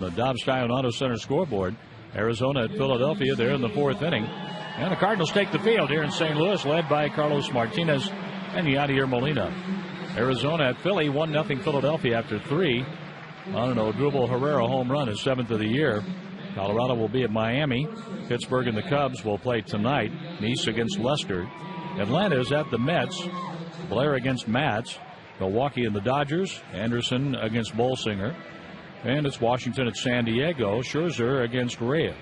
The Dobbs-Tyon Auto Center scoreboard. Arizona at Philadelphia there in the fourth inning. And the Cardinals take the field here in St. Louis, led by Carlos Martínez and Yadier Molina. Arizona at Philly, 1-0 Philadelphia after 3 on an Odubel Herrera home run, his 7th of the year. Colorado will be at Miami. Pittsburgh and the Cubs will play tonight. Nice against Leicester. Atlanta is at the Mets. Blair against Mats. Milwaukee and the Dodgers. Anderson against Bolsinger. And it's Washington at San Diego. Scherzer against Rea.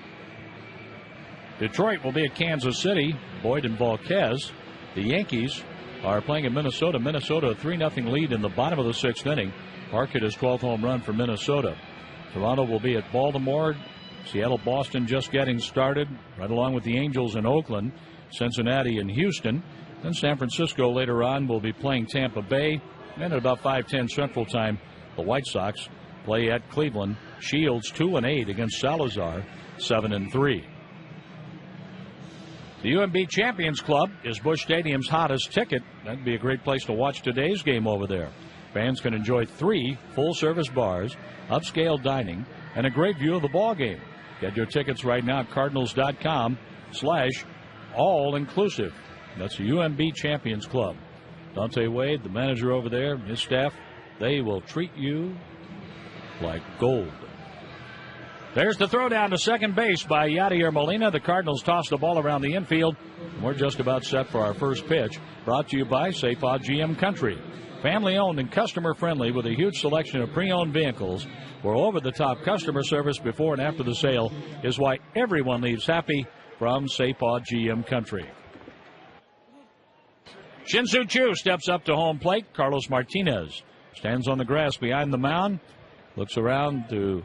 Detroit will be at Kansas City. Boyd and Volquez. The Yankees are playing in Minnesota. Minnesota a 3-0 lead in the bottom of the 6th inning. Park hit his 12th home run for Minnesota. Toronto will be at Baltimore. Seattle, Boston just getting started, right along with the Angels in Oakland. Cincinnati and Houston. Then San Francisco later on will be playing Tampa Bay. And at about 5:10 Central Time, the White Sox play at Cleveland. Shields 2-8 against Salazar, 7-3. The UMB Champions Club is Busch Stadium's hottest ticket. That'd be a great place to watch today's game over there. Fans can enjoy 3 full-service bars, upscale dining, and a great view of the ball game. Get your tickets right now at cardinals.com/all-inclusive. That's the UMB Champions Club. Dante Wade, the manager over there, his staff, they will treat you like gold. There's the throw down to second base by Yadier Molina. The Cardinals toss the ball around the infield. We're just about set for our first pitch. Brought to you by Safepaw GM Country. Family owned and customer friendly with a huge selection of pre-owned vehicles, where over-the-top customer service before and after the sale is why everyone leaves happy from Safepaw GM Country. Shin-Soo Choo steps up to home plate. Carlos Martínez stands on the grass behind the mound, looks around to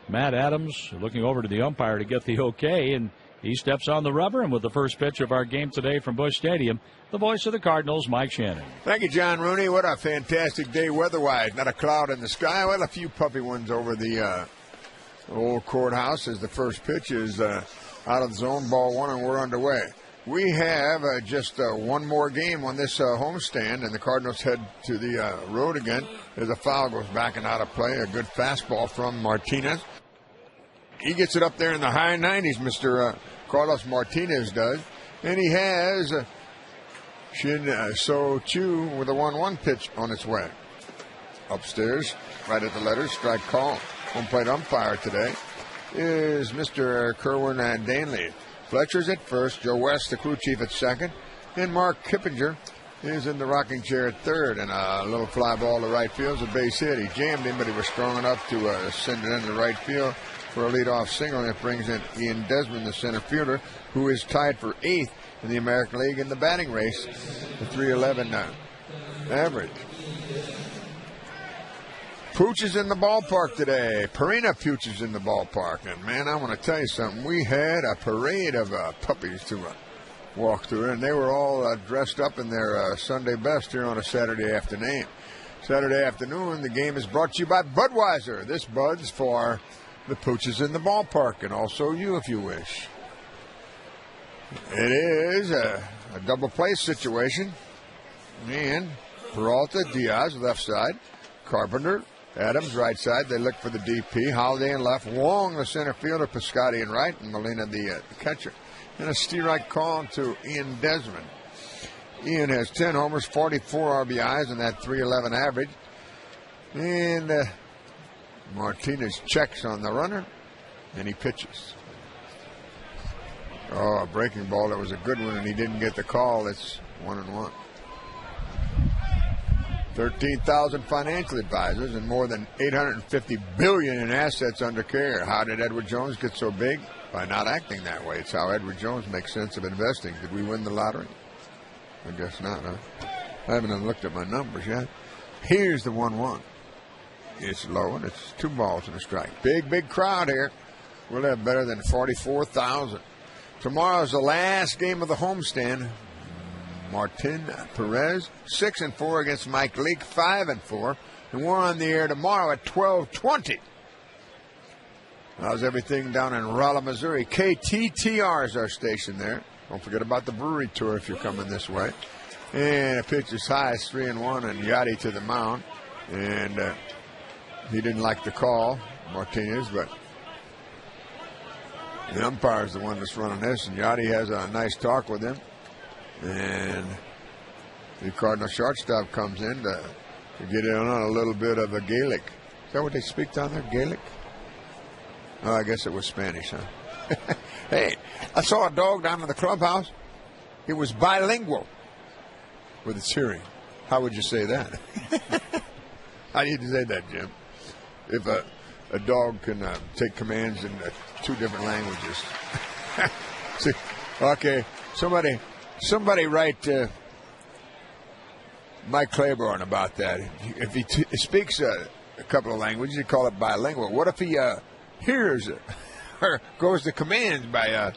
Matt Adams, looking over to the umpire to get the okay, and he steps on the rubber. And with the first pitch of our game today from Busch Stadium, the voice of the Cardinals, Mike Shannon. Thank you, John Rooney. What a fantastic day weather-wise. Not a cloud in the sky. Well, a few puffy ones over the old courthouse as the first pitch is out of the zone, ball 1, and we're underway. We have just one more game on this homestand, and the Cardinals head to the road again as a foul goes back and out of play. A good fastball from Martínez. He gets it up there in the high 90s, Mr. Carlos Martínez does. And he has Shin-Soo Choo with a 1-1 pitch on its way. Upstairs, right at the letters, strike call. Home plate umpire today is Mr. Kerwin Danley. Fletcher's at first, Joe West, the crew chief, at second, and Mark Kippinger is in the rocking chair at third. And a little fly ball to right field, a base hit. He jammed him, but he was strong enough to send it into right field for a leadoff single, and it brings in Ian Desmond, the center fielder, who is tied for 8th in the American League in the batting race, the .311 average. Pooches in the ballpark today. Purina Pooches in the ballpark. And, man, I want to tell you something. We had a parade of puppies to walk through, and they were all dressed up in their Sunday best here on a Saturday afternoon. Saturday afternoon, the game is brought to you by Budweiser. This Bud's for the Pooches in the ballpark, and also you if you wish. It is a double play situation. And Peralta, Diaz, left side. Carpenter, Adams, right side. They look for the DP. Holiday in left. Wong, the center fielder. Piscotti in right. And Molina, the catcher. And a steer-right call to Ian Desmond. Ian has 10 homers, 44 RBIs, and that .311 average. And Martínez checks on the runner, and he pitches. Oh, a breaking ball. That was a good one, and he didn't get the call. It's 1-1. 13,000 financial advisors and more than $850 billion in assets under care. How did Edward Jones get so big? By not acting that way. It's how Edward Jones makes sense of investing. Did we win the lottery? I guess not, huh? I haven't even looked at my numbers yet. Here's the 1-1. It's low, and it's 2 balls and a strike. Big crowd here. We'll have better than 44,000. Tomorrow's the last game of the homestand. Martin Perez, 6-4 against Mike Leake, 5-4. And we're on the air tomorrow at 12:20. How's everything down in Rolla, Missouri? KTTR is our station there. Don't forget about the brewery tour if you're coming this way. And a pitch is high, 3-1, and Yachty to the mound. And he didn't like the call. Martínez, but the umpire is the one that's running this, and Yachty has a nice talk with him. And the Cardinal shortstop comes in to get in on a little bit of a Gaelic. Is that what they speak down there, Gaelic? Oh, I guess it was Spanish, huh? Hey, I saw a dog down in the clubhouse. It was bilingual with its hearing. How would you say that? How do you say that, Jim? If a dog can take commands in 2 different languages. See, okay, somebody write Mike Claiborne about that. If he speaks a couple of languages, you call it bilingual. What if he hears it or goes to commands by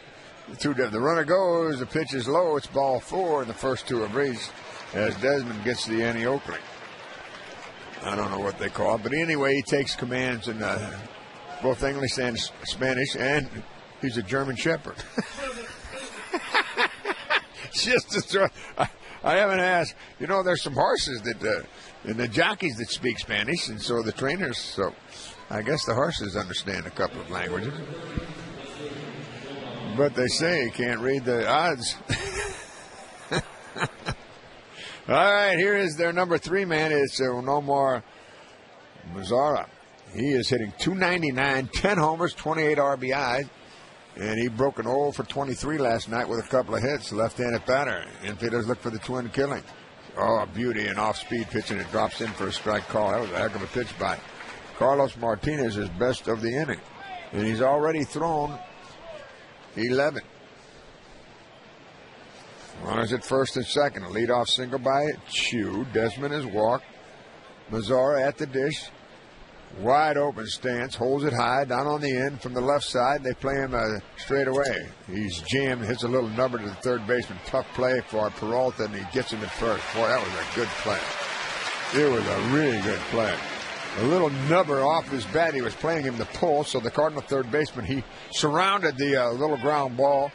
2 different? The runner goes, the pitch is low, it's ball 4, and the first 2 are breezed as Desmond gets the Annie Oakley. I don't know what they call it, but anyway, he takes commands in both English and Spanish, and he's a German Shepherd. Just to throw, I haven't asked. You know, there's some horses that and the jockeys that speak Spanish, and so the trainers. So I guess the horses understand a couple of languages, but they say you can't read the odds. All right, here is their number 3 man. It's Nomar Mazara. He is hitting .299, 10 homers, 28 RBIs, and he broke an 0 for 23 last night with a couple of hits. Left-handed batter. Infielders look for the twin killing. Oh, a beauty and off-speed pitching. It drops in for a strike call. That was a heck of a pitch by Carlos Martínez, his best of the inning, and he's already thrown 11. Runners at first and second. A leadoff single by Chu. Desmond is walked. Mazara at the dish. Wide open stance. Holds it high. Down on the end from the left side. They play him straight away. He's jammed. Hits a little number to the third baseman. Tough play for Peralta, and he gets him at first. Boy, that was a good play. It was a really good play. A little nubber off his bat. He was playing him to pull, so the Cardinal third baseman, he surrounded the little ground ball.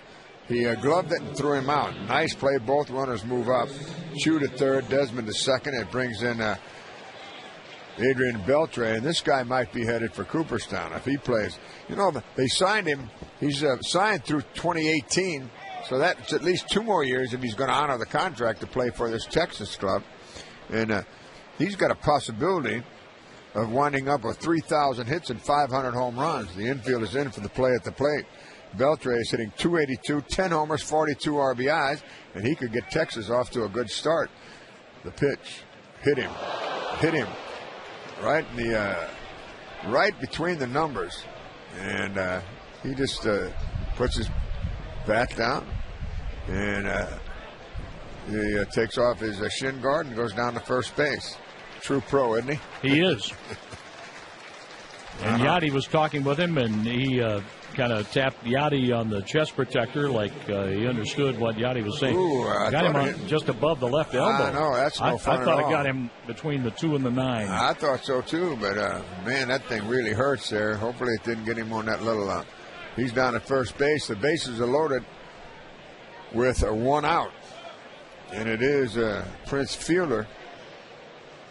He gloved it and threw him out. Nice play. Both runners move up. Chu to third, Desmond to second. It brings in Adrian Beltre, and this guy might be headed for Cooperstown if he plays. You know, they signed him. He's signed through 2018, so that's at least 2 more years if he's going to honor the contract to play for this Texas club. And he's got a possibility of winding up with 3,000 hits and 500 home runs. The infield is in for the play at the plate. Beltre is hitting .282, 10 homers, 42 RBIs, and he could get Texas off to a good start. The pitch hit him right in the right between the numbers, and he just puts his bat down, and he takes off his shin guard and goes down to first base. True pro, isn't he? He is. And Yachty was talking with him, and he kind of tapped Yachty on the chest protector like he understood what Yachty was saying. Ooh, got him on just above the left elbow. I know, that's no fun I thought at all. It got him between the 2 and the 9. I thought so too, but man, that thing really hurts there. Hopefully it didn't get him on that little he's down at first base. The bases are loaded with 1 out, and it is Prince Fielder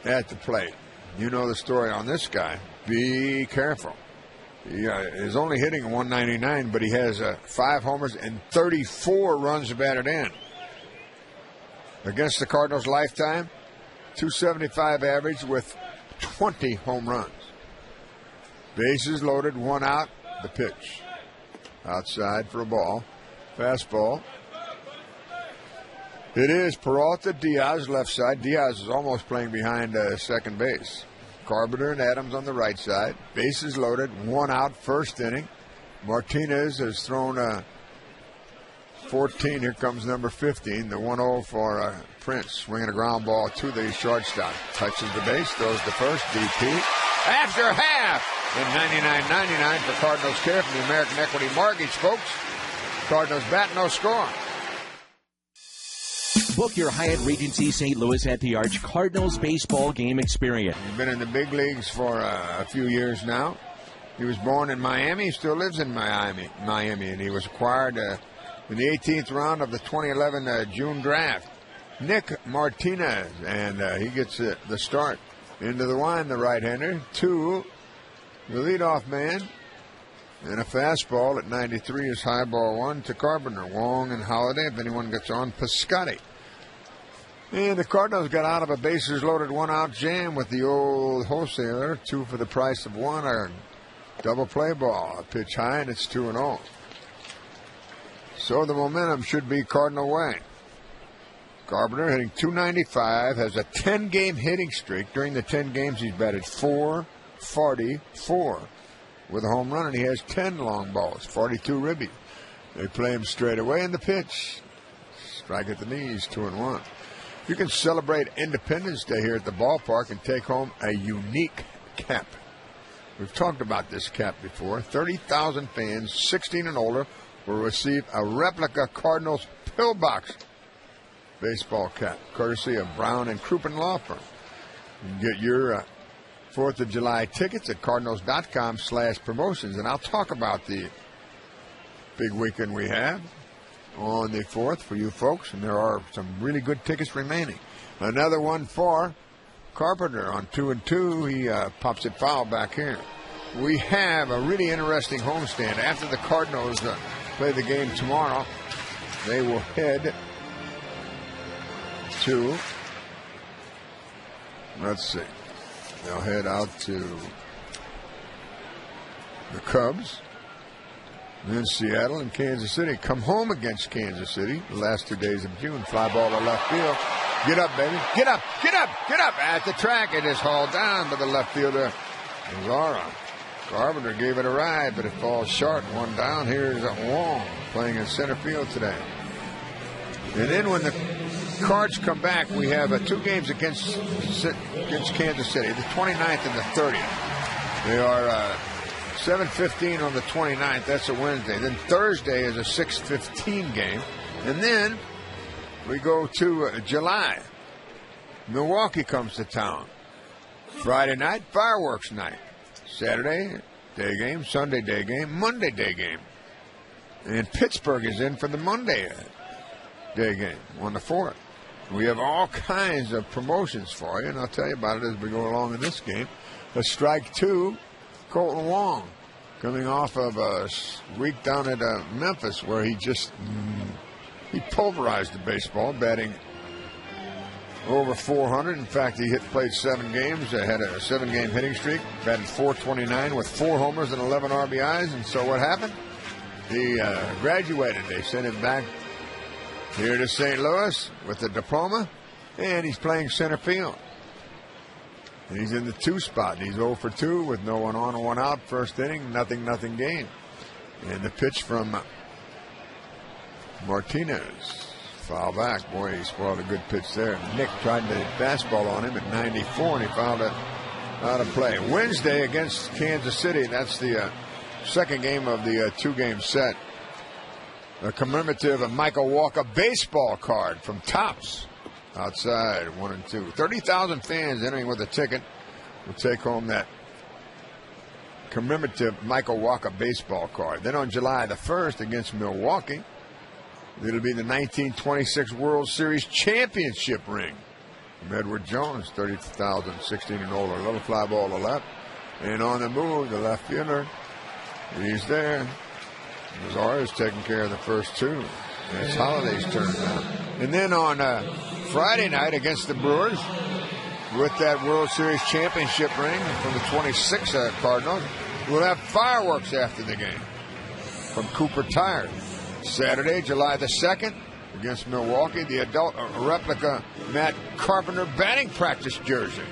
at the plate. You know the story on this guy. Be careful. He is only hitting 199, but he has 5 homers and 34 runs batted in. Against the Cardinals' lifetime, .275 average with 20 home runs. Bases loaded, 1 out. The pitch. Outside for a ball. Fastball. It is Peralta, Diaz left side. Diaz is almost playing behind second base. Carpenter and Adams on the right side. Bases loaded, 1 out, first inning. Martínez has thrown 14. Here comes number 15, the 1-0 for Prince. Swinging a ground ball to the shortstop. Touches the base, throws the first, DP. After half in 99.99 for Cardinals Care from the American Equity Mortgage, folks. Cardinals bat, no score. Book your Hyatt Regency St. Louis at the Arch Cardinals baseball game experience. He's been in the big leagues for a few years now. He was born in Miami. He still lives in Miami, and he was acquired in the 18th round of the 2011 June draft. Nick Martínez, and he gets the start into the line, the right-hander, to The leadoff man. And a fastball at 93 is high ball one to Carpenter. Wong and Holiday. If anyone gets on, Piscotti. And the Cardinals got out of a bases loaded 1-out jam with the old wholesaler. 2 for the price of 1. A double play ball. A pitch high, and it's 2-0. So the momentum should be Cardinal way. Carpenter hitting .295, has a 10-game hitting streak. During the 10 games, he's batted .444 with a home run, and he has 10 long balls, 42 ribby. They play him straight away in the pitch. Strike at the knees, 2-1. You can celebrate Independence Day here at the ballpark and take home a unique cap. We've talked about this cap before. 30,000 fans, 16 and older, will receive a replica Cardinals pillbox baseball cap, courtesy of Brown and Crouppen Law Firm. You can get your 4th of July tickets at cardinals.com/promotions. And I'll talk about the big weekend we have on the 4th for you folks, and there are some really good tickets remaining. Another one for Carpenter on 2-2. He pops it foul back here. We have a really interesting homestand. After the Cardinals play the game tomorrow, they will head to, let's see, they'll head out to the Cubs, then Seattle and Kansas City. Come home against Kansas City the last 2 days of June. Fly ball to left field. Get up, baby. Get up, get up, get up. At the track, it is hauled down by the left fielder, Laura. Carpenter gave it a ride, but it falls short. One down. Here's Wong playing in center field today. And then when the Cards come back, we have 2 games against Kansas City, the 29th and the 30th. They are 7:15 on the 29th. That's a Wednesday. Then Thursday is a 6:15 game. And then we go to July. Milwaukee comes to town. Friday night, fireworks night. Saturday, day game. Sunday, day game. Monday, day game. And Pittsburgh is in for the Monday day game on the 4th. We have all kinds of promotions for you, and I'll tell you about it as we go along in this game. A strike 2, Colton Wong, coming off of a week down at Memphis where he he pulverized the baseball, batting over 400. In fact, he played 7 games, had a 7-game hitting streak, batted .429 with 4 homers and 11 RBIs. And so what happened? He graduated. They sent him back here to St. Louis with a diploma, and he's playing center field. And he's in the 2 spot. He's 0 for 2 with no one on and 1 out. First inning, nothing game. And the pitch from Martínez. Foul back. Boy, he spoiled a good pitch there. Nick tried the fastball on him at 94, and he fouled it out of play. Wednesday against Kansas City. That's the second game of the 2-game set. A commemorative Michael Walker baseball card from Topps. Outside, 1 and 2. 30,000 fans entering with a ticket will take home that commemorative Michael Walker baseball card. Then on July the 1st against Milwaukee, it'll be the 1926 World Series championship ring from Edward Jones, 30,000, 16 and older. A little fly ball to left. And on the move, the left fielder, he's there. Mazar is taking care of the first 2. And it's Holiday's turn now. And then on Friday night against the Brewers, with that World Series championship ring from the 26 Cardinals, we'll have fireworks after the game from Cooper Tire. Saturday, July the 2nd, against Milwaukee, the adult replica Matt Carpenter batting practice jersey.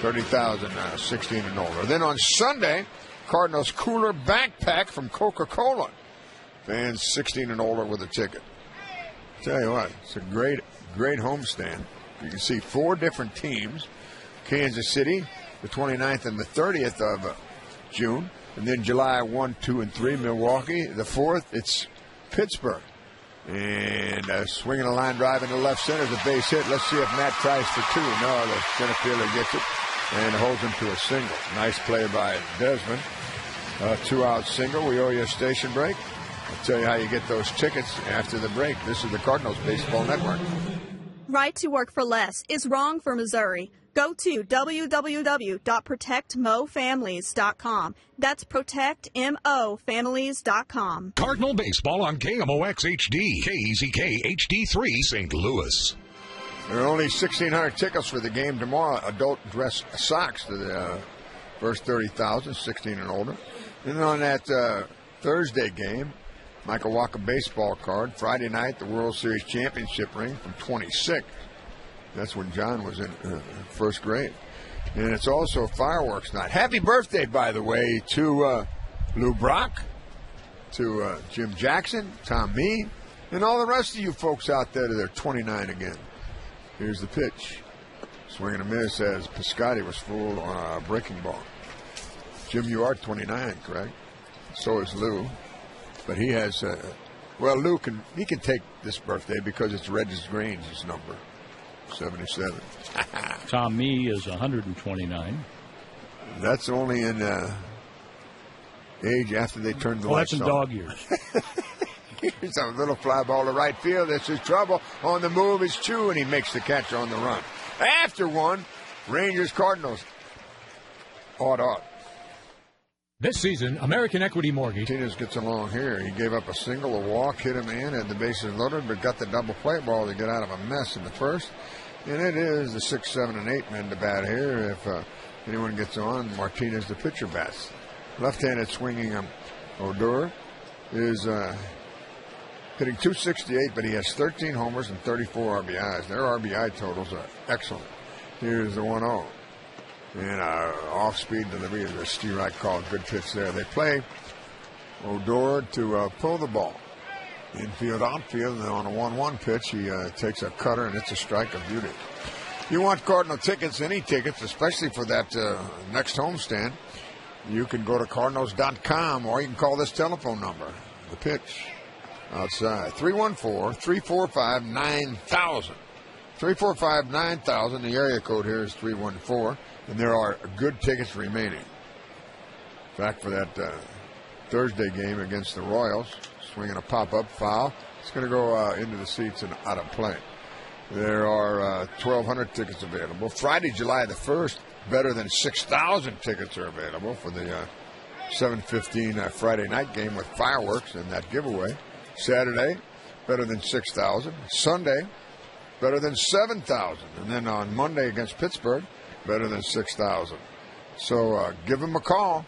30,000, 16 and older. Then on Sunday, Cardinals cooler backpack from Coca-Cola. Fans 16 and older with a ticket. Tell you what, it's a great homestand. You can see 4 different teams. Kansas City, the 29th and the 30th of June. And then July 1, 2, and 3, Milwaukee. The 4th, it's Pittsburgh. And swinging a line drive into left center is a base hit. Let's see if Matt tries for 2. No, the center fielder gets it and holds him to a single. Nice play by Desmond. 2-out single. We owe you a station break. I'll tell you how you get those tickets after the break. This is the Cardinals Baseball Network. Right to work for less is wrong for Missouri. Go to www.protectmofamilies.com. That's protectmofamilies.com. Cardinal baseball on KMOX HD, KEZK HD3, St. Louis. There are only 1,600 tickets for the game tomorrow. Adult dress socks to the first 30,000, 16 and older. And on that Thursday game, Michael Walker baseball card. Friday night, the World Series championship ring from 26. That's when John was in first grade. And it's also fireworks night. Happy birthday, by the way, to Lou Brock, to Jim Jackson, Tom Mee, and all the rest of you folks out there that are 29 again. Here's the pitch. Swing and a miss as Piscotti was fooled on a breaking ball. Jim, you are 29, correct? So is Lou. But he has, Lou can take this birthday because it's Regis Grange's number, 77. Tom Mee is 129. That's only in age after they turn the lights on. That's in dog years. Here's a little fly ball to right field. This is trouble. On the move is Chu, and he makes the catch on the run. After one, Rangers-Cardinals. Odd. This season, American Equity Mortgage. Martínez gets along here. He gave up a single, a walk, hit a man, had the bases loaded, but got the double play ball to get out of a mess in the first. And it is the 6, 7, and 8 men to bat here. If anyone gets on, Martínez, the pitcher, bats. Left-handed swinging Odor is hitting .268, but he has 13 homers and 34 RBIs. Their RBI totals are excellent. Here's the 1-0. And off-speed delivery, as Steve Wright called, good pitch there. They play Odor to pull the ball. Infield, outfield, and on a 1-1 pitch, he takes a cutter, and it's a strike of beauty. You want Cardinal tickets, any tickets, especially for that next homestand, you can go to Cardinals.com, or you can call this telephone number. The pitch outside, 314-345-9000. 345-9000. The area code here is 314. And there are good tickets remaining. In fact, for that Thursday game against the Royals, swinging a pop-up foul, it's going to go into the seats and out of play. There are 1,200 tickets available. Friday, July the 1st, better than 6,000 tickets are available for the 7:15 Friday night game with fireworks and that giveaway. Saturday, better than 6,000. Sunday, better than 7,000. And then on Monday against Pittsburgh, better than 6,000. So give them a call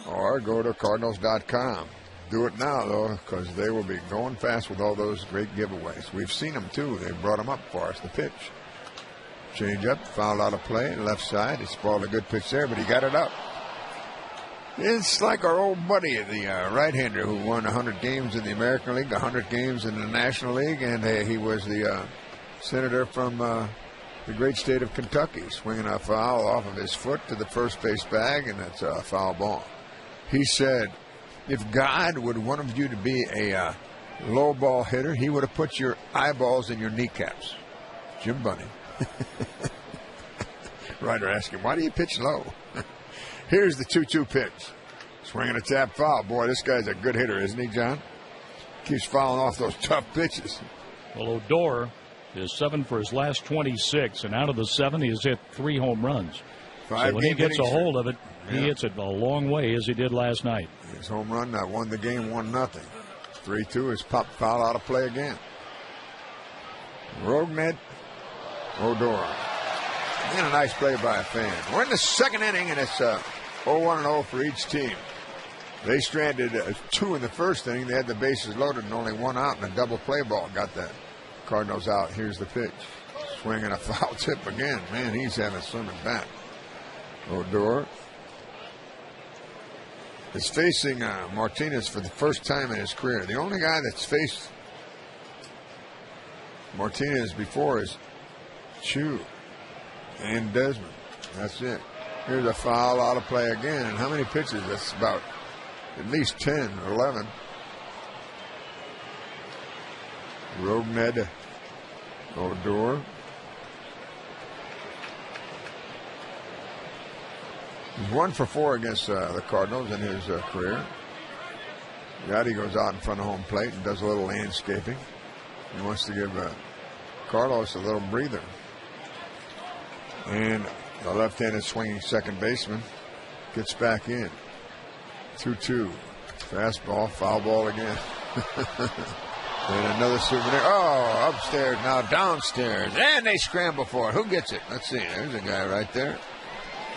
or go to Cardinals.com. Do it now, though, because they will be going fast with all those great giveaways. We've seen them, too. They brought them up for us, the pitch. Change up, fouled out of play, left side. He spoiled a good pitch there, but he got it up. It's like our old buddy, the right-hander who won 100 games in the American League, 100 games in the National League, and he was the senator from the great state of Kentucky, swinging a foul off of his foot to the first base bag, and it's a foul ball. He said, if God would want you to be a low ball hitter, he would have put your eyeballs in your kneecaps. Jim Bunning. Ryder asked him, why do you pitch low? Here's the 2-2 pitch. Swinging a tap foul. Boy, this guy's a good hitter, isn't he, John? Keeps fouling off those tough pitches. Well, Odor is 7 for his last 26, and out of the 7, he has hit 3 home runs. So when he gets a hold of it, he hits it a long way, as he did last night. His home run won the game 1-0. 3-2 is popped foul out of play again. Rogned Odor. And a nice play by a fan. We're in the second inning, and it's 0-1-0 for each team. They stranded 2 in the first inning. They had the bases loaded and only 1 out, and a double play ball got that. Cardinals out. Here's the pitch. Swinging a foul tip again. Man, he's having some at bat. Odor is facing Martínez for the first time in his career. The only guy that's faced Martínez before is Chu and Desmond. That's it. Here's a foul out of play again. And how many pitches? That's about at least 10 or 11. Rogned Odor. He's 1 for 4 against the Cardinals in his career. Yachty goes out in front of home plate and does a little landscaping. He wants to give Carlos a little breather. And the left-handed swinging second baseman gets back in. 2-2. Fastball, foul ball again. And another souvenir. Oh, upstairs, now downstairs. And they scramble for it. Who gets it? Let's see. There's a guy right there.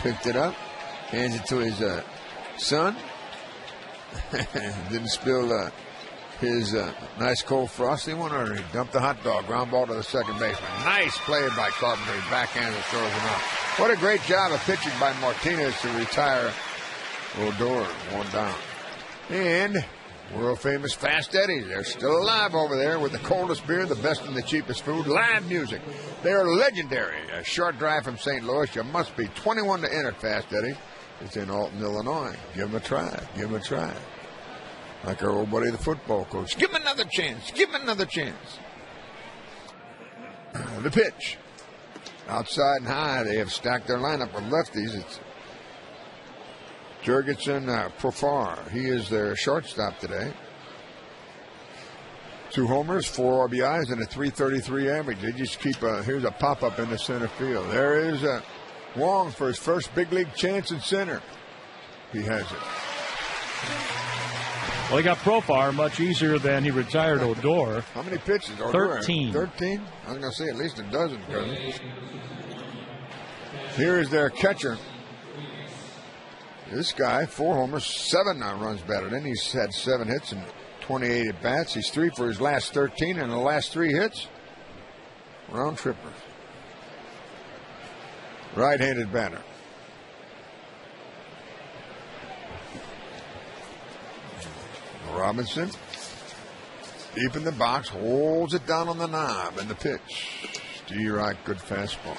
Picked it up. Hands it to his son. Didn't spill his nice cold frosty one, or he dumped the hot dog. Ground ball to the second baseman. Nice play by Carpenter. He backhands throws him out. What a great job of pitching by Martínez to retire Odor. One down. And world famous Fast Eddie's. They're still alive over there with the coldest beer, the best and the cheapest food, live music. They are legendary. A short drive from St. Louis. You must be 21 to enter Fast Eddie's. It's in Alton, Illinois. Give them a try. Give them a try. Like our old buddy, the football coach. Give him another chance. Give him another chance. The pitch. Outside and high, they have stacked their lineup with lefties. It's Jurgensen Profar. He is their shortstop today. 2 homers, 4 RBIs, and a .333 average. They just keep here's a pop-up in the center field. There is Wong for his first big league chance in center. He has it. Well, he got Profar much easier than he retired Odor. How many pitches? 13. 13? I was going to say at least a dozen. Here is their catcher. This guy, 4 homers, 7 runs batted in. He's had 7 hits and 28 at bats. He's 3 for his last 13, and the last 3 hits, round trippers. Right-handed batter. Robinson, deep in the box, holds it down on the knob, and the pitch. Steerite, good fastball.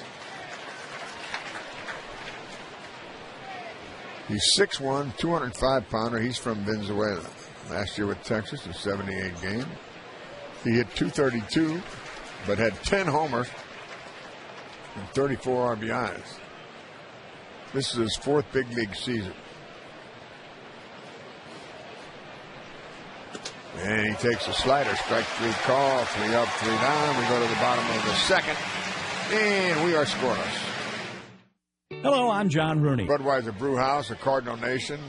He's 6'1", 205-pounder. He's from Venezuela. Last year with Texas, in 78 games. He hit .232, but had 10 homers and 34 RBIs. This is his 4th big league season. And he takes a slider. Strike 3 call. 3 up, 3 down. We go to the bottom of the second. And we are scoreless. Hello, I'm John Rooney. Budweiser Brew House, a Cardinal Nation.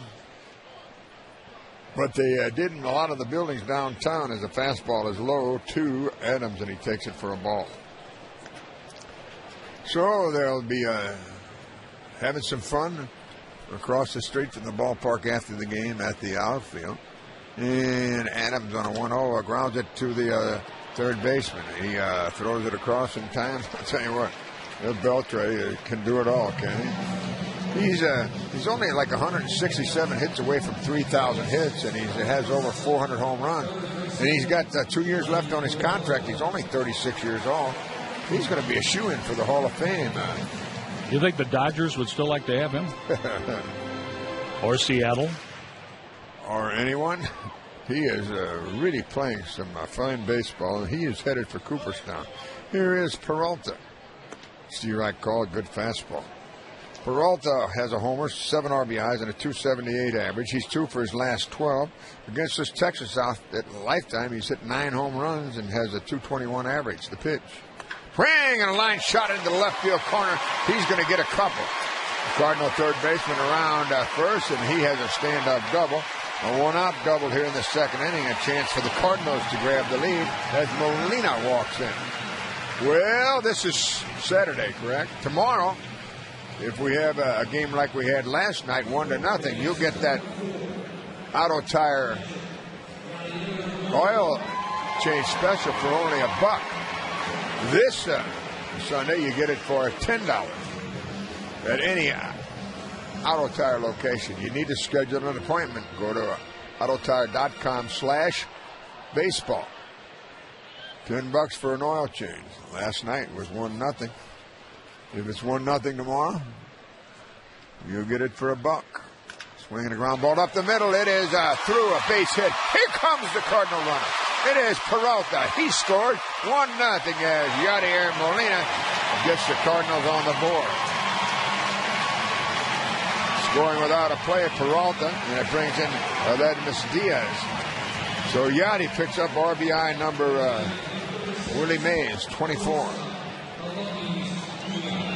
But they did in a lot of the buildings downtown as the fastball is low to Adams, and he takes it for a ball. So they'll be having some fun across the street from the ballpark after the game at the outfield. And Adams on a 1-0 grounds it to the third baseman. He throws it across in time. I'll tell you what, Beltre can do it all, can he? He's only like 167 hits away from 3,000 hits, and he has over 400 home runs. And he's got 2 years left on his contract. He's only 36 years old. He's going to be a shoo-in for the Hall of Fame. You think the Dodgers would still like to have him? Or Seattle? Or anyone? He is really playing some fine baseball, and he is headed for Cooperstown. Here is Peralta. Steve Wright called, good fastball. Peralta has a homer, 7 RBIs, and a .278 average. He's 2 for his last 12. Against this Texas out at lifetime, he's hit 9 home runs and has a .221 average. The pitch. Swing and a line shot into the left field corner. He's going to get a couple. The Cardinal third baseman around first, and he has a stand-up double. A one-out double here in the second inning. A chance for the Cardinals to grab the lead as Molina walks in. Well, this is Saturday, correct? Tomorrow, if we have a game like we had last night, 1-0, you'll get that Auto Tire oil change special for only $1. This Sunday, you get it for $10 at any Auto Tire location. You need to schedule an appointment. Go to autotire.com/baseball. $10 for an oil change. Last night was 1-0. If it's 1-0 tomorrow, you'll get it for $1. Swinging a ground ball up the middle. It is through a base hit. Here comes the Cardinal runner. It is Peralta. He scored 1-0 as Yadier Molina gets the Cardinals on the board. Scoring without a play, Peralta, and it brings in Aledmus Diaz. So Yadi picks up RBI number Willie Mays, 24.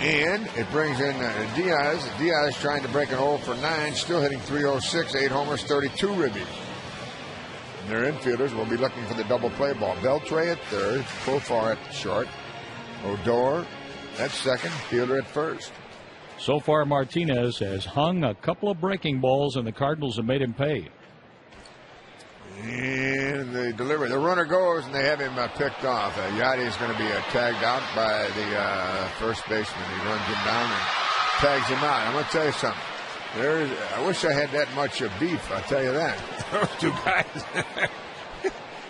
And it brings in Diaz. Diaz trying to break an 0 for 9, still hitting .306, 8 homers, 32 ribbies. And their infielders will be looking for the double play ball. Beltre at third, Profar at short, Odor at second, Fielder at first. So far, Martinez has hung a couple of breaking balls, and the Cardinals have made him pay. And they deliver. The runner goes, and they have him picked off. Yachty is going to be tagged out by the first baseman. He runs him down and tags him out. I'm going to tell you something. I wish I had that much beef, I'll tell you that. Those two guys.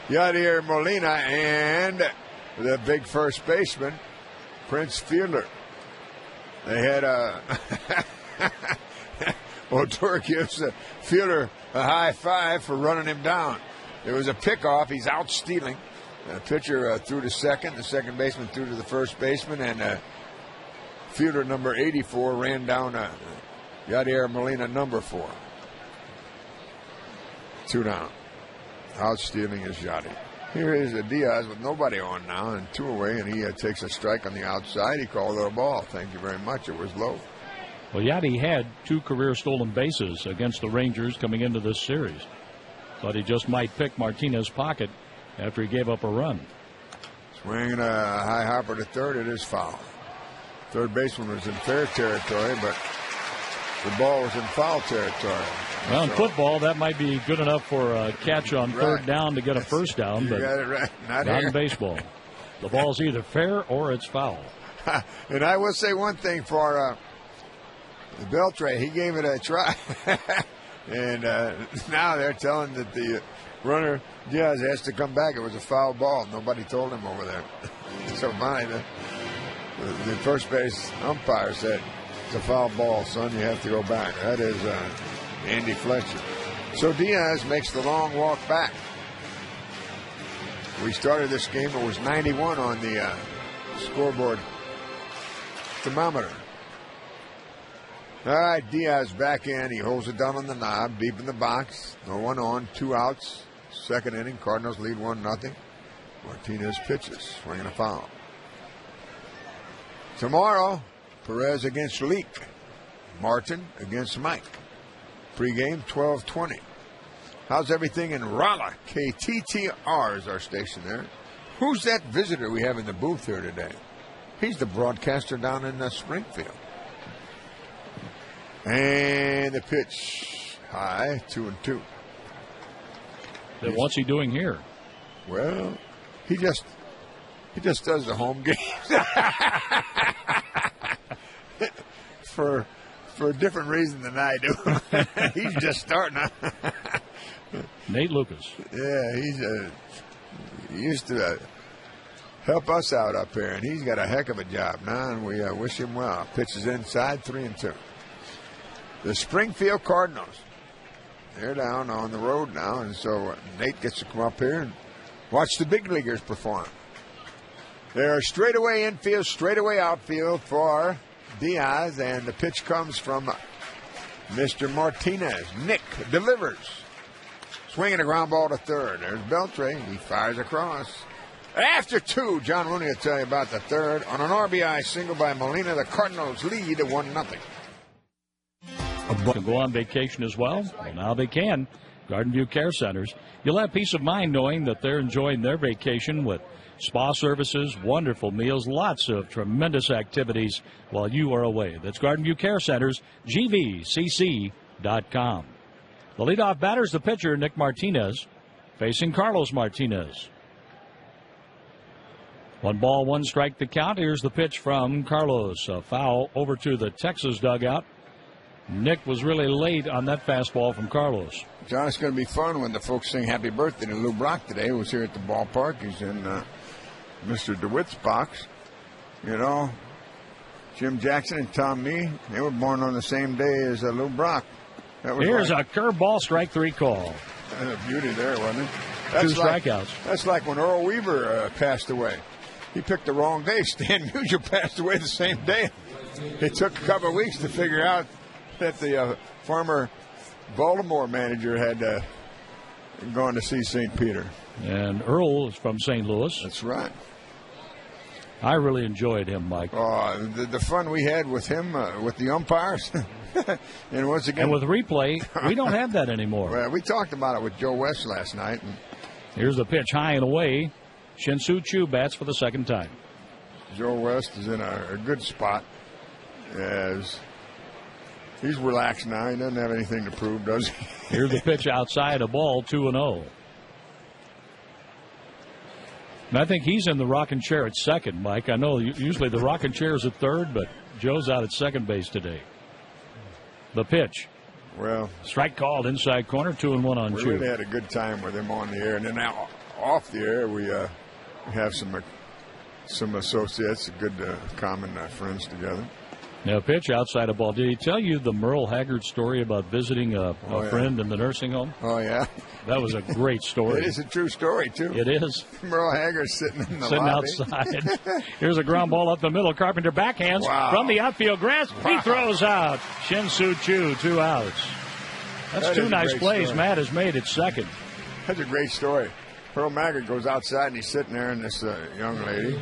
Yadier Molina and the big first baseman, Prince Fielder. They had Odor gives the Fielder a high five for running him down. There was a pickoff. He's out stealing. The pitcher threw to second. The second baseman threw to the first baseman. And Fielder, number 84, ran down Yadier Molina, number 4. 2 down. Out stealing is Yachty. Here is Diaz with nobody on now and 2 away, and he takes a strike on the outside. He called it a ball. Thank you very much. It was low. Well, Yachty had 2 career stolen bases against the Rangers coming into this series. Thought he just might pick Martinez's pocket after he gave up a run. Swinging a high hopper to third. It is foul. Third baseman was in fair territory, but the ball was in foul territory. Well, in football, that might be good enough for a catch on third down to get a first down, but got it right. Not in baseball. The ball's either fair or it's foul. And I will say one thing for Beltre. He gave it a try. And now they're telling that the runner, Diaz, has to come back. It was a foul ball. Nobody told him over there. So finally, the first base umpire said, it's a foul ball, son. You have to go back. That is Andy Fletcher. So Diaz makes the long walk back. We started this game. It was 91 on the scoreboard thermometer. All right, Diaz back in. He holds it down on the knob, deep in the box. No one on, 2 outs. Second inning, Cardinals lead 1-0. Martínez pitches, swinging a foul. Tomorrow, Perez against Leak. Martin against Mike. Pre-game, 12:20. How's everything in Rolla? KTTR is our station there. Who's that visitor we have in the booth here today? He's the broadcaster down in Springfield. And the pitch high, 2-2. Then what's he doing here? Well, he just does the home games for a different reason than I do. He's just starting out. Nate Lucas. Yeah, he used to help us out up here, and he's got a heck of a job now, and we wish him well. Pitches inside, 3-2. The Springfield Cardinals. They're down on the road now, and so Nate gets to come up here and watch the big leaguers perform. They're straightaway infield, straightaway outfield for Diaz, and the pitch comes from Mr. Martínez. Nick delivers. Swinging a ground ball to third. There's Beltre. He fires across. After 2, John Rooney will tell you about the third. On an RBI single by Molina, the Cardinals lead 1-0. Can go on vacation as well? Well, now they can. Garden View Care Centers. You'll have peace of mind knowing that they're enjoying their vacation with spa services, wonderful meals, lots of tremendous activities while you are away. That's Garden View Care Centers, GVCC.com. The leadoff batter is the pitcher, Nick Martínez, facing Carlos Martínez. 1 ball, 1 strike the count. Here's the pitch from Carlos. A foul over to the Texas dugout. Nick was really late on that fastball from Carlos. John, it's going to be fun when the folks sing happy birthday to Lou Brock today. He was here at the ballpark. He's in Mr. DeWitt's box. You know, Jim Jackson and Tom Mee, they were born on the same day as Lou Brock. Here's a curveball, strike 3 call. A beauty there, wasn't it? 2 strikeouts. That's like when Earl Weaver passed away. He picked the wrong day. Stan Musial passed away the same day. It took a couple of weeks to figure out that the former Baltimore manager had gone to see St. Peter. And Earl is from St. Louis. That's right. I really enjoyed him, Mike. The fun we had with him, with the umpires. And once again, and with replay, we don't have that anymore. Well, we talked about it with Joe West last night. Here's the pitch, high and away. Shin-Soo Choo bats for the second time. Joe West is in a good spot as he's relaxed now. He doesn't have anything to prove, does he? Here's the pitch outside, a ball, 2-0. And I think he's in the rocking chair at second, Mike. I know usually the rocking chair is at third, but Joe's out at second base today. The pitch. Well, strike called inside corner, 2-1 on Choo. We really had a good time with him on the air, and then now off the air we have some associates, good common friends together. Now pitch outside a ball. Did he tell you the Merle Haggard story about visiting a friend in the nursing home? Oh, yeah. That was a great story. It is a true story, too. It is. Merle Haggard sitting in the lobby. Outside. Here's a ground ball up the middle. Carpenter backhands from the outfield grass. He throws out. Shin-Soo Choo, 2 outs. That's two nice plays story. Matt has made at second. That's a great story. Merle Haggard goes outside and he's sitting there, and this young lady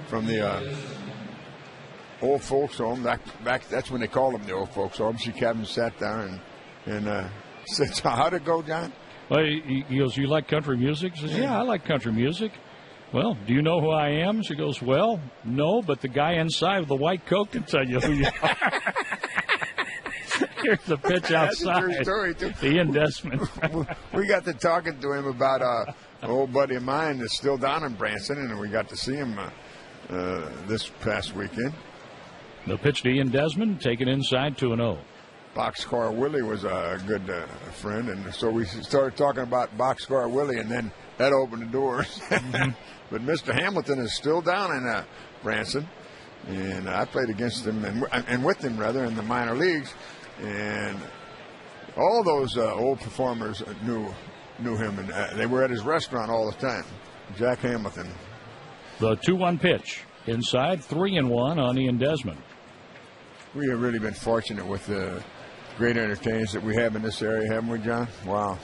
from the old folks home. Back that's when they called them the old folks home. She came and sat down and said, "So how'd it go, John?" Well, he goes, "You like country music?" She says, "Yeah, I like country music." "Well, do you know who I am?" She goes, "Well, no, but the guy inside with the white coat can tell you who you are." Here's the pitch outside. That's a true story, too. The Ian Desmond. We got to talking to him about an old buddy of mine that's still down in Branson, and we got to see him this past weekend. The pitch to Ian Desmond, taken inside, 2-0. Boxcar Willie was a good friend, and so we started talking about Boxcar Willie, and then that opened the doors. Mm-hmm. But Mr. Hamilton is still down in Branson, and I played against him and with him rather in the minor leagues, and all those old performers knew him, and they were at his restaurant all the time. Jack Hamilton. The 2-1 pitch inside, 3-1 on Ian Desmond. We have really been fortunate with the great entertainers that we have in this area, haven't we, John? Wow.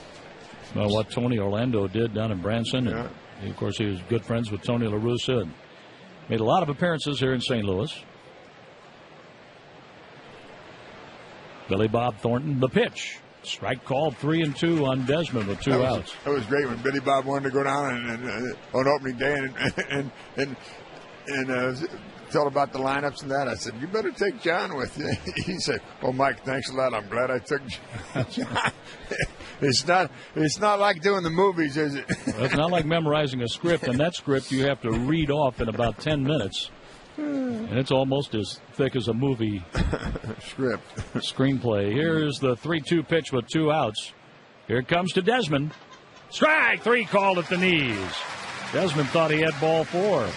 Well, what Tony Orlando did down in Branson. Yeah. And of course, he was good friends with Tony La Russa and made a lot of appearances here in St. Louis. Billy Bob Thornton, the pitch. Strike called, 3-2 on Desmond with 2 outs. That was great when Billy Bob wanted to go down on opening day and tell about the lineups and that. I said, "You better take John with you." He said, "Oh, Mike, thanks a lot. I'm glad I took John." It's not like doing the movies, is it? Well, it's not like memorizing a script, and that script you have to read off in about 10 minutes. And it's almost as thick as a movie script. Screenplay. Here's the 3-2 pitch with 2 outs. Here it comes to Desmond. Strike 3 called at the knees. Desmond thought he had ball 4.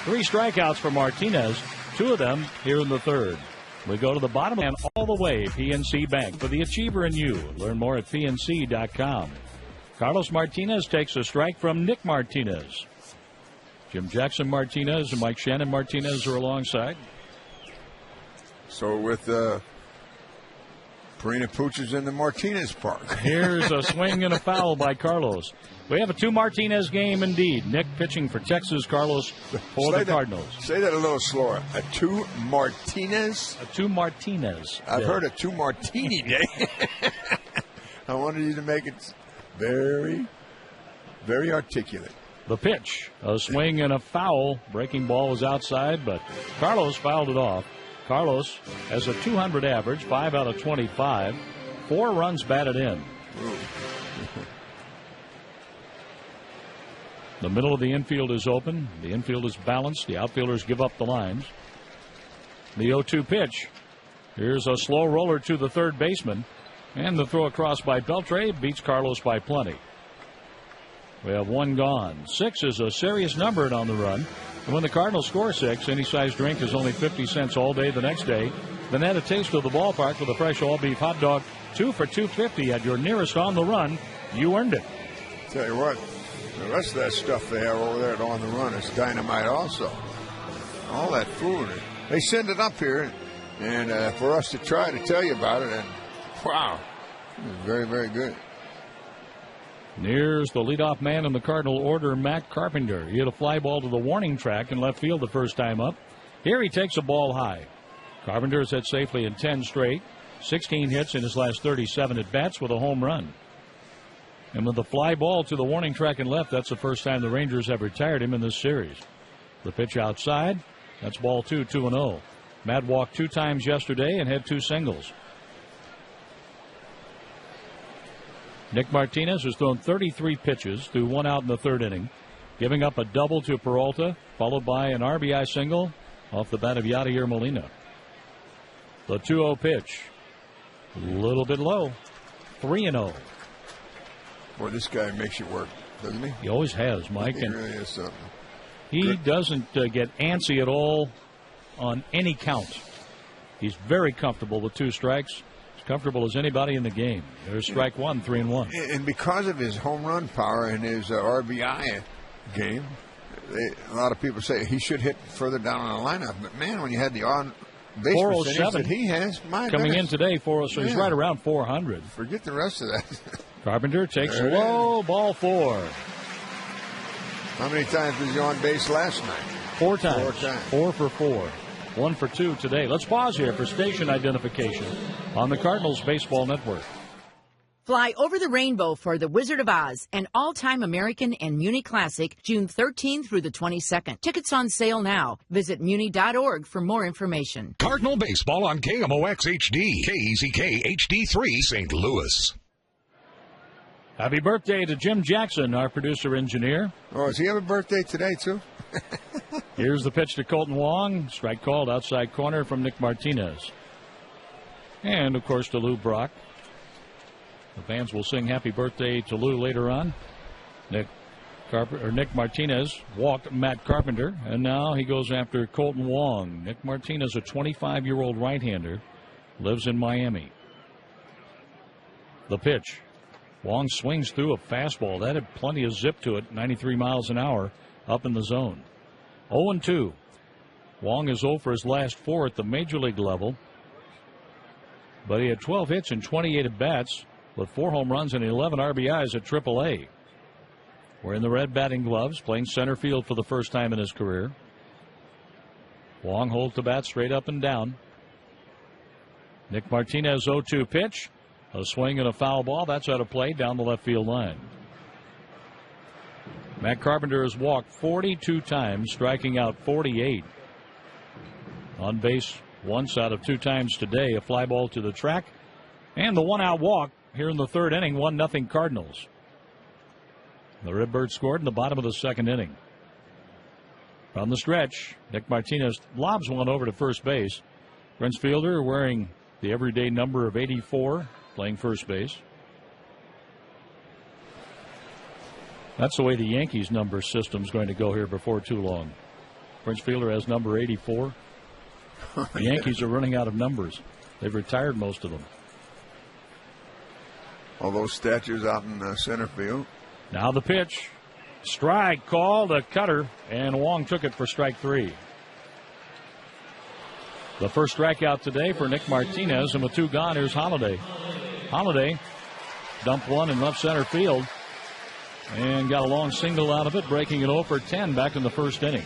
3 strikeouts for Martínez, 2 of them here in the third. We go to the bottom and all the way, PNC Bank, for the achiever in you. Learn more at pnc.com. Carlos Martínez takes a strike from Nick Martínez. Jim Jackson Martínez and Mike Shannon Martínez are alongside. So with Purina Pooches in the Martínez Park. Here's a swing and a foul by Carlos. We have a 2 Martínez game indeed. Nick pitching for Texas, Carlos for the Cardinals. Say that a little slower. A 2 Martínez? A 2 Martínez. I've heard a 2 Martini day. I wanted you to make it very, very articulate. The pitch, a swing and a foul. Breaking ball was outside, but Carlos fouled it off. Carlos has a 200 average, 5 out of 25, 4 runs batted in. The middle of the infield is open. The infield is balanced. The outfielders give up the lines. The 0-2 pitch. Here's a slow roller to the third baseman. And the throw across by Beltre beats Carlos by plenty. We have 1 gone. 6 is a serious number on the run. And when the Cardinals score 6, any size drink is only 50 cents all day the next day. Then add a taste of the ballpark with a fresh all-beef hot dog. 2 for $2.50 at your nearest on the run. You earned it. Tell you what, the rest of that stuff they have over there at On the Run is dynamite also. All that food. They send it up here and for us to try to tell you about it. And wow, it's very, very good. Here's the leadoff man in the Cardinal order, Matt Carpenter. He hit a fly ball to the warning track in left field the first time up. Here he takes a ball high. Carpenter has hit safely in 10 straight, 16 hits in his last 37 at-bats with a home run. And with the fly ball to the warning track in left, that's the first time the Rangers have retired him in this series. The pitch outside, that's ball 2, 2-0. Matt walked 2 times yesterday and had 2 singles. Nick Martínez has thrown 33 pitches through 1 out in the 3rd inning, giving up a double to Peralta, followed by an RBI single off the bat of Yadier Molina. The 2-0 pitch, a little bit low, 3-0. Boy, this guy makes you work, doesn't he? He always has, Mike. He really is something. He doesn't get antsy at all on any count. He's very comfortable with 2 strikes. As comfortable as anybody in the game. There's strike 1, 3-1. And because of his home run power and his RBI game, a lot of people say he should hit further down in the lineup. But, man, when you had the on-base percentage that he has, my coming goodness. in today, so he's right around 400. Forget the rest of that. Carpenter takes low, ball 4. How many times was he on base last night? 4 times. 4 times. 4 for 4. 1 for 2 today. Let's pause here for station identification on the Cardinals Baseball Network. Fly over the rainbow for The Wizard of Oz, an all-time American and Muni classic, June 13th through the 22nd. Tickets on sale now. Visit muni.org for more information. Cardinal baseball on KMOX HD, KEZK HD3 St. Louis. Happy birthday to Jim Jackson, our producer-engineer. Oh, does he have a birthday today, too? Here's the pitch to Colton Wong. Strike called outside corner from Nick Martínez. And, of course, to Lou Brock. The fans will sing happy birthday to Lou later on. Nick Martínez walked Matt Carpenter, and now he goes after Colton Wong. Nick Martínez, a 25-year-old right-hander, lives in Miami. The pitch. Wong swings through a fastball. That had plenty of zip to it, 93 miles an hour, up in the zone. 0-2. Wong is 0 for his last 4 at the major league level. But he had 12 hits and 28 at-bats with 4 home runs and 11 RBIs at AAA. Wearing the red batting gloves, playing center field for the first time in his career. Wong holds the bat straight up and down. Nick Martínez 0-2 pitch. A swing and a foul ball. That's out of play down the left field line. Matt Carpenter has walked 42 times, striking out 48. On base once out of 2 times today. A fly ball to the track. And the 1-out walk here in the 3rd inning. 1-0 Cardinals. The Redbirds scored in the bottom of the 2nd inning. From the stretch, Nick Martínez lobs one over to first base. Prince fielder wearing the everyday number of 84. Playing first base. That's the way the Yankees number system is going to go here before too long. Prince fielder has number 84. The Yankees are running out of numbers. They've retired most of them. All those statues out in center field. Now the pitch. Strike called, a cutter, and Wong took it for strike 3. The first strikeout today for Nick Martínez, and with 2 gone, here's Holliday. Holliday dumped one in left center field and got a long single out of it, breaking it 0 for 10 back in the 1st inning.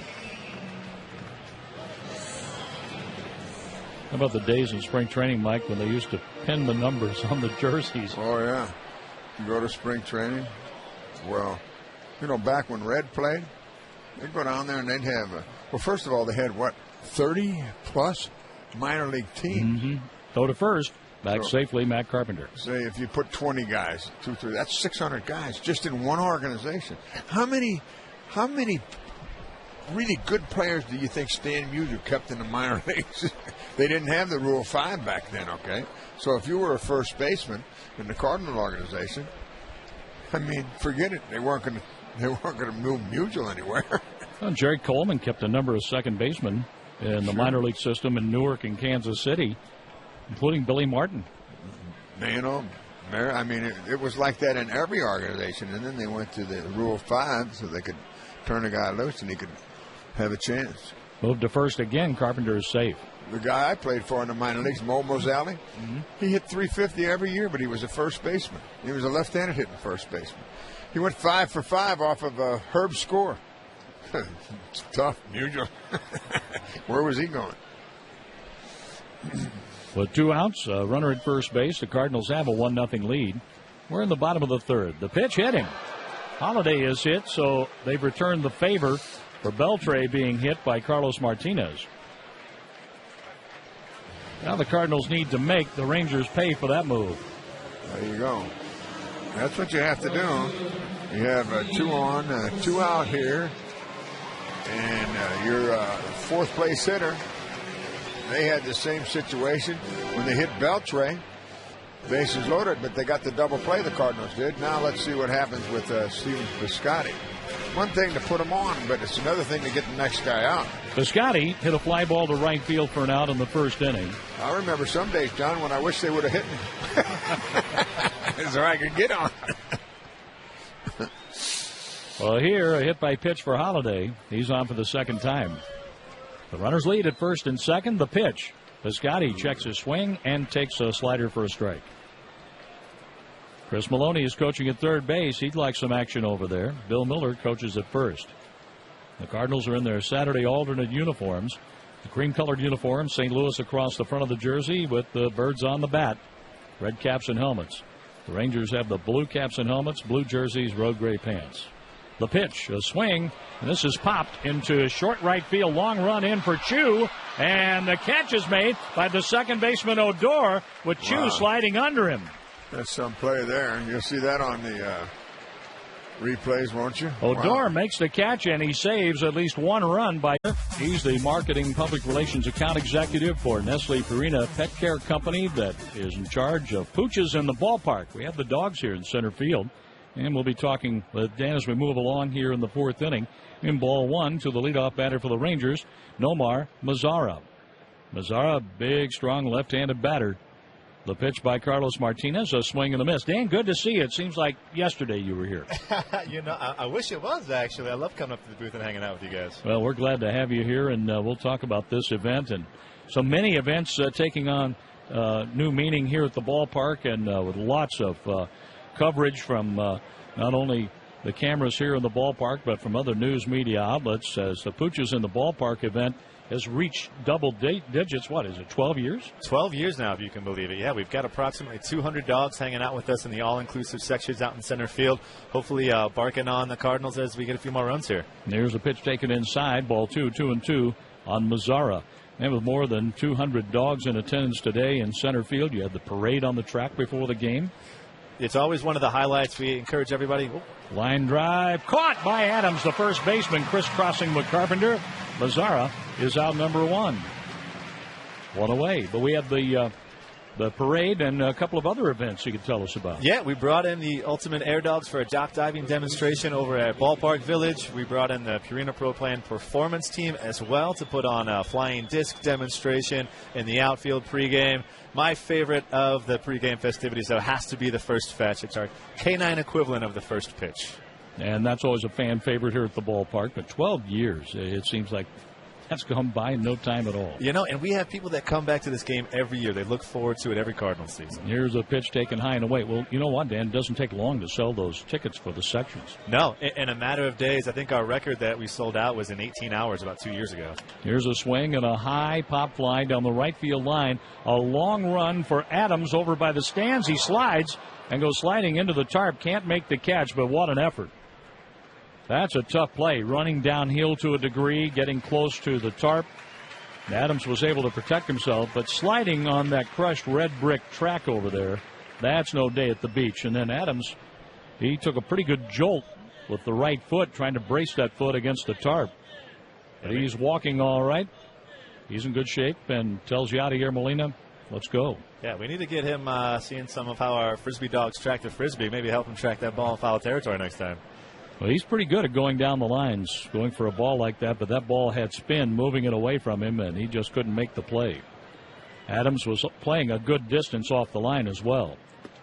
How about the days in spring training, Mike, when they used to pin the numbers on the jerseys? Oh, yeah. You go to spring training. Well, you know, back when Red played, they'd go down there and they'd have, well, first of all, they had, 30-plus minor league teams. Mm-hmm. Throw to first. Back safely, Matt Carpenter. Say if you put 20 guys, 2, 3, that's 600 guys just in one organization. How many really good players do you think Stan Musial kept in the minor leagues? They didn't have the Rule 5 back then, okay? So if you were a first baseman in the Cardinal organization, I mean, forget it. They weren't going to move Musial anywhere. Well, Jerry Coleman kept a number of second basemen in the minor league system in Newark and Kansas City, including Billy Martin. You know, I mean, it was like that in every organization. And then they went to the Rule 5 so they could turn a guy loose and he could have a chance. Moved to first again. Carpenter is safe. The guy I played for in the minor leagues, Mo Mozali, he hit .350 every year, but he was a first baseman. He was a left-handed hitting first baseman. He went 5 for 5 off of Herb's score. It's tough, unusual. Where was he going? With 2 outs, a runner at first base, the Cardinals have a 1-0 lead. We're in the bottom of the third. The pitch hit him. Holiday is hit, so they've returned the favor for Beltre being hit by Carlos Martínez. Now the Cardinals need to make the Rangers pay for that move. There you go. That's what you have to do. You have 2 on, 2 out here, and your fourth place hitter. They had the same situation when they hit Beltre. Bases loaded, but they got the double play, the Cardinals did. Now let's see what happens with Steven Piscotty. One thing to put him on, but it's another thing to get the next guy out. Piscotty hit a fly ball to right field for an out in the first inning. I remember some days, John, when I wish they would have hit me. So I could get on. Well, here, a hit by pitch for Holiday. He's on for the second time. The runners lead at first and second. The pitch. Piscotty checks his swing and takes a slider for a strike. Chris Maloney is coaching at third base. He'd like some action over there. Bill Miller coaches at first. The Cardinals are in their Saturday alternate uniforms. The cream-colored uniform, St. Louis across the front of the jersey with the birds on the bat. Red caps and helmets. The Rangers have the blue caps and helmets, blue jerseys, road gray pants. The pitch, a swing, and this is popped into short right field. Long run in for Chu, and the catch is made by the second baseman Odor with Chu sliding under him. That's some play there. You'll see that on the replays, won't you? Odor makes the catch, and he saves at least 1 run by. He's the marketing public relations account executive for Nestle Purina Pet Care Company that is in charge of Pooches in the ballpark. We have the dogs here in center field, and we'll be talking with Dan as we move along here in the 4th inning. In ball 1 to the leadoff batter for the Rangers, Nomar Mazara. Mazara, big, strong left-handed batter. The pitch by Carlos Martínez, a swing and a miss. Dan, good to see you. It seems like yesterday you were here. I wish it was, actually. I love coming up to the booth and hanging out with you guys. Well, we're glad to have you here, and we'll talk about this event and so many events taking on new meaning here at the ballpark, and with lots of coverage from not only the cameras here in the ballpark, but from other news media outlets, as the Pooches in the ballpark event has reached double digits. What is it, 12 years? 12 years now, if you can believe it. Yeah, we've got approximately 200 dogs hanging out with us in the all-inclusive sections out in center field, hopefully barking on the Cardinals as we get a few more runs here. There's a pitch taken inside, ball 2-2 on Mazara. And with more than 200 dogs in attendance today in center field, you had the parade on the track before the game. It's always one of the highlights. We encourage everybody. Line drive, caught by Adams, the first baseman, crisscrossing with Carpenter. Mazara is out number 1. 1 away. But we have the parade and a couple of other events you could tell us about. Yeah, we brought in the Ultimate Air Dogs for a jock diving demonstration over at Ballpark Village. We brought in the Purina Pro Plan Performance Team as well to put on a flying disc demonstration in the outfield pregame. My favorite of the pregame festivities, though, has to be the first fetch. It's our canine equivalent of the first pitch. And that's always a fan favorite here at the ballpark. But 12 years, it seems like that's gone by in no time at all. You know, and we have people that come back to this game every year. They look forward to it every Cardinals season. Here's a pitch taken high and away. Well, you know what, Dan? It doesn't take long to sell those tickets for the sections. No, in a matter of days. I think our record that we sold out was in 18 hours about 2 years ago. Here's a swing and a high pop fly down the right field line. A long run for Adams over by the stands. He slides and goes sliding into the tarp. Can't make the catch, but what an effort. That's a tough play, running downhill to a degree, getting close to the tarp. Adams was able to protect himself, but sliding on that crushed red brick track over there, that's no day at the beach. And then Adams, he took a pretty good jolt with the right foot, trying to brace that foot against the tarp. But he's walking all right. He's in good shape and tells Yadier Molina, let's go. Yeah, we need to get him seeing some of how our Frisbee dogs track the Frisbee. Maybe help him track that ball in foul territory next time. Well, he's pretty good at going down the lines, going for a ball like that, but that ball had spin, moving it away from him, and he just couldn't make the play. Adams was playing a good distance off the line as well.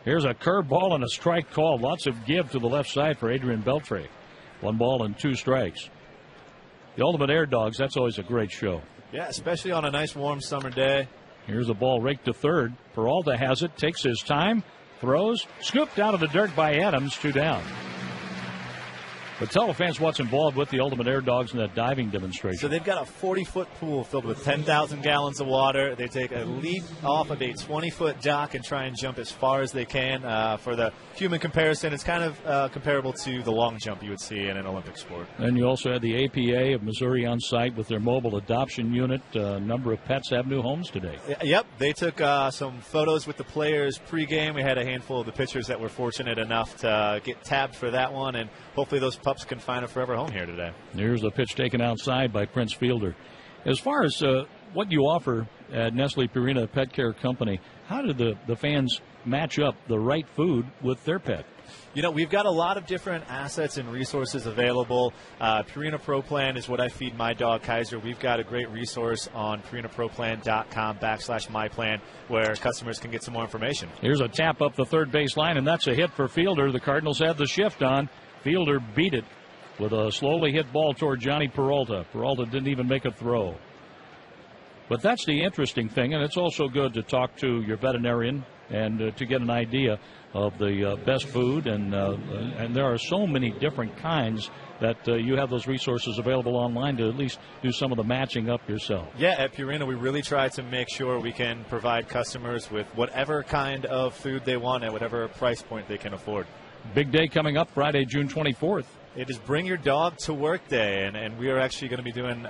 Here's a curveball and a strike call. Lots of give to the left side for Adrian Beltre. 1 ball and 2 strikes. The Ultimate Air Dogs, that's always a great show. Yeah, especially on a nice warm summer day. Here's a ball raked to third. Peralta has it, takes his time, throws, scooped out of the dirt by Adams, 2 down. But tell the fans what's involved with the Ultimate Air Dogs in that diving demonstration. So they've got a 40-foot pool filled with 10,000 gallons of water. They take a leap off of a 20-foot dock and try and jump as far as they can. For the human comparison, it's kind of comparable to the long jump you would see in an Olympic sport. And you also had the APA of Missouri on site with their mobile adoption unit. A number of pets have new homes today. Yep, they took some photos with the players pregame. We had a handful of the pitchers that were fortunate enough to get tabbed for that one, and hopefully those pups can find a forever home here today. Here's a pitch taken outside by Prince Fielder. As far as what you offer at Nestle Purina Pet Care Company, how did the fans match up the right food with their pet? You know, we've got a lot of different assets and resources available. Purina Pro Plan is what I feed my dog, Kaiser. We've got a great resource on purinaproplan.com/myplan where customers can get some more information. Here's a tap up the third base line, and that's a hit for Fielder. The Cardinals had the shift on. Fielder beat it with a slowly hit ball toward Johnny Peralta. Peralta didn't even make a throw. But that's the interesting thing, and it's also good to talk to your veterinarian and to get an idea of the best food. And there are so many different kinds that you have those resources available online to at least do some of the matching up yourself. Yeah, at Purina, we really try to make sure we can provide customers with whatever kind of food they want at whatever price point they can afford. Big day coming up Friday, June 24th. It is Bring Your Dog to Work Day, and we are actually going to be doing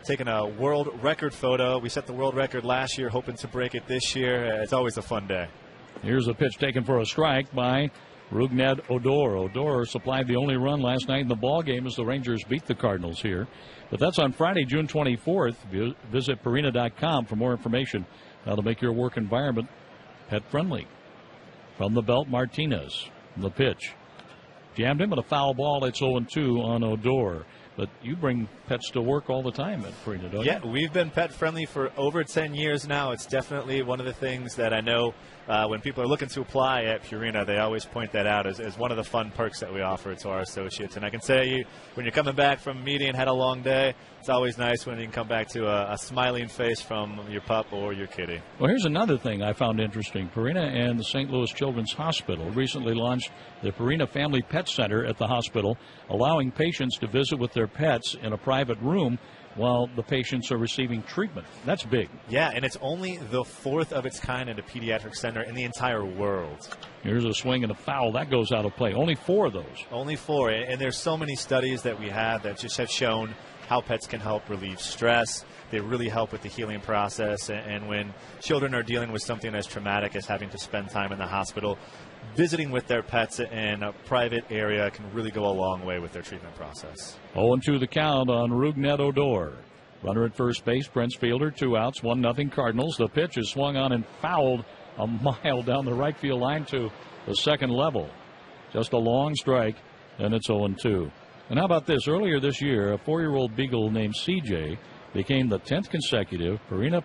taking a world record photo. We set the world record last year, hoping to break it this year. It's always a fun day. Here's a pitch taken for a strike by Rugned Odor. Odor supplied the only run last night in the ball game as the Rangers beat the Cardinals here. But that's on Friday, June 24th. Visit Purina.com for more information how to make your work environment pet friendly. From the belt, Martínez. The pitch. Jammed him with a foul ball. It's 0-2 on Odor. But you bring pets to work all the time at Purina, don't you? Yeah, we've been pet friendly for over 10 years now. It's definitely one of the things that I know when people are looking to apply at Purina, they always point that out as one of the fun perks that we offer to our associates. And I can say when you're coming back from a meeting and had a long day, it's always nice when you can come back to a smiling face from your pup or your kitty. Well, here's another thing I found interesting. Purina and the St. Louis Children's Hospital recently launched the Purina Family Pet Center at the hospital, allowing patients to visit with their pets in a private room while the patients are receiving treatment. That's big. Yeah, and it's only the fourth of its kind in a pediatric center in the entire world. Here's a swing and a foul. That goes out of play. Only 4 of those. Only 4. And there's so many studies that we have that just have shown how pets can help relieve stress. They really help with the healing process. And when children are dealing with something as traumatic as having to spend time in the hospital, visiting with their pets in a private area can really go a long way with their treatment process. 0-2 the count on Rugned Odor. Runner at first base, Prince Fielder, 2 outs, 1-0 Cardinals. The pitch is swung on and fouled a mile down the right field line to the second level. Just a long strike, and it's 0-2. And how about this? Earlier this year, a 4-year-old beagle named CJ became the 10th consecutive Purina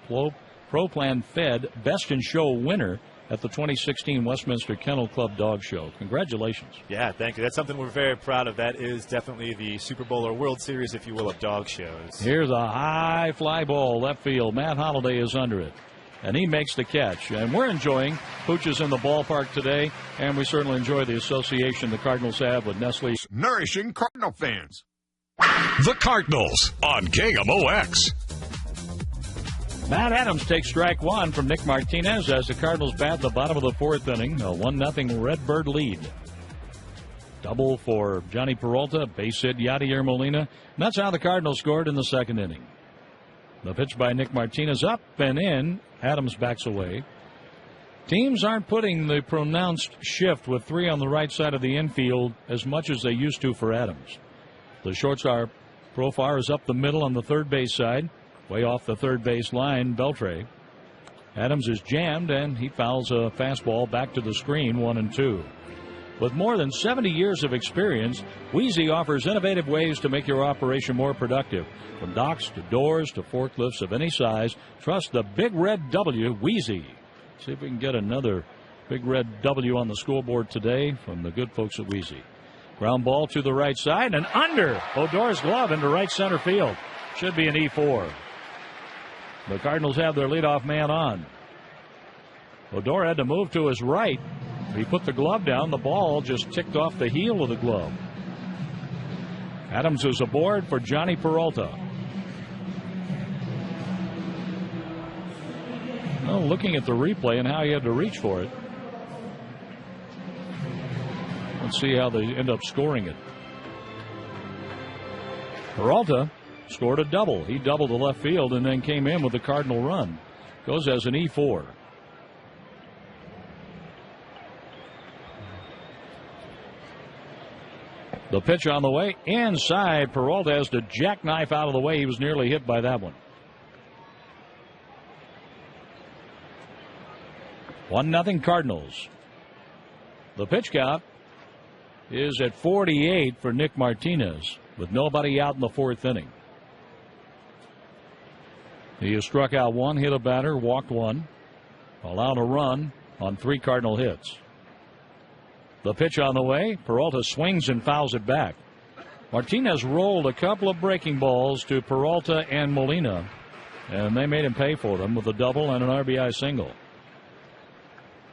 Pro Plan Fed Best in Show winner at the 2016 Westminster Kennel Club Dog Show. Congratulations. Yeah, thank you. That's something we're very proud of. That is definitely the Super Bowl or World Series, if you will, of dog shows. Here's a high fly ball left field. Matt Holliday is under it, and he makes the catch. And we're enjoying Pooches in the ballpark today, and we certainly enjoy the association the Cardinals have with Nestle. Nourishing Cardinal fans. The Cardinals on KMOX. Matt Adams takes strike 1 from Nick Martínez as the Cardinals bat the bottom of the 4th inning, a 1-0 Redbird lead. Double for Johnny Peralta, base hit Yadier Molina. And that's how the Cardinals scored in the 2nd inning. The pitch by Nick Martínez up and in. Adams backs away. Teams aren't putting the pronounced shift with 3 on the right side of the infield as much as they used to for Adams. The shortstop Profar is up the middle on the third base side. Way off the third base line, Beltre. Adams is jammed, and he fouls a fastball back to the screen, 1-2. With more than 70 years of experience, Wheezy offers innovative ways to make your operation more productive. From docks to doors to forklifts of any size, trust the Big Red W, Wheezy. See if we can get another Big Red W on the scoreboard today from the good folks at Wheezy. Ground ball to the right side and under Odor's glove into right center field. Should be an E4. The Cardinals have their leadoff man on. Odor had to move to his right. He put the glove down. The ball just ticked off the heel of the glove. Adams is aboard for Johnny Peralta. Well, looking at the replay and how he had to reach for it. Let's see how they end up scoring it. Peralta scored a double. He doubled to left field and then came in with the Cardinal run. Goes as an E4. The pitch on the way inside. Peralta has to jackknife out of the way. He was nearly hit by that one. 1-0 Cardinals. The pitch count is at 48 for Nick Martínez with nobody out in the fourth inning. He has struck out one, hit a batter, walked one, allowed a run on 3 Cardinal hits. The pitch on the way. Peralta swings and fouls it back. Martínez rolled a couple of breaking balls to Peralta and Molina, and they made him pay for them with a double and an RBI single.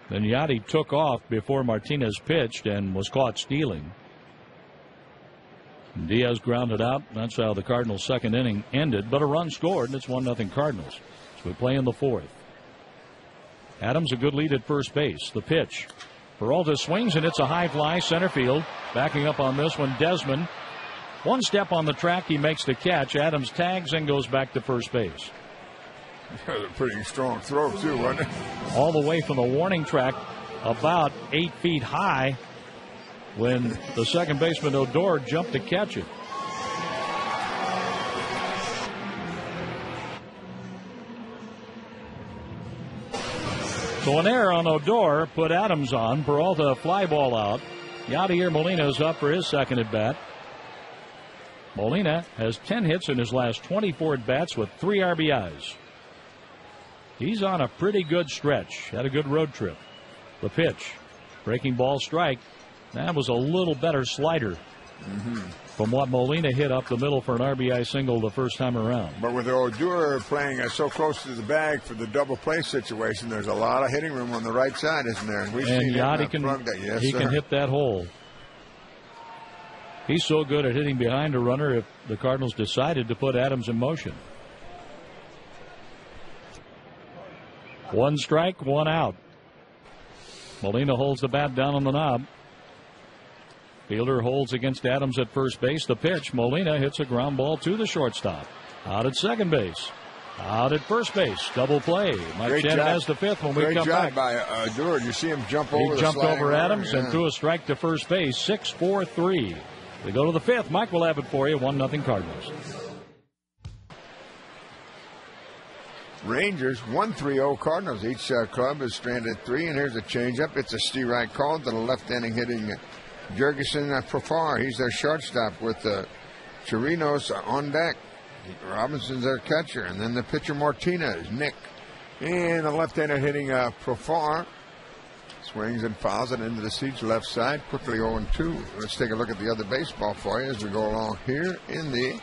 Then Yachty took off before Martínez pitched and was caught stealing. Diaz grounded out. That's how the Cardinals' second inning ended, but a run scored, and it's 1-0 Cardinals. So we play in the fourth. Adams a good lead at first base. The pitch. Peralta swings and it's a high fly center field. Backing up on this one, Desmond. One step on the track, he makes the catch. Adams tags and goes back to first base. That was a pretty strong throw too, wasn't it? All the way from the warning track, about 8 feet high, when the second baseman Odor jumped to catch it. So an error on Odor put Adams on. Peralta a fly ball out. Yadier Molina is up for his second at bat. Molina has 10 hits in his last 24 at bats with 3 RBIs. He's on a pretty good stretch. Had a good road trip. The pitch. Breaking ball strike. That was a little better slider from what Molina hit up the middle for an RBI single the first time around. But with Odor playing so close to the bag for the double play situation, there's a lot of hitting room on the right side, isn't there? And we've seen Yachty can hit that hole. He's so good at hitting behind a runner if the Cardinals decided to put Adams in motion. 1 strike, 1 out. Molina holds the bat down on the knob. Fielder holds against Adams at first base. The pitch. Molina hits a ground ball to the shortstop. Out at second base. Out at first base. Double play. Mike Shannon has the fifth when we come back. Great job by Odor. You see him jump over. He jumped over Adams and threw a strike to first base. 6-4-3. We go to the fifth. Mike will have it for you. 1-0 Cardinals. Rangers 1-3-0 Cardinals. Each club is stranded 3, and here's a changeup. It's a steer-right call to the left-handing hitting Jurgensen Profar. He's their shortstop with Chirinos on deck. Robinson's their catcher, and then the pitcher Martínez, Nick, and the left-hander hitting Profar. Swings and fouls it into the seats left side. Quickly 0-2. Let's take a look at the other baseball for you as we go along here in the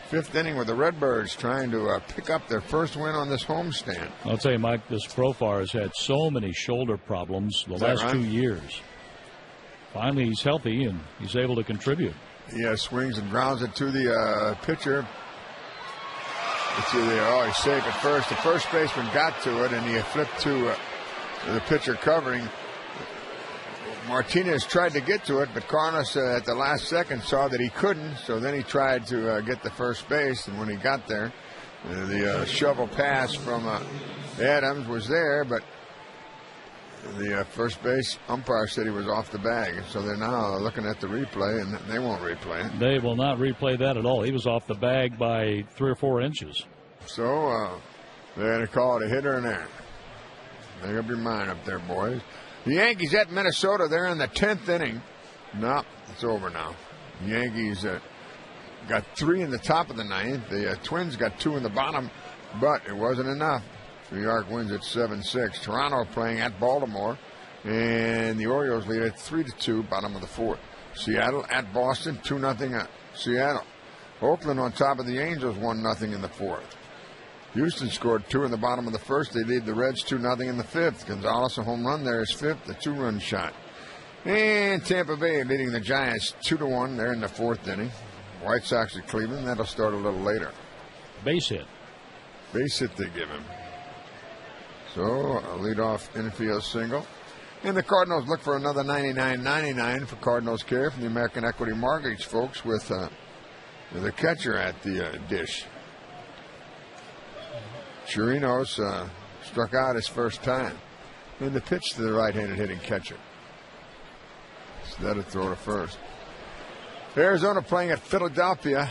5th inning with the Redbirds trying to pick up their first win on this homestand. I'll tell you, Mike, this Profar has had so many shoulder problems the last 2 years. Finally, he's healthy and he's able to contribute. Yeah, swings and grounds it to the pitcher. Let's see there. Oh, he's safe at first. The first baseman got to it, and he flipped to the pitcher covering. Martínez tried to get to it, but Carlos at the last second saw that he couldn't, so then he tried to get to first base, and when he got there, the shovel pass from Adams was there, but the first base umpire said he was off the bag, so they're now looking at the replay, and they won't replay it. They will not replay that at all. He was off the bag by 3 or 4 inches. So they're going to call it a hit or an error. Make up your mind up there, boys. The Yankees at Minnesota. They're in the 10th inning. No, it's over now. The Yankees got 3 in the top of the 9th. The Twins got 2 in the bottom, but it wasn't enough. New York wins at 7-6. Toronto playing at Baltimore, and the Orioles lead at 3-2, bottom of the 4th. Seattle at Boston, 2-0 Seattle. Oakland on top of the Angels, 1-0 in the fourth. Houston scored 2 in the bottom of the first. They lead the Reds 2-0 in the fifth. Gonzalez, a home run there, is fifth, a 2-run shot. And Tampa Bay leading the Giants 2-1 there in the fourth inning. White Sox at Cleveland, that'll start a little later. Base hit. Base hit they give him. So a leadoff infield single. And the Cardinals look for another 99.99 for Cardinals Care from the American Equity Mortgage folks with the catcher at the dish. Chirinos struck out his first time. And the pitch to the right-handed hitting catcher. So that'll throw to first. Arizona playing at Philadelphia.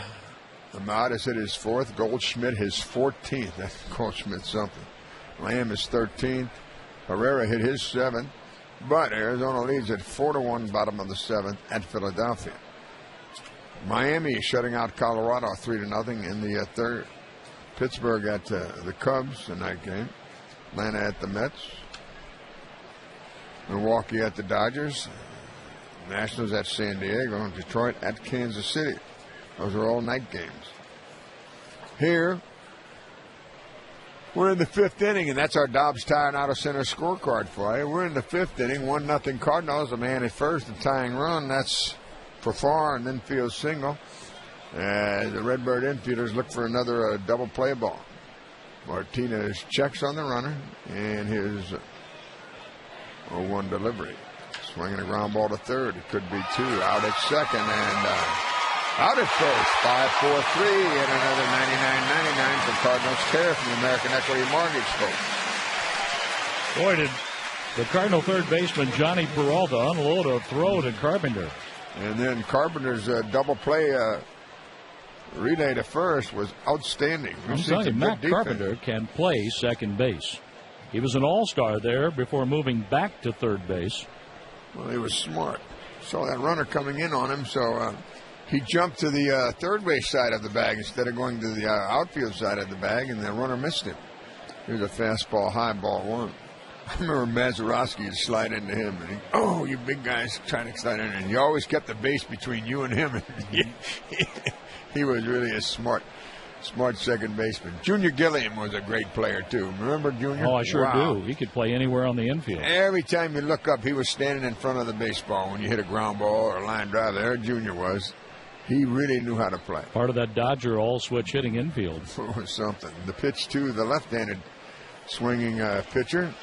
Ahmad has hit his fourth. Goldschmidt his 14th. That's Goldschmidt something. Lamb is 13th. Herrera hit his 7th. But Arizona leads at 4-1 bottom of the 7th at Philadelphia. Miami is shutting out Colorado 3-0 in the third. Pittsburgh at the Cubs in that game. Atlanta at the Mets. Milwaukee at the Dodgers. Nationals at San Diego. Detroit at Kansas City. Those are all night games. Here, we're in the fifth inning, and that's our Dobbs Tire and Auto Center scorecard for you. We're in the fifth inning, 1-0 Cardinals. A man at first, a tying run. That's Profar, an infield single. The Redbird infielders look for another double play ball. Martínez checks on the runner, and his 0-1 delivery. Swinging a ground ball to third. It could be 2. Out at second, and out at first. 5-4-3, and another 99.99 for Cardinals Care from the American Equity Mortgage folks. Boy, did the Cardinal third baseman Johnny Peralta unload a throw to Carpenter. And then Carpenter's double play relay to first was outstanding. I'm telling you, Matt Carpenter can play second base. He was an all-star there before moving back to third base. Well, he was smart. Saw that runner coming in on him, so he jumped to the third base side of the bag instead of going to the outfield side of the bag, and the runner missed him. Here's a fastball, high ball one. I remember Mazeroski would slide into him, and you big guys trying to slide in, and he always kept the base between you and him. He was really a smart second baseman. Junior Gilliam was a great player, too. Remember Junior? Oh, I sure do. He could play anywhere on the infield. Every time you look up, he was standing in front of the baseball when you hit a ground ball or a line drive. There Junior was. He really knew how to play. Part of that Dodger all-switch hitting infield. Something. The pitch to the left-handed swinging pitcher.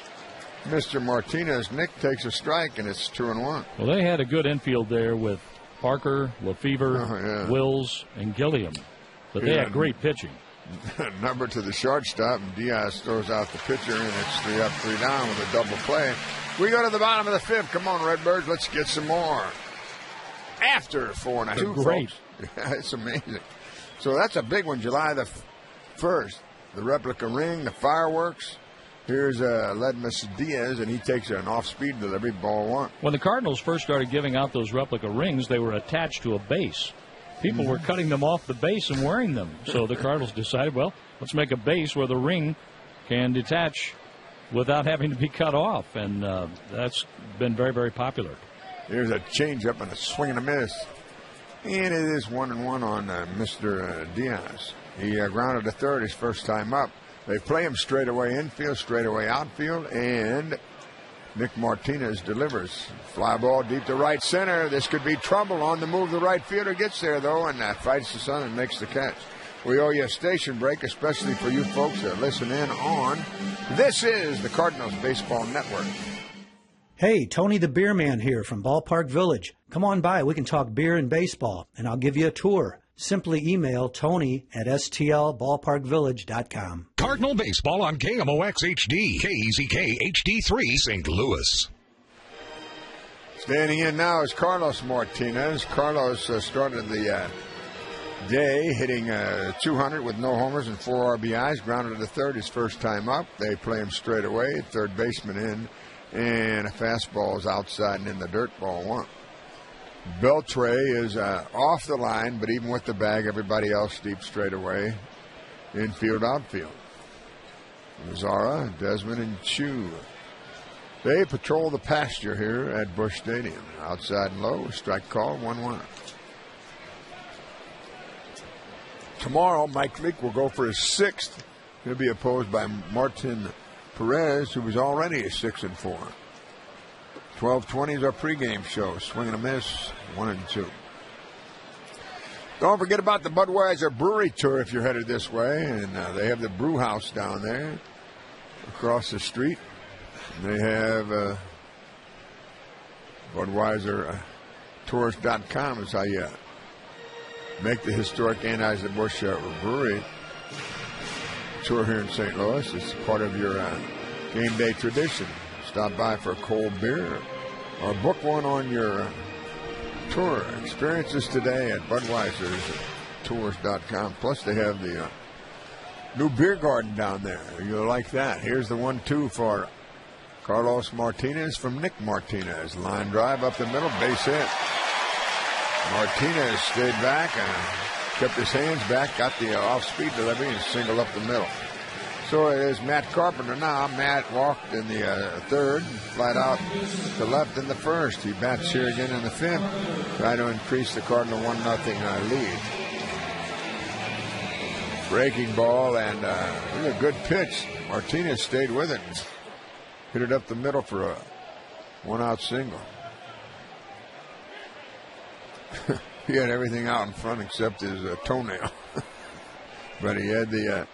Mr. Martínez, Nick takes a strike, and it's 2-1. Well, they had a good infield there with Parker, Lefevre, Wills, and Gilliam. But they had great pitching. Number to the shortstop, and Diaz throws out the pitcher, and it's 3 up, 3 down with a double play. We go to the bottom of the fifth. Come on, Redbirds, let's get some more. After 4-2, great. It's amazing. So that's a big one, July the 1st. The replica ring, the fireworks. Here's Ledmus Diaz, and he takes an off-speed delivery, ball one. When the Cardinals first started giving out those replica rings, they were attached to a base. People were cutting them off the base and wearing them. So the Cardinals decided, well, let's make a base where the ring can detach without having to be cut off. And that's been very, very popular. Here's a changeup and a swing and a miss. And it is 1-1 on Mr. Diaz. He grounded to third his first time up. They play him straight away infield, straight away outfield, and Nick Martínez delivers. Fly ball deep to right center. This could be trouble on the move. The right fielder gets there, though, and fights the sun and makes the catch. We owe you a station break, especially for you folks that listen in on. This is the Cardinals Baseball Network. Hey, Tony the Beer Man here from Ballpark Village. Come on by. We can talk beer and baseball, and I'll give you a tour. Simply email Tony at stlballparkvillage.com. Cardinal Baseball on KMOX HD, KEZK HD3, St. Louis. Standing in now is Carlos Martínez. Carlos started the day hitting 200 with no homers and 4 RBIs. Grounded to third his first time up. They play him straight away. Third baseman in. And a fastball is outside and in the dirt, ball one. Beltre is off the line, but even with the bag, everybody else deep straight away. Infield, outfield. Zara, Desmond, and Chu. They patrol the pasture here at Busch Stadium. Outside and low, strike call, 1-1. Tomorrow, Mike Leake will go for his 6th. He'll be opposed by Martin Perez, who was already a 6-4. 12:20 is our pregame show. Swing and a miss, 1-2. Don't forget about the Budweiser Brewery Tour if you're headed this way. And they have the brew house down there across the street. They have Budweiser Tours.com is how you make the historic Anheuser-Busch Brewery tour here in St. Louis. It's part of your game day tradition. Stop by for a cold beer or book one on your tour. Experiences today at Budweiser's Tours.com. Plus, they have the new beer garden down there. You'll like that. Here's the 1-2 for Carlos Martínez from Nick Martínez. Line drive up the middle, base hit. Martínez stayed back and kept his hands back, got the off-speed delivery and singled up the middle. So it is Matt Carpenter now. Matt walked in the third, flat out to left in the first. He bats here again in the fifth, trying to increase the Cardinal 1-0 lead. Breaking ball and a good pitch. Martínez stayed with it. Hit it up the middle for a 1-out single. He had everything out in front except his toenail. But he had the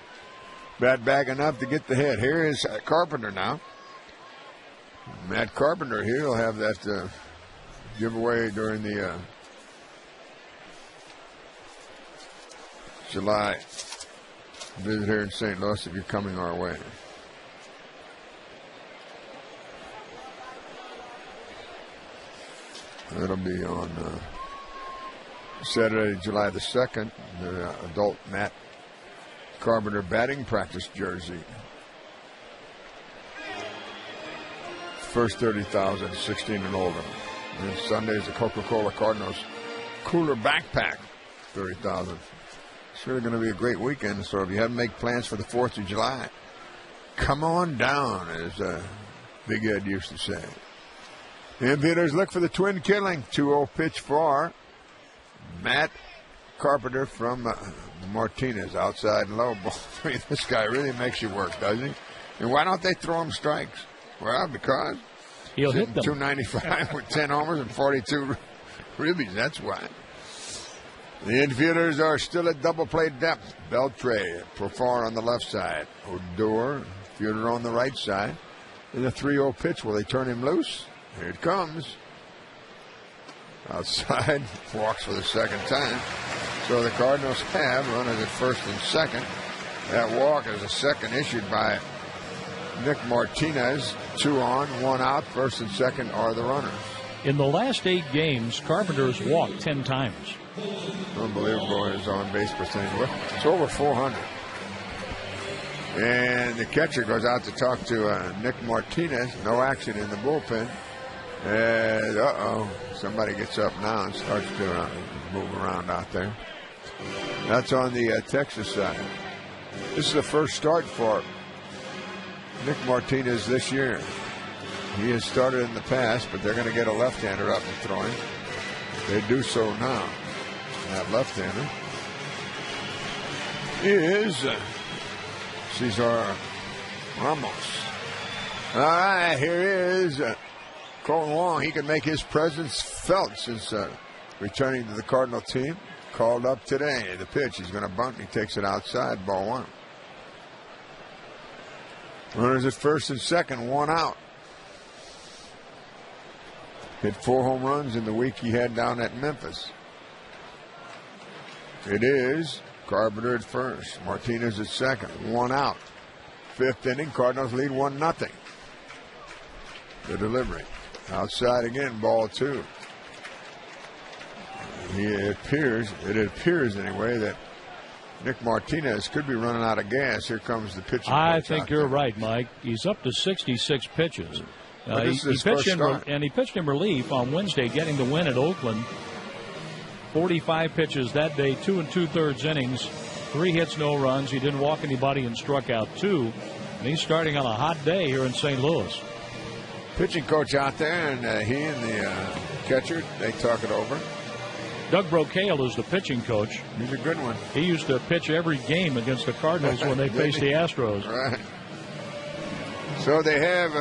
bat back enough to get the hit. Here is Carpenter now. Matt Carpenter here will have that giveaway during the July visit here in St. Louis if you're coming our way. That'll be on Saturday, July the 2nd, the adult Matt Carpenter batting practice jersey. First 30,000, 16 and older. And Sunday is the Coca-Cola Cardinals cooler backpack, 30,000. It's really going to be a great weekend, so if you haven't made plans for the 4th of July, come on down, as Big Ed used to say. The Invaders look for the twin killing. 2-0 pitch for Matt Carpenter from Martínez. Outside and low ball. I mean, this guy really makes you work, doesn't he? And why don't they throw him strikes? Well, because he'll hit them. 295 with 10 homers and 42 ribbies. That's why. The infielders are still at double play depth. Beltre, Profar on the left side. Odor, fielder on the right side. And the 3-0 pitch. Will they turn him loose? Here it comes. Outside, walks for the second time. So the Cardinals have runners at first and second. That walk is a second issued by Nick Martínez. 2 on, 1 out. First and second are the runners. In the last 8 games, Carpenter's walked 10 times. Unbelievable his on-base percentage. It's over 400. And the catcher goes out to talk to Nick Martínez. No action in the bullpen. And, somebody gets up now and starts to move around out there. That's on the Texas side. This is the first start for Nick Martínez this year. He has started in the past, but they're going to get a left-hander up and throwing. They do so now. That left-hander is Cesar Ramos. All right, here is Colton Wong. He can make his presence felt since returning to the Cardinal team. Called up today. The pitch, he's going to bunt. He takes it outside. Ball 1. Runners at first and second. 1 out. Hit 4 home runs in the week he had down at Memphis. It is Carpenter at first. Martínez at second. 1 out. 5th inning. Cardinals lead 1-0. The delivery. Outside again, ball 2. It appears anyway that Nick Martínez could be running out of gas. Here comes the pitching. I think you're right, Mike. He's up to 66 pitches. He pitched in relief on Wednesday, getting the win at Oakland. 45 pitches that day, 2 2/3 innings, 3 hits, no runs. He didn't walk anybody and struck out 2. And he's starting on a hot day here in St. Louis. pitching coach out there, and he and the catcher, they talk it over. Doug Brocail is the pitching coach. He's a good one. He used to pitch every game against the Cardinals when they faced the Astros. Right. So they have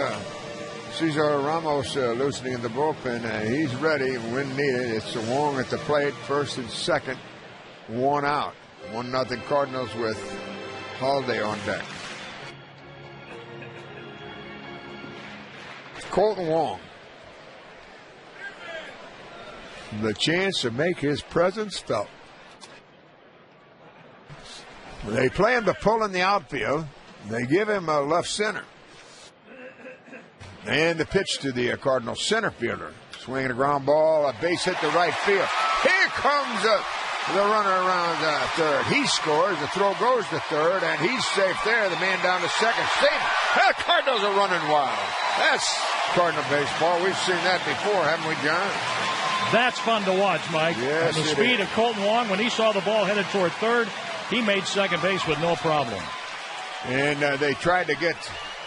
Cesar Ramos loosening in the bullpen. He's ready when needed. It's Wong at the plate, first and second, one out. 1-0 Cardinals with Holiday on deck. Colton Wong. The chance to make his presence felt. They play him to pull in the outfield. They give him a left center. And the pitch to the Cardinals center fielder. Swinging a ground ball, a base hit to right field. Here comes the runner around third. He scores. The throw goes to third, and he's safe there. The man down to second. Safe. The Cardinals are running wild. That's Cardinal baseball. We've seen that before, haven't we, John? That's fun to watch, Mike. Yes, and the speed of Colton Wong, when he saw the ball headed toward third, he made second base with no problem. And they tried to get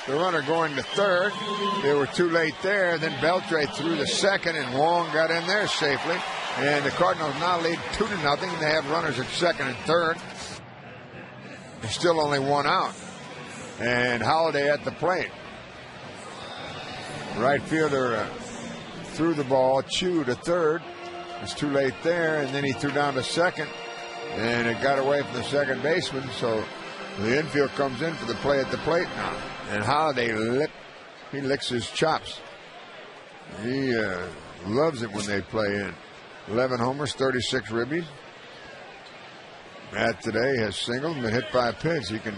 the runner going to third. They were too late there. Then Beltre threw the second, and Wong got in there safely. And the Cardinals now lead 2-0. They have runners at second and third. There's still only one out. And Holiday at the plate. Right fielder threw the ball, Chu to third. It's too late there, and then he threw down to second, and it got away from the second baseman, so the infield comes in for the play at the plate now. And Holiday licks his chops. He loves it when they play in. 11 homers, 36 ribbies. Matt today has singled and been hit by a pitch. He can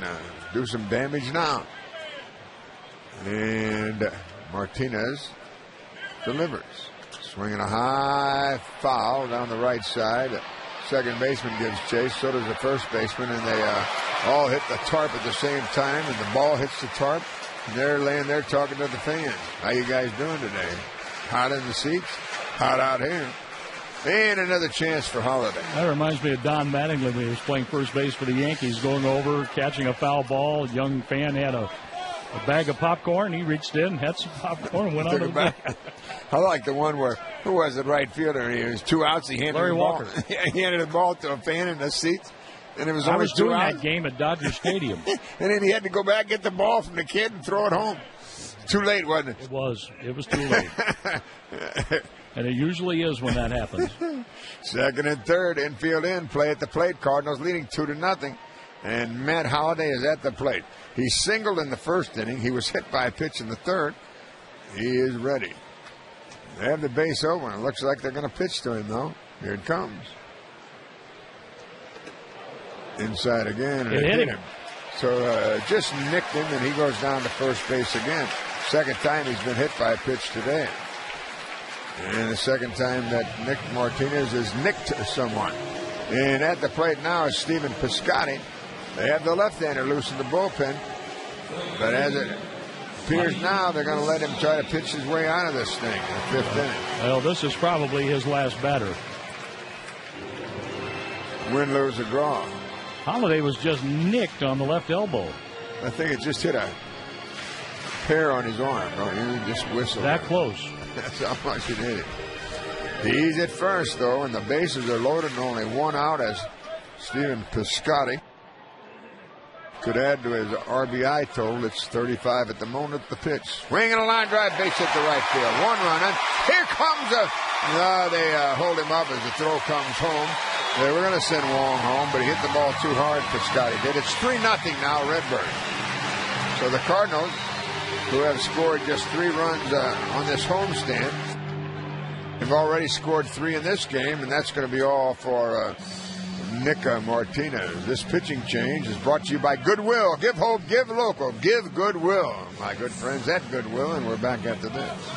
do some damage now. And Martínez delivers. Swinging a high foul down the right side. Second baseman gives chase. So does the first baseman. And they all hit the tarp at the same time. And the ball hits the tarp. And they're laying there talking to the fans. How you guys doing today? Hot in the seats? Hot out here. And another chance for Holiday. That reminds me of Don Mattingly when he was playing first base for the Yankees, going over, catching a foul ball. A young fan had a bag of popcorn. He reached in, had some popcorn, and went on to the back. I like the one where, who was the right fielder? He was 2 outs. He handed Larry Walker. He handed the ball to a fan in the seats. And it was I only was 2 doing outs. that game at Dodger Stadium. And then he had to go back, get the ball from the kid, and throw it home. Too late, wasn't it? It was. It was too late. And it usually is when that happens. Second and third, infield in, play at the plate. Cardinals leading 2-0. And Matt Holiday is at the plate. He singled in the first inning. He was hit by a pitch in the third. He is ready. They have the base open. It looks like they're going to pitch to him, though. Here it comes. Inside again. And it hit him. So just nicked him, and he goes down to first base again. Second time he's been hit by a pitch today. And the second time that Nick Martínez has nicked someone. And at the plate now is Stephen Piscotty. They have the left-hander loose in the bullpen. But as it appears now, they're going to let him try to pitch his way out of this thing in the fifth inning. Well, this is probably his last batter. Win, lose, or draw. Holiday was just nicked on the left elbow. I think it just hit a hair on his arm. He just whistled. That close. That's how much it hit it. He's at first, though, and the bases are loaded and only one out as Stephen Piscotty could add to his RBI total. It's 35 at the moment. The pitch. Swinging a line drive, base hit to right field. One run, and here comes they hold him up as the throw comes home. They were going to send Wong home, but he hit the ball too hard. Piscotty did. It's 3-0 now, Redbird. So the Cardinals, who have scored just 3 runs on this homestand, have already scored 3 in this game, and that's going to be all for Nick Martínez. This pitching change is brought to you by Goodwill. Give hope, give local, give Goodwill. My good friends at Goodwill, and we're back after this.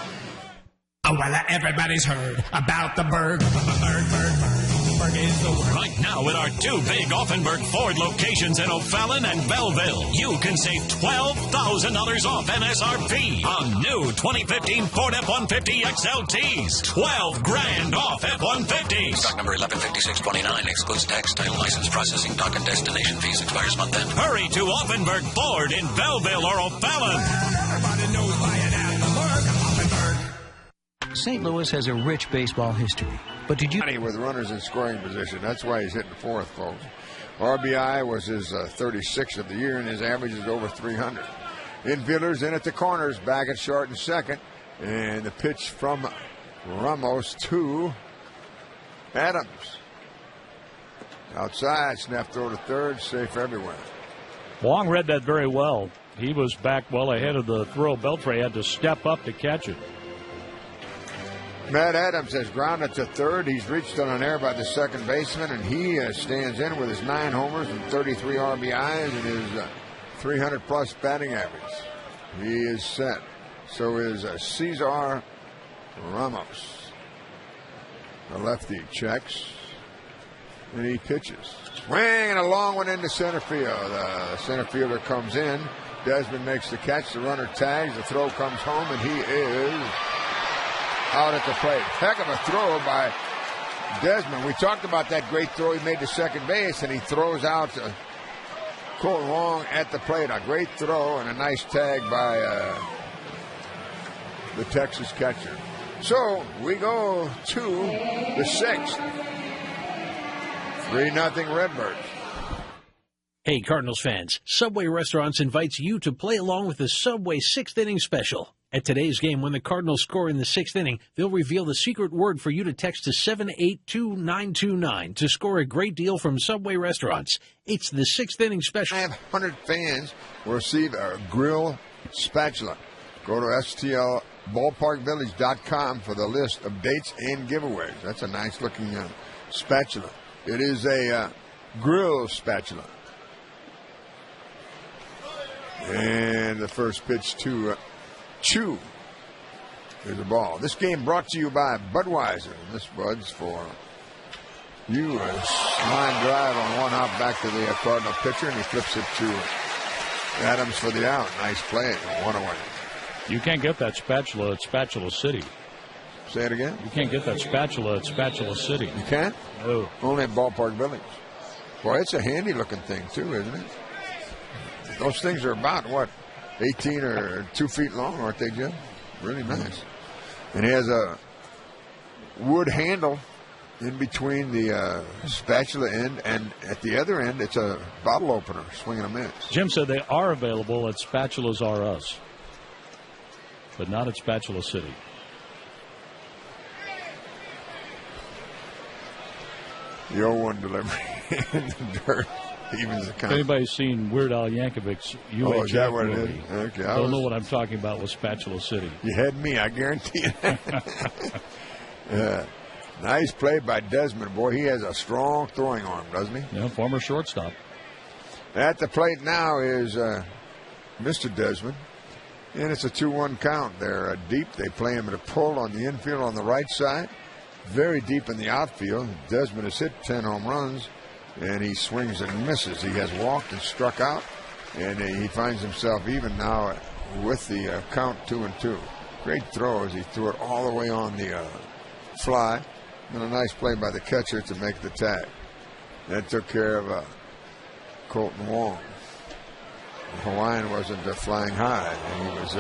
Oh, well, everybody's heard about the Berg. Berg is the word. Right now at our 2 big Offenburg Ford locations in O'Fallon and Belleville, you can save $12,000 off MSRP on new 2015 Ford F-150 XLTs. $12,000 off F-150s. Stock number 115629 excludes tax, title, license, processing, dock, and destination fees. Expires month end. Hurry to Offenburg Ford in Belleville or O'Fallon. Everybody knows buying at the Berg. St. Louis has a rich baseball history. But did you... With runners in scoring position. That's why he's hitting fourth, folks. RBI was his 36th of the year, and his average is over 300. Infielders in at the corners, back at short and second. And the pitch from Ramos to Adams. Outside, snap throw to third, safe everywhere. Wong read that very well. He was back well ahead of the throw. Beltre had to step up to catch it. Matt Adams has grounded to third. He's reached on an error by the second baseman, and he stands in with his 9 homers and 33 RBIs and his 300-plus batting average. He is set. So is Cesar Ramos. The lefty checks, and he pitches. Swing and a long one into center field. The center fielder comes in. Desmond makes the catch. The runner tags. The throw comes home, and he is out at the plate. Heck of a throw by Desmond. We talked about that great throw he made to second base, and he throws out Colton Wong at the plate. A great throw and a nice tag by the Texas catcher. So we go to the 6th. 3-0 Redbirds. Hey, Cardinals fans, Subway Restaurants invites you to play along with the Subway 6th Inning Special. At today's game, when the Cardinals score in the 6th inning, they'll reveal the secret word for you to text to 782-929 to score a great deal from Subway Restaurants. It's the 6th Inning Special. 500 fans will receive a grill spatula. Go to STLBallparkVillage.com for the list of dates and giveaways. That's a nice-looking spatula. It is a grill spatula. And the first pitch to Chu is a ball. This game brought to you by Budweiser. This Bud's for you. A line drive on one hop back to the Cardinal pitcher, and he flips it to Adams for the out. Nice play. 1 away. You can't get that spatula at Spatula City. Say it again? You can't get that spatula at Spatula City. You can't? No. Only at Ballpark Village. Boy, it's a handy-looking thing, too, isn't it? Those things are about, 18 or 2 feet long, aren't they, Jim? Really nice. And it has a wood handle in between the spatula end, and at the other end, it's a bottle opener, swinging them in. Jim said they are available at Spatulas R Us, but not at Spatula City. The 0-1 delivery in the dirt. Evens the count. If anybody's seen Weird Al Yankovic's UHF is that what movie, it is? Okay, don't know what I'm talking about with Spatula City. You had me, I guarantee you. Nice play by Desmond. Boy, he has a strong throwing arm, doesn't he? Yeah, former shortstop. At the plate now is Mr. Desmond, and it's a 2-1 count. They're deep. They play him at a pull on the infield on the right side, very deep in the outfield. Desmond has hit 10 home runs. And he swings and misses. He has walked and struck out, and he finds himself even now with the count 2-2. Great throw as he threw it all the way on the fly, and a nice play by the catcher to make the tag. That took care of Colton Wong. The Hawaiian wasn't flying high, and he was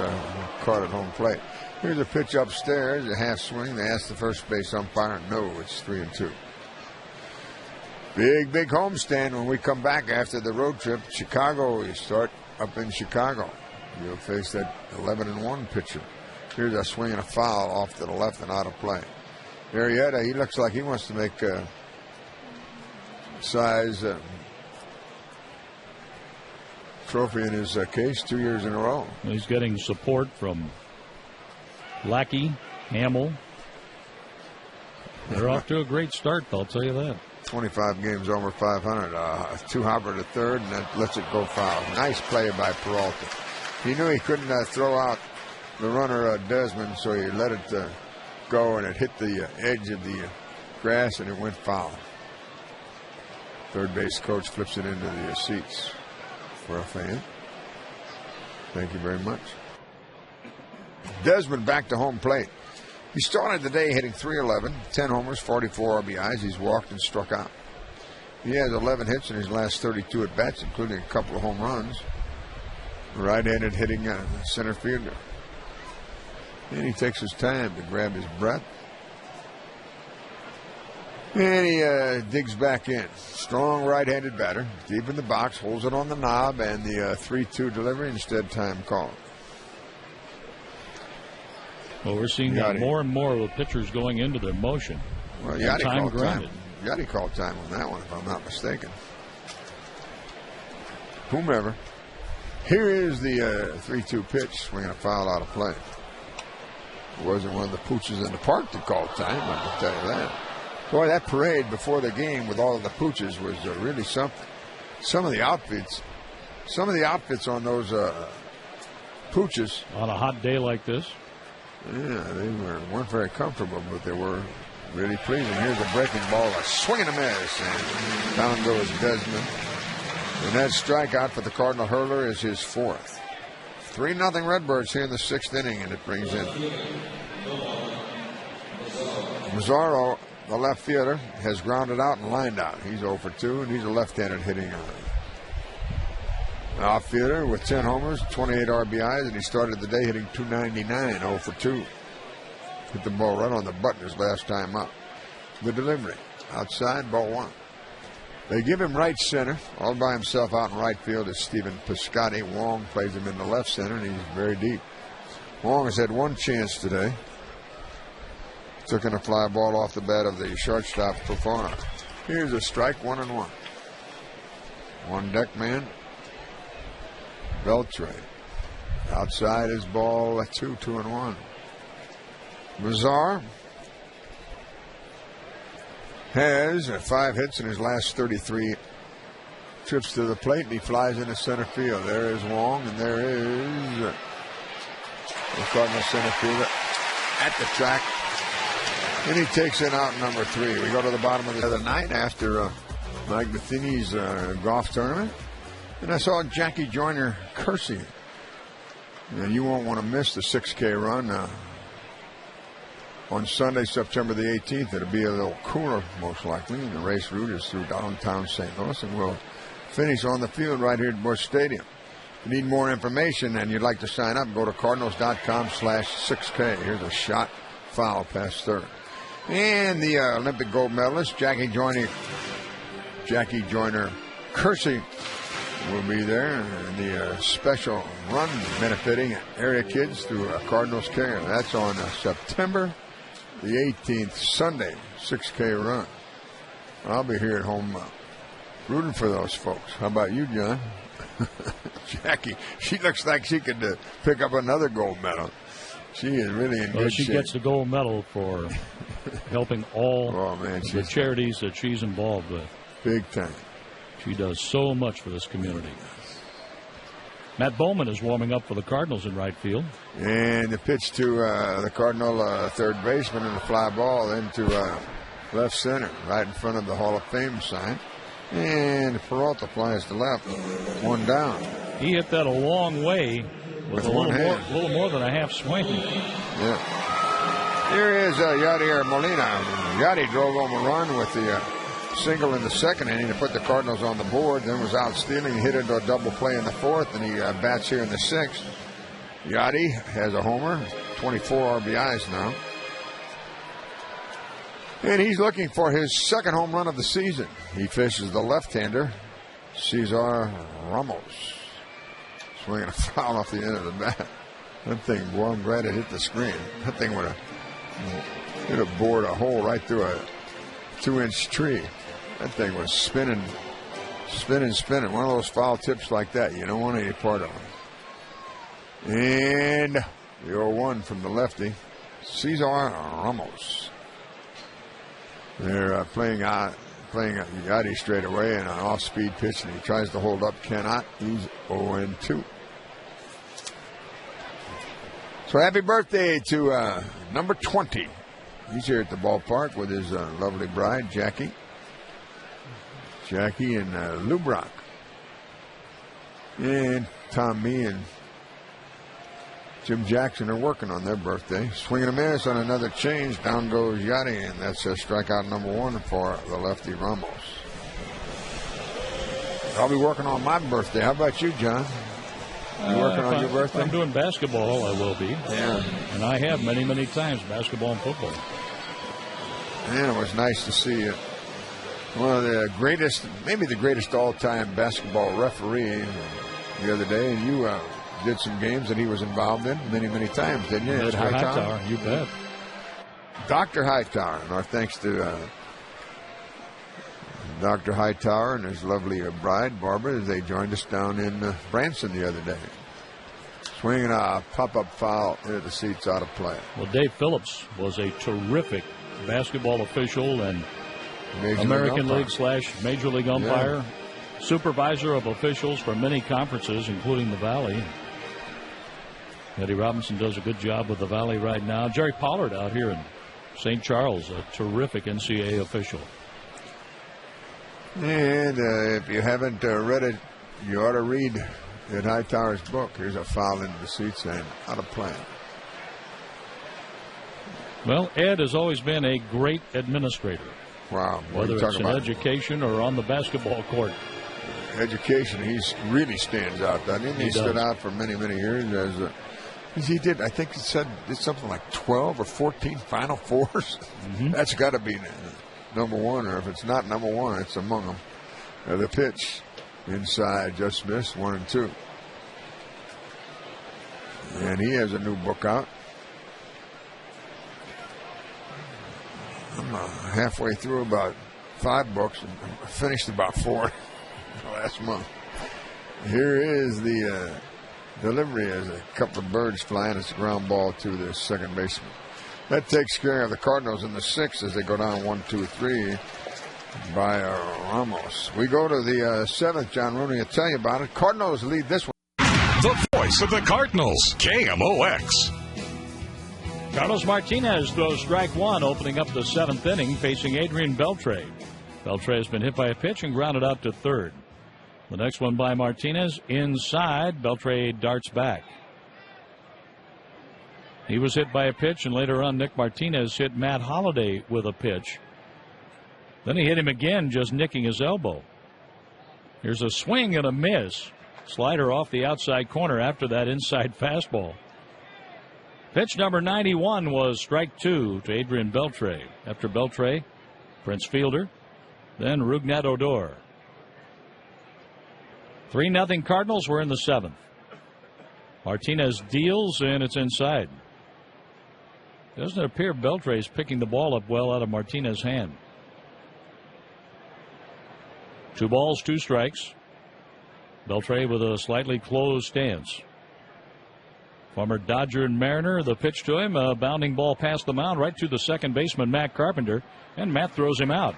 caught at home plate. Here's a pitch upstairs, a half swing. They asked the first base umpire. No, it's 3-2. Big homestand when we come back after the road trip. Chicago, you start up in Chicago. You'll face that 11-1 pitcher. Here's a swing and a foul off to the left and out of play. Arrieta, he looks like he wants to make size trophy in his case 2 years in a row. He's getting support from Lackey, Hamill. They're off to a great start, I'll tell you that. 25 games over 500. Two-hopper to third, and then lets it go foul. Nice play by Peralta. He knew he couldn't throw out the runner Desmond, so he let it go, and it hit the edge of the grass, and it went foul. Third base coach flips it into the seats for a fan. Thank you very much. Desmond back to home plate. He started the day hitting .311, 10 homers, 44 RBIs. He's walked and struck out. He has 11 hits in his last 32 at-bats, including a couple of home runs. Right-handed hitting center fielder. And he takes his time to grab his breath. And he digs back in. Strong right-handed batter. Deep in the box. Holds it on the knob. And the 3-2 delivery. Instead, time call. Well, we're seeing that more and more of the pitchers going into their motion. Well, Yachty called time on that one, if I'm not mistaken. Whomever. Here is the 3-2 pitch. Swinging a foul out of play. It wasn't one of the Pooches in the park that called time, I can tell you that. Boy, that parade before the game with all of the Pooches was really something. Some of the outfits on those Pooches. On a hot day like this. Yeah, they weren't very comfortable, but they were really pleasing. Here's a breaking ball, a swing and a miss, and down goes Desmond. And that strikeout for the Cardinal hurler is his 4th. 3-0 Redbirds here in the 6th inning, and it brings in Mazzaro, the left fielder, has grounded out and lined out. He's 0 for 2, and he's a left-handed hitting outfielder with 10 homers, 28 RBIs, and he started the day hitting .299, 0 for 2. Hit the ball right on the button his last time up. The delivery, outside, ball 1. They give him right center. All by himself out in right field is Stephen Piscotty. Wong plays him in the left center, and he's very deep. Wong has had one chance today. Took in a fly ball off the bat of the shortstop Fofana. Here's a strike, 1-1. One deck man. Beltre. Outside is ball 2-1. Mazar has 5 hits in his last 33 trips to the plate, and he flies into center field. There is Wong, and there is the Cardinal center fielder at the track. And he takes it out number 3. We go to the bottom of the other night after Mike Matheny's golf tournament. And I saw Jackie Joyner cursing. And you won't want to miss the 6K run on Sunday, September the 18th. It'll be a little cooler, most likely. And the race route is through downtown St. Louis. And we'll finish on the field right here at Busch Stadium. If you need more information and you'd like to sign up, go to cardinals.com/6K. Here's a shot, foul past third. And the Olympic gold medalist, Jackie Joyner Kersey, will be there. And the special run benefiting area kids through Cardinals Care. That's on September the 18th, Sunday, 6K run. I'll be here at home rooting for those folks. How about you, John? Jackie, she looks like she could pick up another gold medal. She is really in good shape. She gets the gold medal for helping all the charities that she's involved with. Big time. She does so much for this community. Matt Bowman is warming up for the Cardinals in right field. And the pitch to the Cardinal third baseman and a fly ball into left center, right in front of the Hall of Fame sign. And Peralta flies to left, 1 down. He hit that a long way with a little more than a half swing. Yeah. Here is Yadier Molina. Yadi drove home a run with the single in the second inning to put the Cardinals on the board, then was out stealing, hit into a double play in the 4th, and he bats here in the 6th. Yadi has a homer, 24 RBIs now. And he's looking for his 2nd home run of the season. He faces the left-hander, Cesar Ramos. Swinging a foul off the end of the bat. That thing, boy, I'm glad it hit the screen. That thing would have bored a hole right through a 2-inch tree. That thing was spinning. One of those foul tips like that, you don't want any part of them. And the 0-1 from the lefty, Cesar Ramos. They're playing Yadi straight away and an off-speed pitch, and he tries to hold up, cannot. He's 0-2. So happy birthday to number 20. He's here at the ballpark with his lovely bride, Jackie. Jackie and Lou Brock. And Tom Mee and Jim Jackson are working on their birthday. Swinging a miss on another change. Down goes Yachty, and that's strikeout number 1 for the lefty Ramos. I'll be working on my birthday. How about you, John? You working on your birthday? If I'm doing basketball, I will be. Yeah. And I have many, many times, basketball and football. Man, it was nice to see it. One of the greatest, maybe the greatest all-time basketball referee the other day. And you did some games that he was involved in many, many times, didn't you? Mr. Hightower, you bet. Dr. Hightower, and our thanks to Dr. Hightower and his lovely bride, Barbara, as they joined us down in Branson the other day. Swinging a pop-up foul into the seats, out of play. Well, Dave Phillips was a terrific basketball official and American League / Major League umpire, supervisor of officials for many conferences, including the Valley. Eddie Robinson does a good job with the Valley right now. Jerry Pollard out here in St. Charles, a terrific NCAA official. And if you haven't read it, you ought to read Ed Hightower's book. Here's a foul into the seats and out of play. Well, Ed has always been a great administrator. Wow. Whether it's in education or on the basketball court. Education, he really stands out, doesn't he? He stood out for many, many years as he did. I think he said did something like 12 or 14 Final Fours. Mm-hmm. That's got to be number one, or if it's not number one, it's among them. The pitch inside, just missed 1 and 2. And he has a new book out. I'm halfway through about 5 books and finished about 4 last month. Here is the delivery as a couple of birds flying. It's a ground ball to the second baseman. That takes care of the Cardinals in the 6th as they go down 1-2-3 by Ramos. We go to the 7th. John Rooney will tell you about it. Cardinals lead this one. The voice of the Cardinals, KMOX. Carlos Martínez throws strike 1, opening up the 7th inning, facing Adrian Beltre. Beltre has been hit by a pitch and grounded out to third. The next one by Martínez, inside. Beltre darts back. He was hit by a pitch, and later on, Nick Martínez hit Matt Holliday with a pitch. Then he hit him again, just nicking his elbow. Here's a swing and a miss. Slider off the outside corner after that inside fastball. Pitch number 91 was strike 2 to Adrian Beltre. After Beltre, Prince Fielder, then Rougned Odor. 3-0 Cardinals. We're in the 7th. Martínez deals, and it's inside. Doesn't appear Beltre is picking the ball up well out of Martínez's hand. 2 balls, 2 strikes. Beltre with a slightly closed stance. Former Dodger and Mariner, the pitch to him, a bounding ball past the mound right to the second baseman, Matt Carpenter, and Matt throws him out.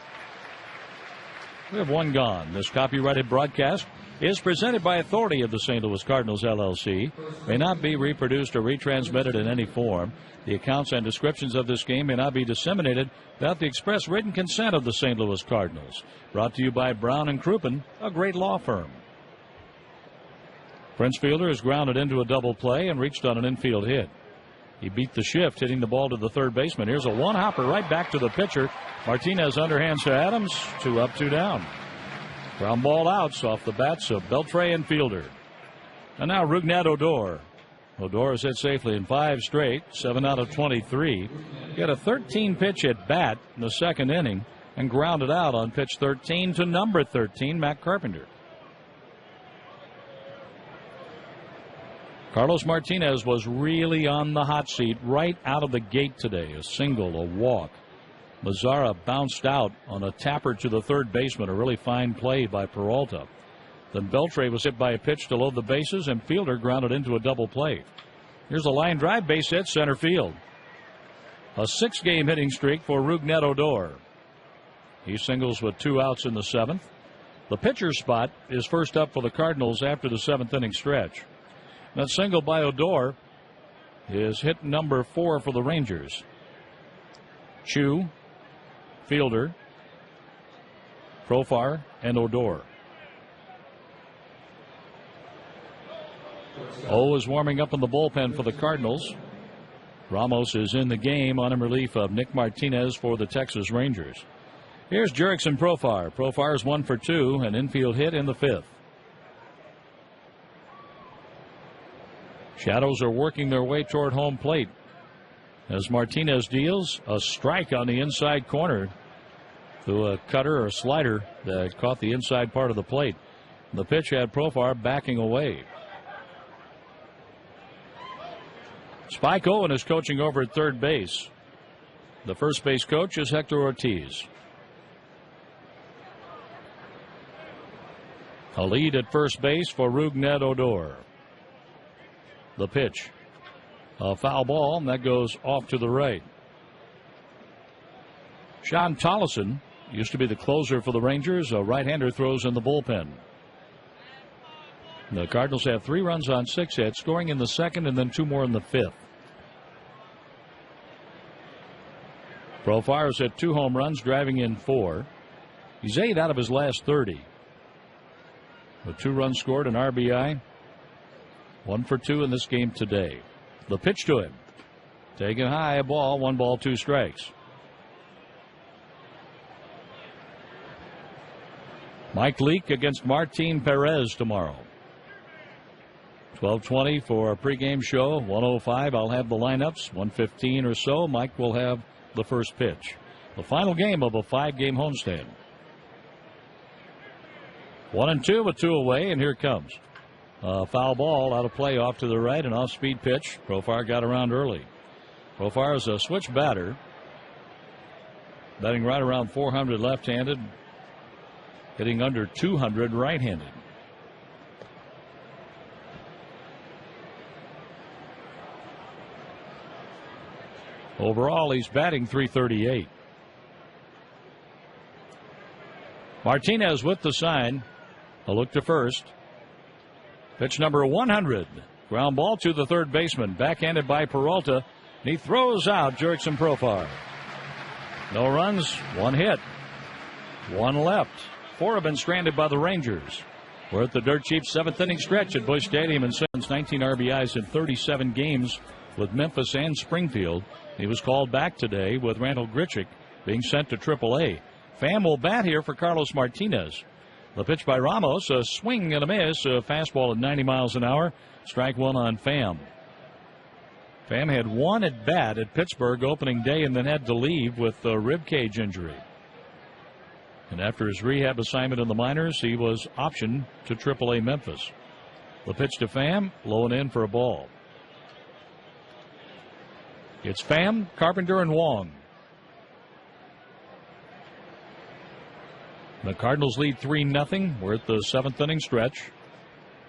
We have 1 gone. This copyrighted broadcast is presented by authority of the St. Louis Cardinals, LLC. May not be reproduced or retransmitted in any form. The accounts and descriptions of this game may not be disseminated without the express written consent of the St. Louis Cardinals. Brought to you by Brown and Crouppen, a great law firm. Prince Fielder is grounded into a double play and reached on an infield hit. He beat the shift, hitting the ball to the third baseman. Here's a one-hopper right back to the pitcher. Martínez underhands to Adams. 2 up, 2 down. Ground ball outs off the bats of Beltre and Fielder. And now Rougned Odor. Odor is hit safely in 5 straight, 7 out of 23. He had a 13-pitch at bat in the 2nd inning and grounded out on pitch 13 to number 13, Matt Carpenter. Carlos Martínez was really on the hot seat right out of the gate today. A single, a walk. Mazzara bounced out on a tapper to the third baseman. A really fine play by Peralta. Then Beltre was hit by a pitch to load the bases, and Fielder grounded into a double play. Here's a line drive, base hit, center field. A 6-game hitting streak for Rougned Odor. He singles with 2 outs in the 7th. The pitcher's spot is first up for the Cardinals after the 7th inning stretch. That single by Odor is hit number 4 for the Rangers. Chu, Fielder, Profar, and Odor. O is warming up in the bullpen for the Cardinals. Ramos is in the game on in relief of Nick Martínez for the Texas Rangers. Here's Jurickson Profar. Profar is 1 for 2, an infield hit in the 5th. Shadows are working their way toward home plate as Martínez deals a strike on the inside corner through a cutter or slider that caught the inside part of the plate. The pitch had Profar backing away. Spike Owen is coaching over at third base. The first base coach is Hector Ortiz. A lead at first base for Rougned Odor. The pitch. A foul ball, and that goes off to the right. Sean Tollison used to be the closer for the Rangers. A right-hander throws in the bullpen. The Cardinals have 3 runs on 6 hits, scoring in the second and then 2 more in the fifth. Profar has hit 2 home runs, driving in 4. He's 8 out of his last 30. With 2 runs scored, an RBI. 1 for 2 in this game today. The pitch to him. Taken high, a ball, 1 ball, 2 strikes. Mike Leake against Martin Perez tomorrow. 12:20 for a pregame show. 1:05 I'll have the lineups. 1:15 or so Mike will have the first pitch. The final game of a 5-game homestand. 1-2 with 2 away, and here it comes. Foul ball out of play off to the right, an off-speed pitch. Profar got around early. Profar is a switch batter, batting right around 400 left-handed, hitting under 200 right-handed. Overall, he's batting .338. Martínez with the sign. A look to first. Pitch number 100. Ground ball to the third baseman. Backhanded by Peralta. He throws out Jurickson Profar. No runs, 1 hit. 1 left. 4 have been stranded by the Rangers. We're at the dirt cheap 7th inning stretch at Busch Stadium, and since 19 RBIs in 37 games with Memphis and Springfield. He was called back today with Randall Grichuk being sent to AAA. Pham will bat here for Carlos Martínez. The pitch by Ramos, a swing and a miss, a fastball at 90 miles an hour. Strike 1 on Pham. Pham had 1 at bat at Pittsburgh opening day and then had to leave with a rib cage injury. And after his rehab assignment in the minors, he was optioned to AAA Memphis. The pitch to Pham, low and in for a ball. It's Pham, Carpenter, and Wong. The Cardinals lead 3-0. We're at the 7th inning stretch.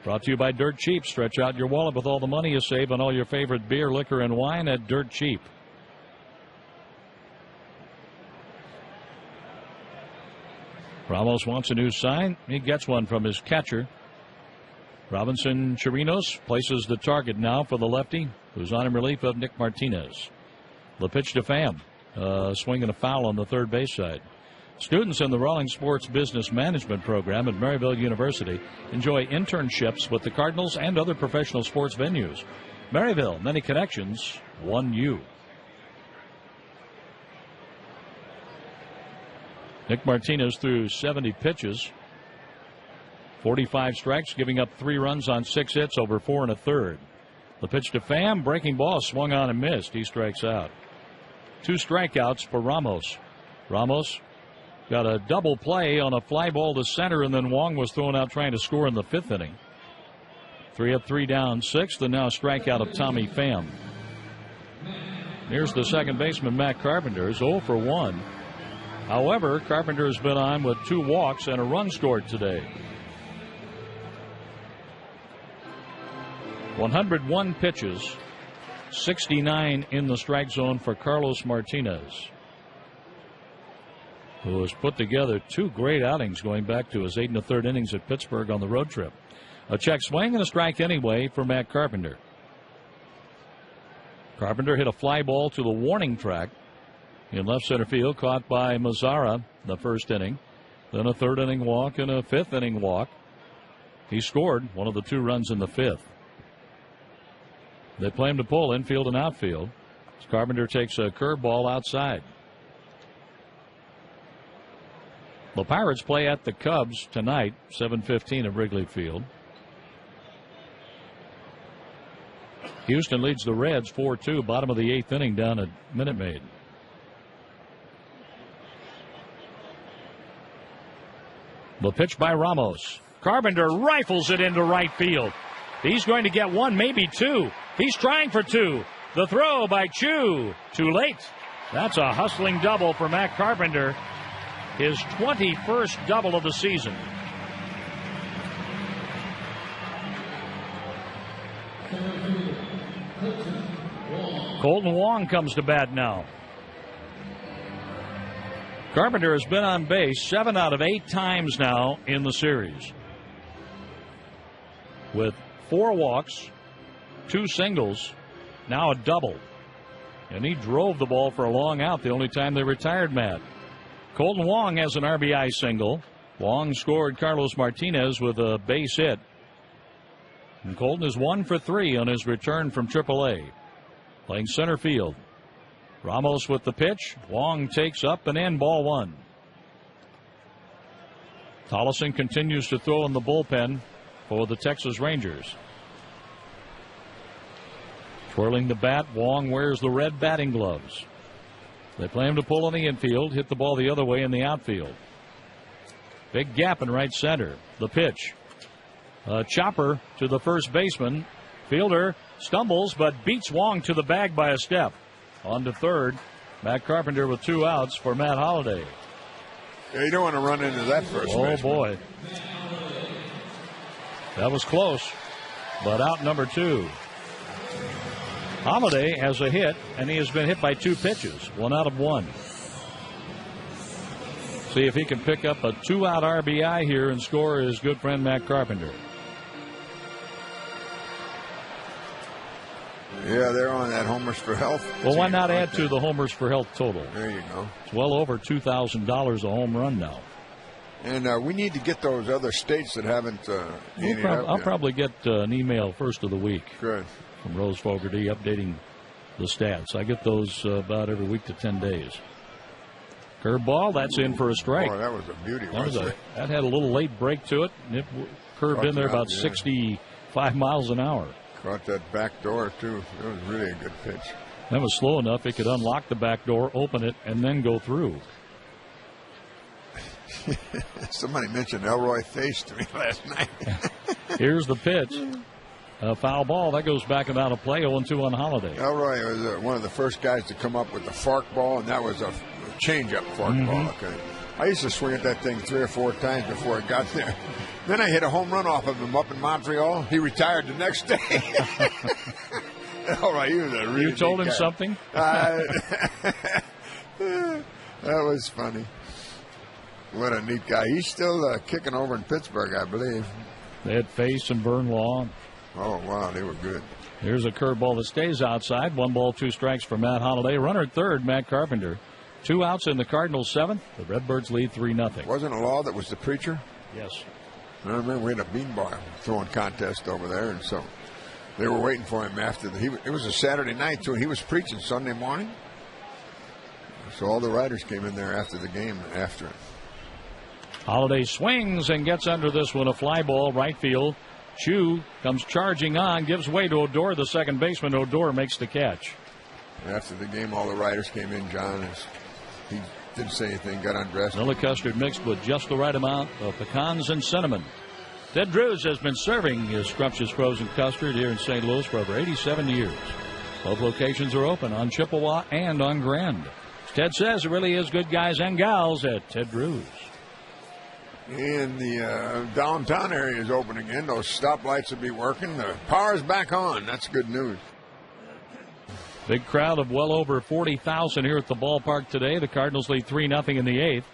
Brought to you by Dirt Cheap. Stretch out your wallet with all the money you save on all your favorite beer, liquor, and wine at Dirt Cheap. Ramos wants a new sign. He gets one from his catcher. Robinson Chirinos places the target now for the lefty, who's on in relief of Nick Martínez. The pitch to Pham. Swing and a foul on the third base side. Students in the Rawlings Sports Business Management program at Maryville University enjoy internships with the Cardinals and other professional sports venues. Maryville, many connections, one you. Nick Martínez threw 70 pitches, 45 strikes, giving up 3 runs on 6 hits over 4 1/3. The pitch to Pham, breaking ball, swung on and missed. He strikes out. 2 strikeouts for Ramos. Ramos got a double play on a fly ball to center, and then Wong was thrown out trying to score in the 5th inning. 3 up, 3 down, 6th, and now a strikeout of Tommy Pham. Here's the second baseman, Matt Carpenter, 0 for 1. However, Carpenter has been on with 2 walks and a run scored today. 101 pitches, 69 in the strike zone for Carlos Martínez, who has put together 2 great outings going back to his 8 1/3 innings at Pittsburgh on the road trip. A check swing and a strike anyway for Matt Carpenter. Carpenter hit a fly ball to the warning track in left center field, caught by Mazzara the 1st inning. Then a 3rd inning walk and a 5th inning walk. He scored one of the 2 runs in the 5th. They play him to pull infield and outfield. Carpenter takes a curveball outside. The Pirates play at the Cubs tonight, 7:15 at Wrigley Field. Houston leads the Reds 4-2, bottom of the 8th inning down at Minute Maid. The pitch by Ramos. Carpenter rifles it into right field. He's going to get one, maybe two. He's trying for two. The throw by Chu. Too late. That's a hustling double for Matt Carpenter. His 21st double of the season. Colton Wong comes to bat now. Carpenter has been on base 7 out of 8 times now in the series, with 4 walks, 2 singles, now a double. And he drove the ball for a long out the only time they retired Matt. Colton Wong has an RBI single. Wong scored Carlos Martínez with a base hit. And Colton is 1 for 3 on his return from AAA. Playing center field. Ramos with the pitch. Wong takes up and in, ball 1. Tollison continues to throw in the bullpen for the Texas Rangers. Twirling the bat, Wong wears the red batting gloves. They play him to pull on the infield, hit the ball the other way in the outfield. Big gap in right center. The pitch. A chopper to the first baseman. Fielder stumbles but beats Wong to the bag by a step. On to third. Matt Carpenter with 2 outs for Matt Holliday. Yeah, you don't want to run into that first baseman. Oh, boy. That was close, but out number 2. Holliday has a hit, and he has been hit by 2 pitches, 1 out of 1. See if he can pick up a 2-out RBI here and score his good friend Matt Carpenter. Yeah, they're on that homers for health. Well, why not add to the homers for health total? There you go. It's well over $2,000 a home run now. And we need to get those other states that haven't. I'll probably get an email first of the week. Good. From Rose Fogarty updating the stats. I get those about every week to 10 days. Curveball, that's in for a strike. Boy, that was a beauty. That had a little late break to it. It curved in there about 65 miles an hour. Caught that back door, too. It was really a good pitch. That was slow enough it could unlock the back door, open it, and then go through. Somebody mentioned Elroy Face to me last night. Here's the pitch. A foul ball. That goes back and out of play. 0-2 on Holliday. Elroy was one of the first guys to come up with the fork ball, and that was a change-up fork ball. Okay. I used to swing at that thing 3 or 4 times before it got there. Then I hit a home run off of him up in Montreal. He retired the next day. All right, he was a really You told him guy. something? That was funny. What a neat guy. He's still kicking over in Pittsburgh, I believe. They had Face and Burnlaw. Oh, wow, they were good. Here's a curveball that stays outside. 1 ball, 2 strikes for Matt Holliday. Runner at third, Matt Carpenter. 2 outs in the Cardinals' 7th. The Redbirds lead 3-0. Wasn't it Law that was the preacher? Yes. I remember we had a beanbag throwing contest over there, and so they were waiting for him after it was a Saturday night, too, and he was preaching Sunday morning. So all the writers came in there after the game and after it. Holliday swings and gets under this one. A fly ball, right field. Chu comes charging on, gives way to Odor, the second baseman. Odor makes the catch. After the game, all the writers came in. John, he didn't say anything, got undressed. Vanilla custard mixed with just the right amount of pecans and cinnamon. Ted Drews has been serving his scrumptious frozen custard here in St. Louis for over 87 years. Both locations are open on Chippewa and on Grand. Ted says it really is good guys and gals at Ted Drews. And the downtown area is open again. Those stoplights will be working. The power's back on. That's good news. Big crowd of well over 40,000 here at the ballpark today. The Cardinals lead 3-0 in the 8th.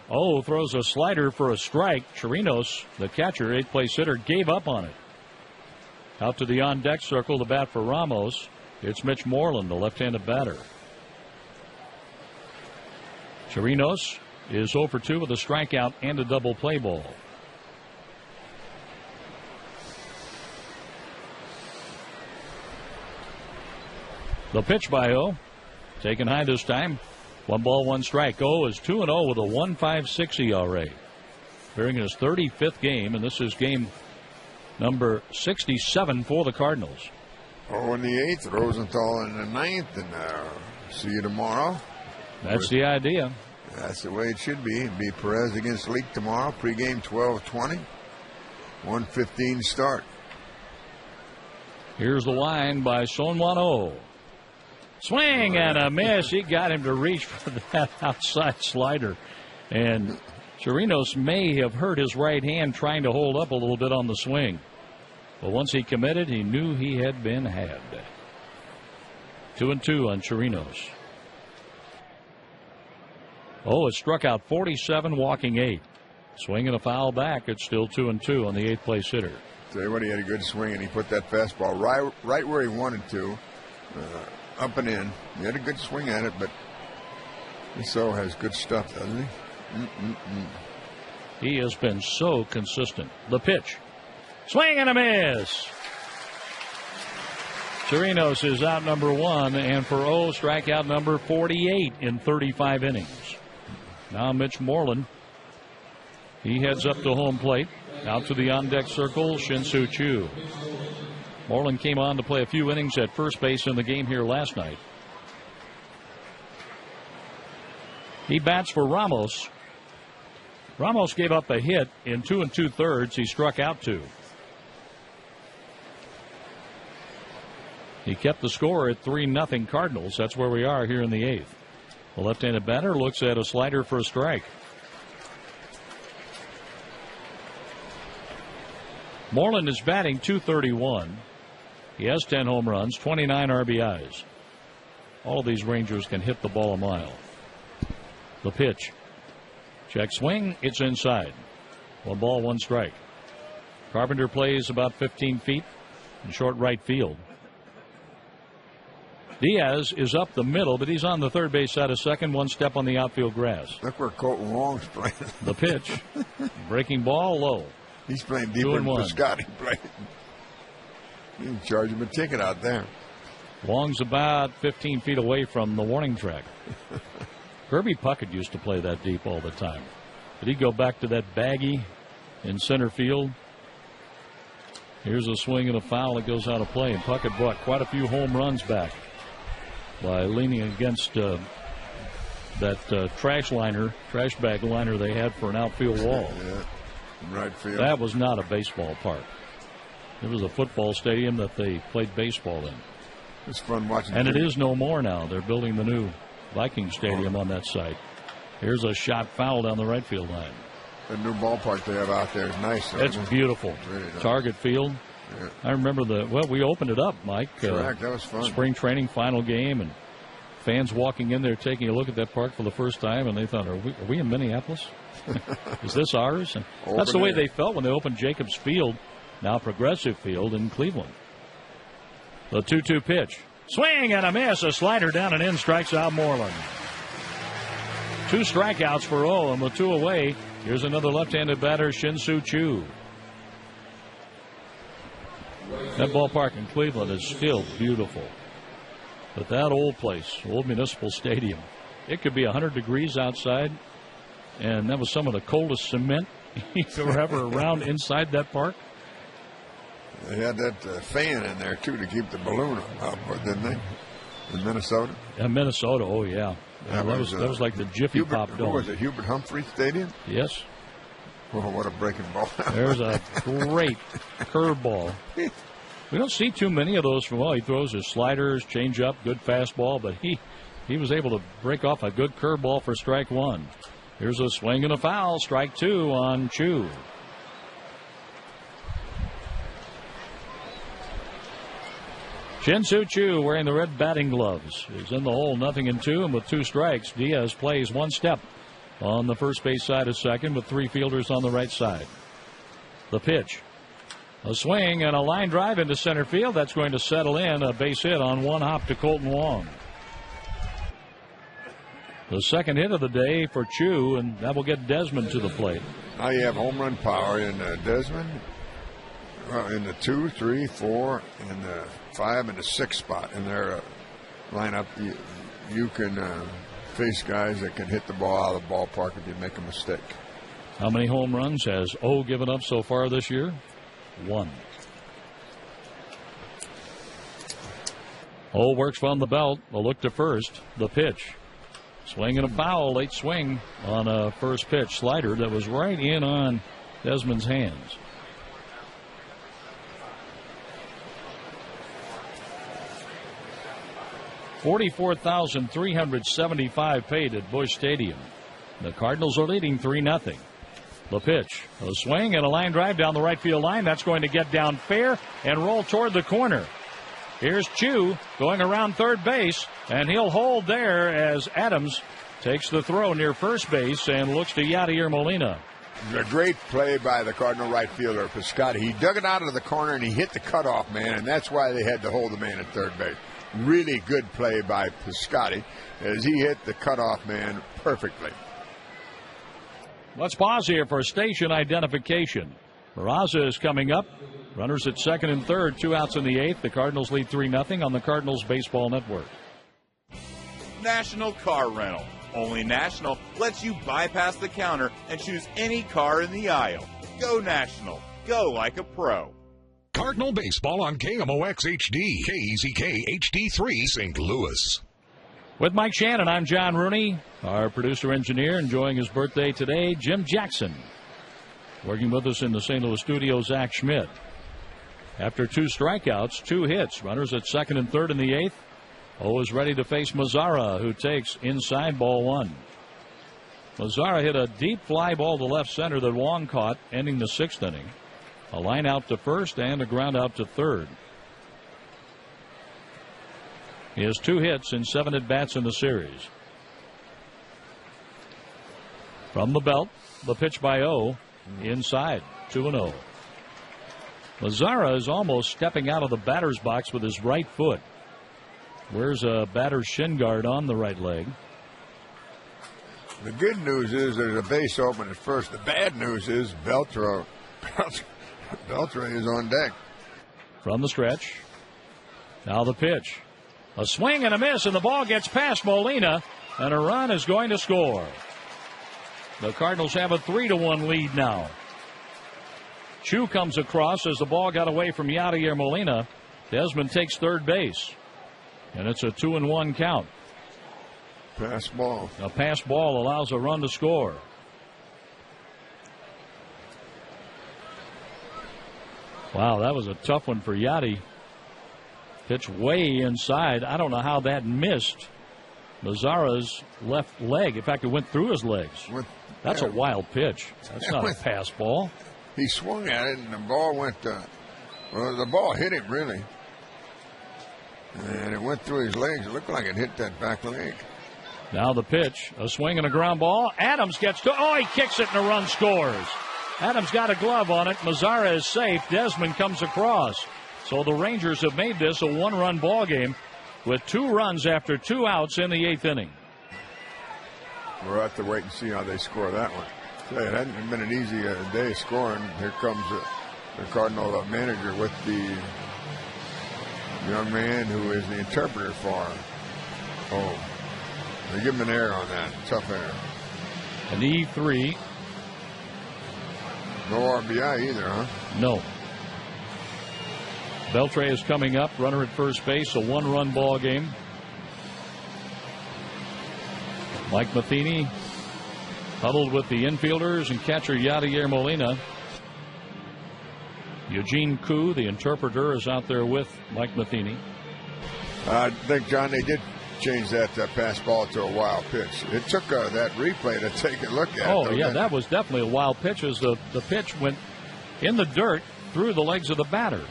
Oh, throws a slider for a strike. Chirinos, the catcher, 8th place hitter, gave up on it. Out to the on-deck circle, the bat for Ramos. It's Mitch Moreland, the left-handed batter. Chirinos is 0 for 2 with a strikeout and a double play ball. The pitch by O. Taken high this time. 1 ball, 1 strike. O is 2-0 with a 1.56 ERA. Appearing in his 35th game, and this is game number 67 for the Cardinals. Oh, in the 8th, Rosenthal in the 9th, and see you tomorrow. That's the idea. That's the way it should be. It'll be Perez against Leake tomorrow. Pregame 12:20. 1:15 start. Here's the line by Sonwano. Swing and a miss. He got him to reach for that outside slider. And Chirinos may have hurt his right hand trying to hold up a little bit on the swing. But once he committed, he knew he had been had. 2-2 on Chirinos. Oh, it struck out 47, walking 8. Swing and a foul back. It's still 2-2 on the 8th place hitter. Tell you what, he had a good swing, and he put that fastball right where he wanted to, up and in. He had a good swing at it, but Iso has good stuff, doesn't he? He has been so consistent. The pitch. Swing and a miss. Chirinos is out number 1, and for strikeout number 48 in 35 innings. Now Mitch Moreland. He heads up to home plate. Out to the on-deck circle, Shin-Soo Choo. Moreland came on to play a few innings at first base in the game here last night. He bats for Ramos. Ramos gave up a hit in 2 2/3. He struck out 2. He kept the score at 3-0 Cardinals. That's where we are here in the 8th. The left-handed batter looks at a slider for a strike. Moreland is batting .231. He has 10 home runs, 29 RBIs. All of these Rangers can hit the ball a mile. The pitch. Check swing. It's inside. 1 ball, 1 strike. Carpenter plays about 15 feet in short right field. Diaz is up the middle, but he's on the third base side of second, 1 step on the outfield grass. Look where Colton Wong's playing. The pitch. Breaking ball low. He's playing deeper than Piscotty played. You can charge him a ticket out there. Wong's about 15 feet away from the warning track. Kirby Puckett used to play that deep all the time. Did he go back to that baggy in center field? Here's a swing and a foul that goes out of play, and Puckett brought quite a few home runs back by leaning against that trash bag liner they had for an outfield wall. Yeah. Right field. That was not a baseball park. It was a football stadium that they played baseball in. It's fun watching. And it is no more now. They're building the new Viking Stadium on that site. Here's a shot foul down the right field line. The new ballpark they have out there is nice. It's beautiful. Really nice. Target Field. Yeah. I remember we opened it up, Mike. Correct. That was fun. Spring training final game, and fans walking in there taking a look at that park for the first time, and they thought, are we in Minneapolis? Is this ours? And that's the way they felt when they opened Jacobs Field, now Progressive Field in Cleveland. The 2-2 pitch. Swing and a miss. A slider down and in, strikes out Moreland. 2 strikeouts for and with 2 away. Here's another left-handed batter, Shin-Soo Choo. That ballpark in Cleveland is still beautiful. But that old place, old Municipal Stadium, it could be 100 degrees outside. And that was some of the coldest cement you were ever around inside that park. They had that fan in there, too, to keep the balloon up, didn't they? In Minnesota? In Minnesota, oh, yeah. That was like the Jiffy Pop Dome. Was it Hubert Humphrey Stadium? Yes. Oh, what a breaking ball. There's a great curveball. We don't see too many of those from, he throws his sliders, change up, good fastball, but he was able to break off a good curveball for strike 1. Here's a swing and a foul, strike 2 on Choo. Shin-Soo Choo wearing the red batting gloves is in the hole, 0-2, and with 2 strikes, Diaz plays 1 step on the first base side of second with 3 fielders on the right side. The pitch. A swing and a line drive into center field. That's going to settle in. A base hit on 1 hop to Colton Wong. The second hit of the day for Choo, and that will get Desmond to the plate. Now you have home run power in Desmond. In the 2, 3, 4, and the 5 and the 6 spot in their lineup. You can face guys that can hit the ball out of the ballpark if you make a mistake. How many home runs has given up so far this year? 1. Oh, works from the belt. A look to first. The pitch. Swing and a foul. Late swing on a first pitch slider that was right in on Desmond's hands. $44,375 paid at Busch Stadium. The Cardinals are leading 3-0. The pitch. A swing and a line drive down the right field line. That's going to get down fair and roll toward the corner. Here's Chu going around third base, and he'll hold there as Adams takes the throw near first base and looks to Yadier Molina. A great play by the Cardinal right fielder, Piscotty. He dug it out of the corner and he hit the cutoff man, and that's why they had to hold the man at third base. Really good play by Piscotty as he hit the cutoff man perfectly. Let's pause here for station identification. Raza is coming up. Runners at second and third, 2 outs in the 8th. The Cardinals lead 3-0 on the Cardinals Baseball Network. National Car Rental. Only National lets you bypass the counter and choose any car in the aisle. Go National. Go like a pro. Cardinal Baseball on KMOX HD, KEZK HD3, St. Louis. With Mike Shannon, I'm John Rooney. Our producer-engineer enjoying his birthday today, Jim Jackson. Working with us in the St. Louis studio, Zach Schmidt. After 2 strikeouts, 2 hits, runners at second and third in the 8th. O is ready to face Mazzara, who takes inside ball 1. Mazzara hit a deep fly ball to left center that Wong caught, ending the 6th inning. A line out to first and a ground out to third. He has 2 hits in 7 at-bats in the series. From the belt, the pitch by O, inside, 2-0. Mazzara is almost stepping out of the batter's box with his right foot. Wears a batter's shin guard on the right leg. The good news is there's a base open at first. The bad news is Beltre is on deck. From the stretch. Now the pitch. A swing and a miss, and the ball gets past Molina, and a run is going to score. The Cardinals have a 3-1 lead now. Chu comes across as the ball got away from Yadier Molina. Desmond takes third base, and it's a 2-1 count. Pass ball. A pass ball allows a run to score. Wow, that was a tough one for Yadi. Pitch way inside. I don't know how that missed Mazzara's left leg. In fact, it went through his legs. That's a wild pitch. That's not a pass ball. He swung at it, and the ball went, the ball hit him, really. And it went through his legs. It looked like it hit that back leg. Now the pitch, a swing and a ground ball. Adams gets to, he kicks it and a run scores. Adams got a glove on it. Mazzara is safe. Desmond comes across. So the Rangers have made this a 1-run ball game with 2 runs after 2 outs in the 8th inning. We'll have to wait and see how they score that one. It hadn't been an easy day scoring. Here comes the Cardinal manager with the young man who is the interpreter for him. Oh, they give him an error on that. Tough error. An E3. No RBI either, huh? No. Beltre is coming up, runner at first base, a 1-run ball game. Mike Matheny huddled with the infielders and catcher Yadier Molina. Eugene Koo, the interpreter, is out there with Mike Matheny. I think, John, they did change that pass ball to a wild pitch. It took that replay to take a look at. Oh, yeah, that was definitely a wild pitch as the pitch went in the dirt through the legs of the batter.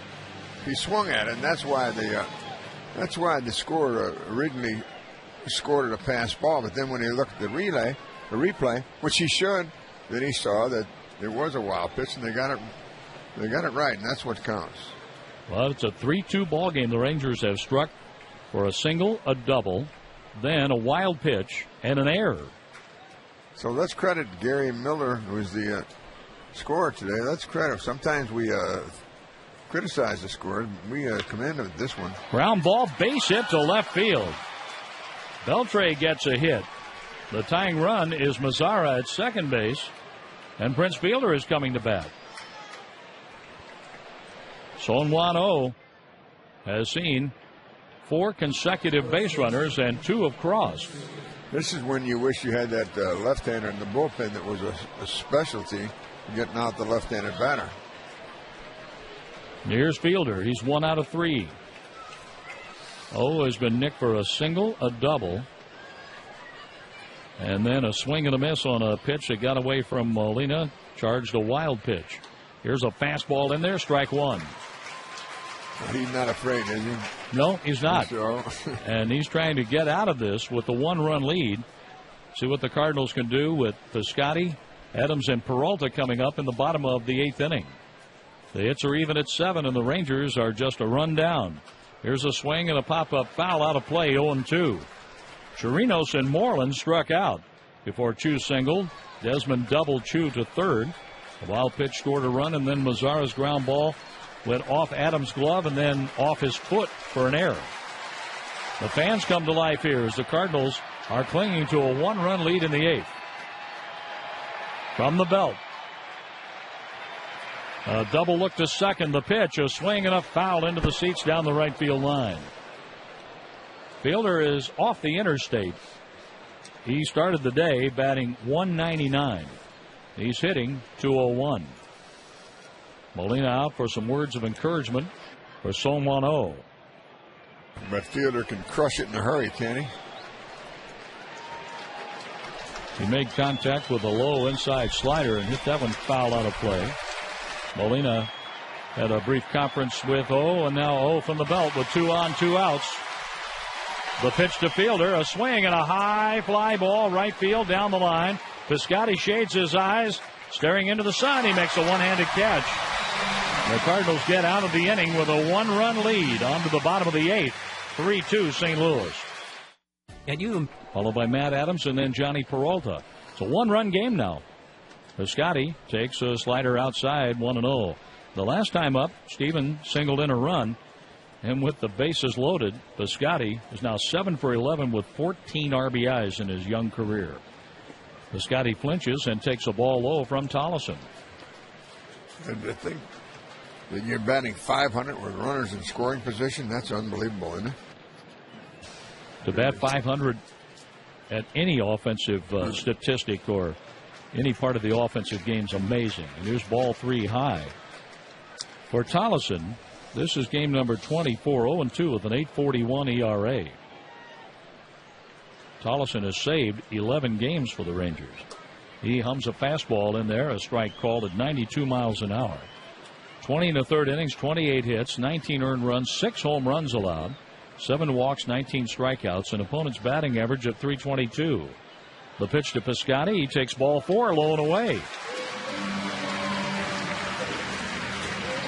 He swung at it, and that's why the scorer originally scored it a pass ball. But then when he looked at the replay, which he should, then he saw that it was a wild pitch, and they got it right, and that's what counts. Well, it's a 3-2 ball game. The Rangers have struck for a single, a double, then a wild pitch, and an error. So let's credit Gary Miller, who is the scorer today. Let's credit. Sometimes we criticize the score. We commended this one. Ground ball, base hit to left field. Beltre gets a hit. The tying run is Mazzara at second base, and Prince Fielder is coming to bat. Son Juan O has seen 4 consecutive base runners, and 2 have crossed. This is when you wish you had that left-hander in the bullpen that was a specialty, getting out the left-handed batter. Here's Fielder. He's 1 out of 3. Has been nicked for a single, a double, and then a swing and a miss on a pitch that got away from Molina. Charged a wild pitch. Here's a fastball in there, strike 1. He's not afraid, is he? No, he's not. So. And he's trying to get out of this with the 1-run lead. See what the Cardinals can do with Piscotty, Adams, and Peralta coming up in the bottom of the 8th inning. The hits are even at 7, and the Rangers are just a run down. Here's a swing and a pop-up foul out of play, 0-2. Chirinos and Moreland struck out before Chu singled. Desmond doubled Chu to third. A wild pitch scored a run, and then Mazara's ground ball went off Adams' glove and then off his foot for an error. The fans come to life here as the Cardinals are clinging to a 1-run lead in the 8th. From the belt. A double look to second. The pitch, a swing and a foul into the seats down the right field line. Fielder is off the interstate. He started the day batting .199. He's hitting .201. Molina out for some words of encouragement for Song Won-Oh. But Fielder can crush it in a hurry, can he? He made contact with a low inside slider and hit that one foul out of play. Molina had a brief conference with O, and now O from the belt with 2 on, 2 outs. The pitch to Fielder, a swing and a high fly ball right field down the line. Piscotty shades his eyes, staring into the sun. He makes a one-handed catch. The Cardinals get out of the inning with a 1-run lead onto the bottom of the 8th. 3-2 St. Louis. Followed by Matt Adams and then Johnny Peralta. It's a 1-run game now. Piscotty takes a slider outside, 1-0. The last time up, Steven singled in a run, and with the bases loaded, Piscotty is now 7 for 11 with 14 RBIs in his young career. Piscotty flinches and takes a ball low from Tollison. And to think that you're batting .500 with runners in scoring position, that's unbelievable, isn't it? To bat .500 at any offensive statistic or any part of the offensive game is amazing. And here's ball 3 high. For Tollison, this is game number 24, 0-2 with an 8.41 ERA. Tollison has saved 11 games for the Rangers. He hums a fastball in there, a strike called at 92 miles an hour. 20 in the 3rd innings, 28 hits, 19 earned runs, 6 home runs allowed, 7 walks, 19 strikeouts, an opponent's batting average of .322. The pitch to Piscotty. He takes ball 4, low and away.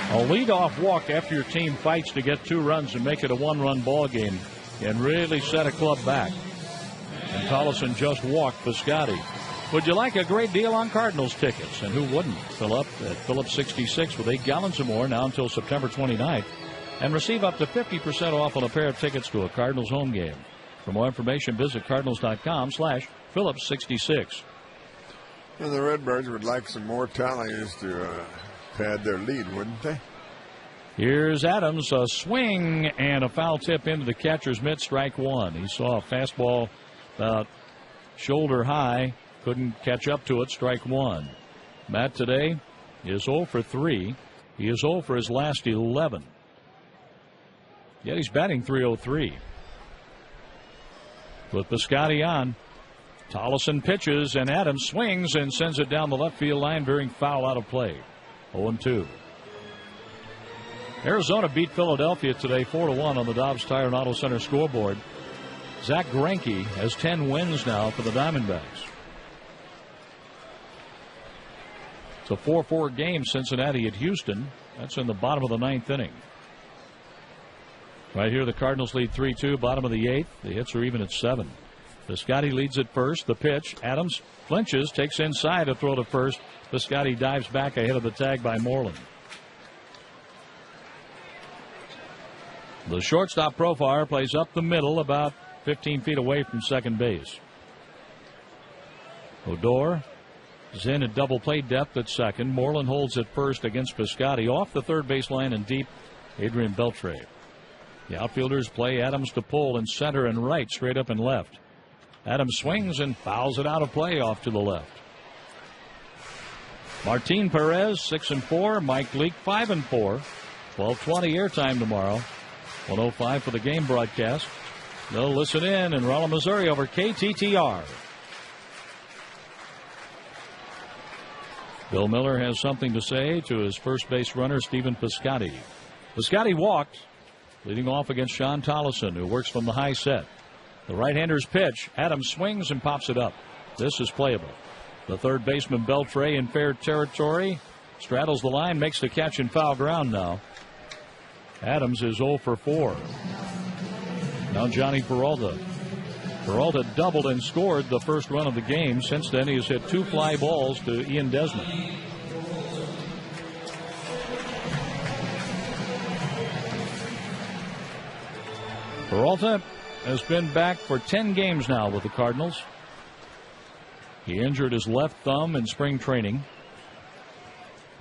A leadoff walk after your team fights to get 2 runs and make it a 1-run ball game can really set a club back. And Tollison just walked Piscotty. Would you like a great deal on Cardinals tickets? And who wouldn't? Fill up at Phillips 66 with 8 gallons or more now until September 29th. And receive up to 50% off on a pair of tickets to a Cardinals home game. For more information, visit cardinals.com/Phillips66. Well, the Redbirds would like some more tallies to pad their lead, wouldn't they? Here's Adams, a swing and a foul tip into the catcher's mitt, strike 1. He saw a fastball about shoulder high, couldn't catch up to it, strike 1. Matt today is 0 for 3. He is 0 for his last 11. Yet he's batting .303. With Piscotty on, Tollison pitches and Adams swings and sends it down the left field line, veering foul out of play. 0-2. Arizona beat Philadelphia today 4-1 on the Dobbs Tire and Auto Center scoreboard. Zach Greinke has 10 wins now for the Diamondbacks. It's a 4-4 game, Cincinnati at Houston. That's in the bottom of the 9th inning. Right here, the Cardinals lead 3-2, bottom of the 8th. The hits are even at 7. Piscotty leads at first. The pitch. Adams flinches, takes inside to throw to first. Piscotty dives back ahead of the tag by Moreland. The shortstop Profar plays up the middle, about 15 feet away from second base. Odor is in at double play depth at second. Moreland holds at first against Piscotty. Off the third baseline and deep, Adrian Beltre. The outfielders play Adams to pull in center and right, straight up and left. Adams swings and fouls it out of play off to the left. Martin Perez 6-4. Mike Leake 5-4. 12:20 airtime tomorrow. 105 for the game broadcast. They'll listen in Rolla, Missouri over KTTR. Bill Miller has something to say to his first base runner, Stephen Piscotty. Piscotty walked, leading off against Sean Tolleson, who works from the high set. The right-hander's pitch. Adams swings and pops it up. This is playable. The third baseman, Beltre, in fair territory. Straddles the line, makes the catch in foul ground now. Adams is 0 for 4. Now Johnny Peralta. Peralta doubled and scored the first run of the game. Since then, he has hit 2 fly balls to Ian Desmond. Peralta has been back for 10 games now with the Cardinals. He injured his left thumb in spring training,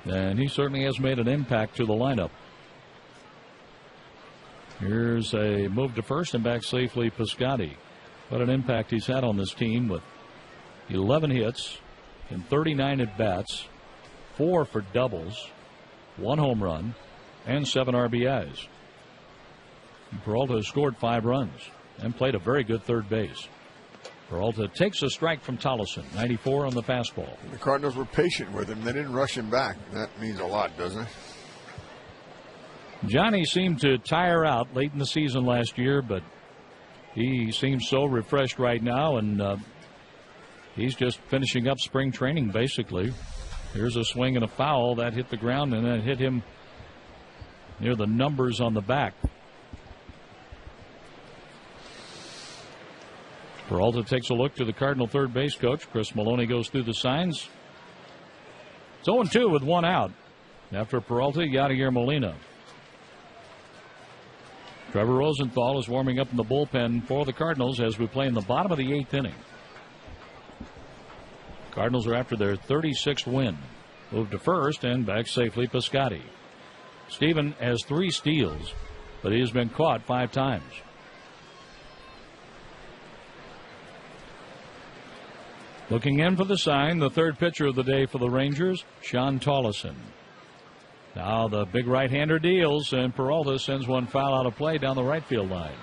and he certainly has made an impact to the lineup. Here's a move to first and back safely, Piscotty. What an impact he's had on this team with 11 hits and 39 at-bats, 4 for doubles, 1 home run, and 7 RBIs. And Peralta has scored 5 runs and played a very good third base. Peralta takes a strike from Tolleson, 94 on the fastball. The Cardinals were patient with him. They didn't rush him back. That means a lot, doesn't it? Johnny seemed to tire out late in the season last year, but he seems so refreshed right now, and he's just finishing up spring training, basically. Here's a swing and a foul. That hit the ground, and then hit him near the numbers on the back. Peralta takes a look to the Cardinal third base coach. Chris Maloney goes through the signs. It's 0-2 with 1 out. After Peralta, Yadier Molina. Trevor Rosenthal is warming up in the bullpen for the Cardinals as we play in the bottom of the 8th inning. Cardinals are after their 36th win. Move to first and back safely, Piscotty. Steven has 3 steals, but he has been caught 5 times. Looking in for the sign, the third pitcher of the day for the Rangers, Sean Tolleson. Now the big right-hander deals, and Peralta sends one foul out of play down the right field line.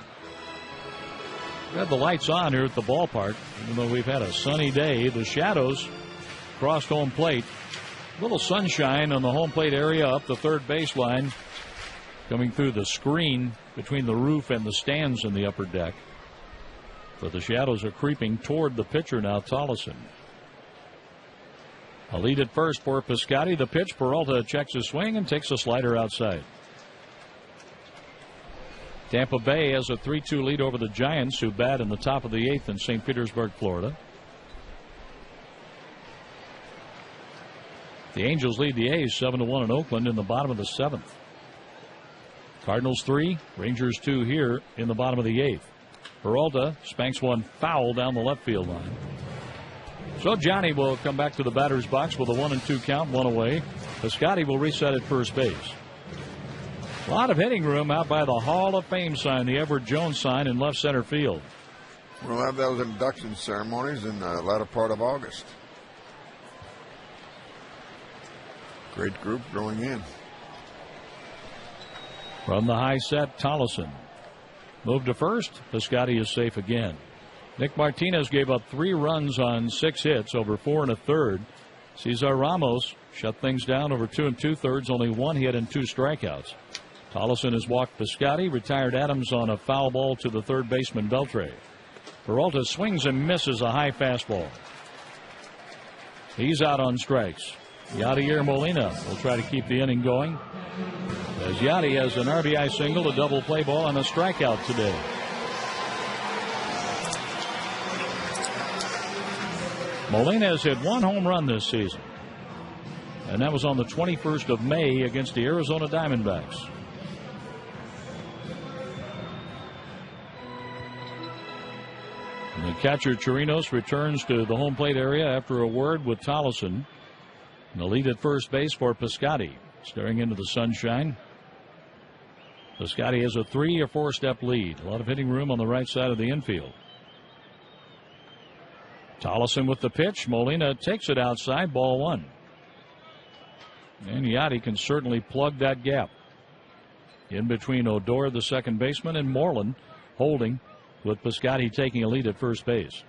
We have the lights on here at the ballpark. Even though we've had a sunny day, the shadows crossed home plate. A little sunshine on the home plate area up the third baseline, coming through the screen between the roof and the stands in the upper deck. But the shadows are creeping toward the pitcher now, Tolleson. A lead at first for Piscotty. The pitch, Peralta checks his swing and takes a slider outside. Tampa Bay has a 3-2 lead over the Giants, who bat in the top of the 8th in St. Petersburg, Florida. The Angels lead the A's 7-1 in Oakland in the bottom of the 7th. Cardinals 3, Rangers 2 here in the bottom of the 8th. Peralta spanks one foul down the left field line. So Johnny will come back to the batter's box with a 1-2 count, 1 away. Piscotty will reset at first base. A lot of hitting room out by the Hall of Fame sign, the Edward Jones sign in left center field. We'll have those induction ceremonies in the latter part of August. Great group going in. From the high set, Tolleson. Move to first. Piscotty is safe again. Nick Martínez gave up 3 runs on 6 hits over 4 1/3. Cesar Ramos shut things down over 2 2/3, only 1 hit and 2 strikeouts. Tolleson has walked Piscotty, retired Adams on a foul ball to the third baseman Beltre. Peralta swings and misses a high fastball. He's out on strikes. Yadier Molina will try to keep the inning going, as Yadi has an RBI single, a double play ball, and a strikeout today. Molina has hit 1 home run this season, and that was on the 21st of May against the Arizona Diamondbacks. And the catcher Chirinos returns to the home plate area after a word with Tolleson. And the lead at first base for Piscotty, staring into the sunshine. Piscotty has a 3 or 4 step lead. A lot of hitting room on the right side of the infield. Tollison with the pitch. Molina takes it outside. Ball 1. And Yachty can certainly plug that gap in between Odor, the second baseman, and Moreland holding, with Piscotty taking a lead at first base.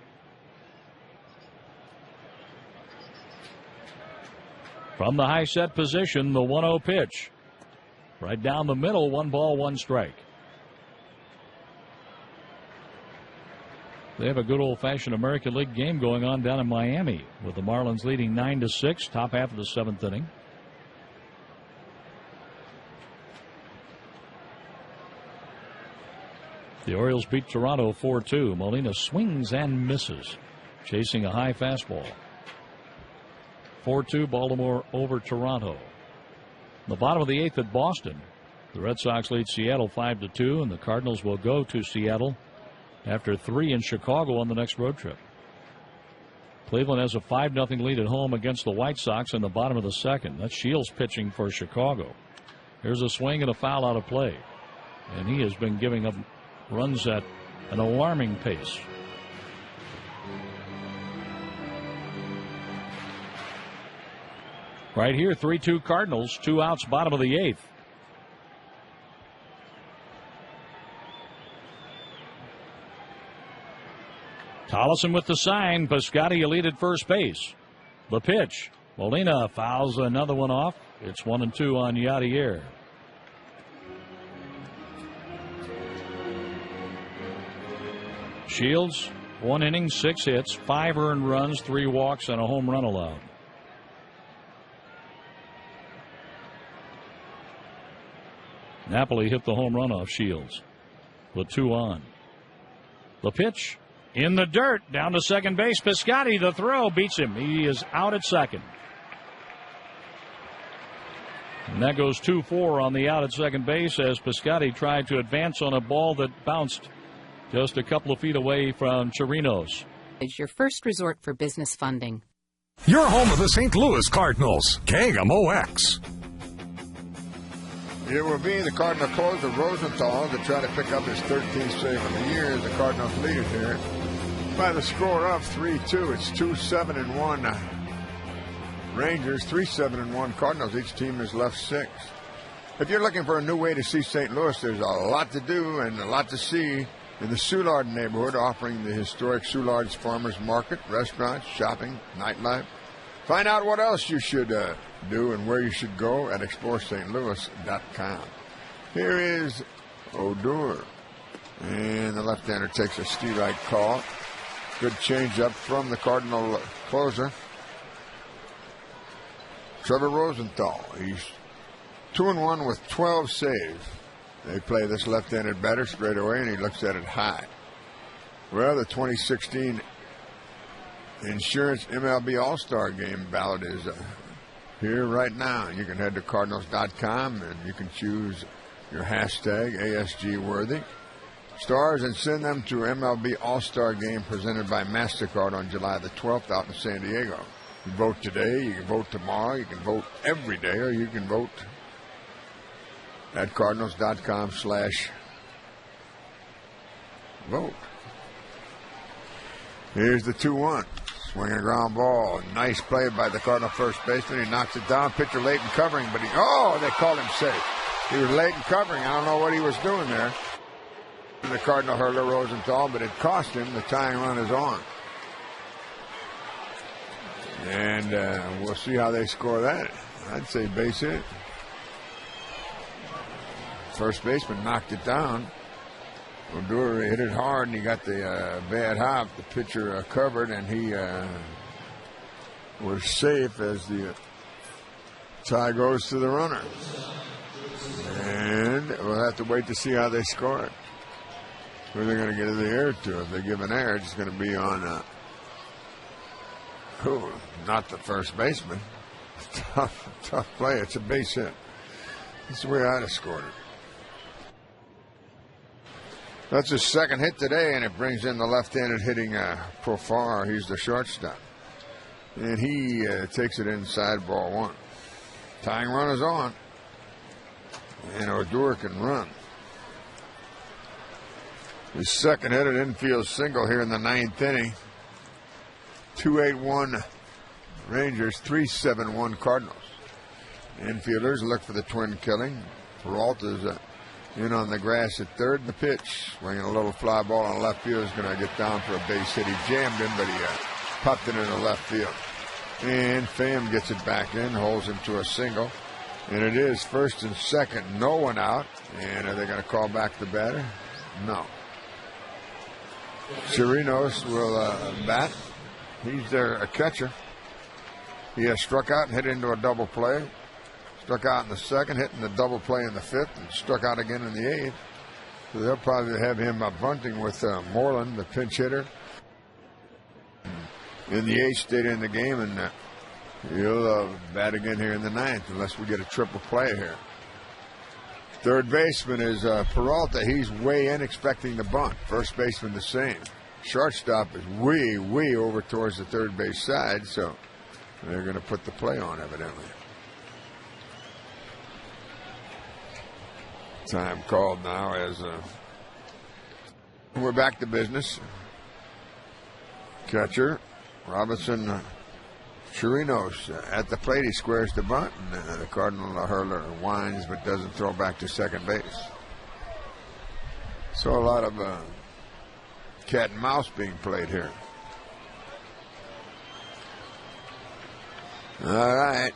From the high set position, the 1-0 pitch. Right down the middle, 1 ball, 1 strike. They have a good old-fashioned American League game going on down in Miami, with the Marlins leading 9-6, top half of the 7th inning. The Orioles beat Toronto 4-2. Molina swings and misses, chasing a high fastball. 4-2 Baltimore over Toronto. The bottom of the 8th at Boston. The Red Sox lead Seattle 5-2, and the Cardinals will go to Seattle after 3 in Chicago on the next road trip. Cleveland has a 5-0 lead at home against the White Sox in the bottom of the 2nd. That's Shields pitching for Chicago. Here's a swing and a foul out of play. And he has been giving up runs at an alarming pace. Right here, 3-2 Cardinals, 2 outs, bottom of the 8th. Tollison with the sign. Piscotty a lead at first base. The pitch. Molina fouls another one off. It's 1-2 on Yadier. Shields, 1 inning, 6 hits, 5 earned runs, 3 walks, and a home run allowed. Napoli hit the home run off Shields with 2 on. The pitch in the dirt down to second base. Piscotty, the throw, beats him. He is out at second. And that goes 2-4 on the out at second base as Piscotty tried to advance on a ball that bounced just a couple of feet away from Chirinos. Is your first resort for business funding. You're home of the St. Louis Cardinals, KMOX. It will be the Cardinal closer Rosenthal to try to pick up his 13th save of the year as the Cardinals lead it here by the score of 3-2. It's 2-7-1 Rangers, 3-7-1 Cardinals. Each team has left 6. If you're looking for a new way to see St. Louis, there's a lot to do and a lot to see in the Soulard neighborhood, offering the historic Soulard's Farmers Market, restaurants, shopping, nightlife. Find out what else you should do and where you should go at ExploreSt.Louis.com. Here is Odor. And the left-hander takes a steroid call. Good change-up from the Cardinal closer, Trevor Rosenthal. He's 2-1 with 12 saves. They play this left-handed batter straight away, and he looks at it high. Well, the 2016 Insurance MLB All-Star Game ballot is here right now. You can head to Cardinals.com, and you can choose your hashtag ASGworthy stars and send them to MLB All-Star Game presented by MasterCard on July the 12th out in San Diego. You vote today, you can vote tomorrow, you can vote every day, or you can vote at Cardinals.com/vote. Here's the 2-1. Swinging a ground ball. Nice play by the Cardinal first baseman. He knocks it down. Pitcher late in covering, but they called him safe. He was late in covering. I don't know what he was doing there. The Cardinal hurler Rosenthal, but it cost him. The tying run is on. And we'll see how they score that. I'd say base hit. First baseman knocked it down. Odor hit it hard, and he got the bad hop. The pitcher covered, and he was safe as the tie goes to the runner. And we'll have to wait to see how they score it. Who they're going to get the air to. If they give an air, it's going to be on not the first baseman. Tough play. It's a base hit. That's the way I'd have scored it. That's his second hit today, and it brings in the left-handed hitting Profar. He's the shortstop. And he takes it inside, ball 1. Tying run is on. And Odor can run. His second hit, an infield single here in the 9th inning. 2-8-1 Rangers, 3-7-1 Cardinals. Infielders look for the twin killing. Peralta's in on the grass at third. The pitch, swinging a little fly ball on left field, is going to get down for a base hit. He jammed in, but he popped it into left field. And Pham gets it back in, holds him to a single. And it is first and second, no one out. And are they going to call back the batter? No. Chirinos will bat. He's their catcher. He has struck out and hit into a double play. Struck out in the second, hit in the double play in the 5th, and struck out again in the 8th. So they'll probably have him bunting with Moreland, the pinch hitter. In the 8th, stayed in the game, and he'll bat again here in the 9th, unless we get a triple play here. Third baseman is Peralta. He's way in, expecting the bunt. First baseman the same. Shortstop is way over towards the third base side, so they're going to put the play on, evidently. Time called now as we're back to business. Catcher Robinson Chirinos at the plate. He squares the bunt, and the Cardinal hurler whines but doesn't throw back to second base. So a lot of cat and mouse being played here. All right,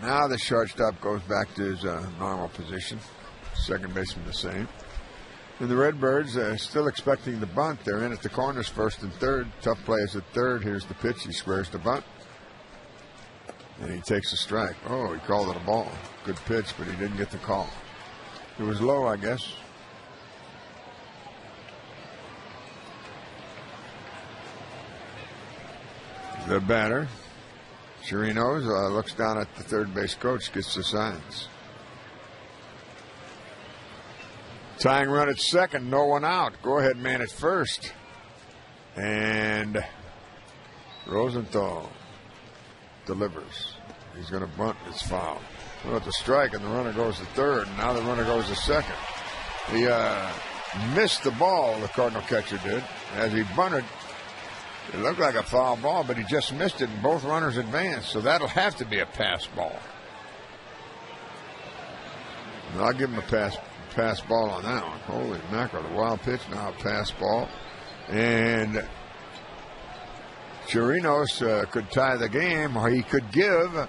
now the shortstop goes back to his normal position. Second baseman the same. And the Redbirds still expecting the bunt. They're in at the corners, first and third. Tough play is at third. Here's the pitch. He squares the bunt. And he takes a strike. Oh, he called it a ball. Good pitch, but he didn't get the call. It was low, I guess. The batter, Chirinos, looks down at the third base coach, gets the signs. Tying run at second, no one out. Go ahead, man, at first. And Rosenthal delivers. He's going to bunt. It's foul. Well, it's a strike, and the runner goes to third, and now the runner goes to second. He missed the ball, the Cardinal catcher did. As he bunted, it looked like a foul ball, but he just missed it, and both runners advanced, so that'll have to be a pass ball. And I'll give him a pass ball on that one. Holy mackerel, the wild pitch, now a pass ball. And Chirinos could tie the game, or he could give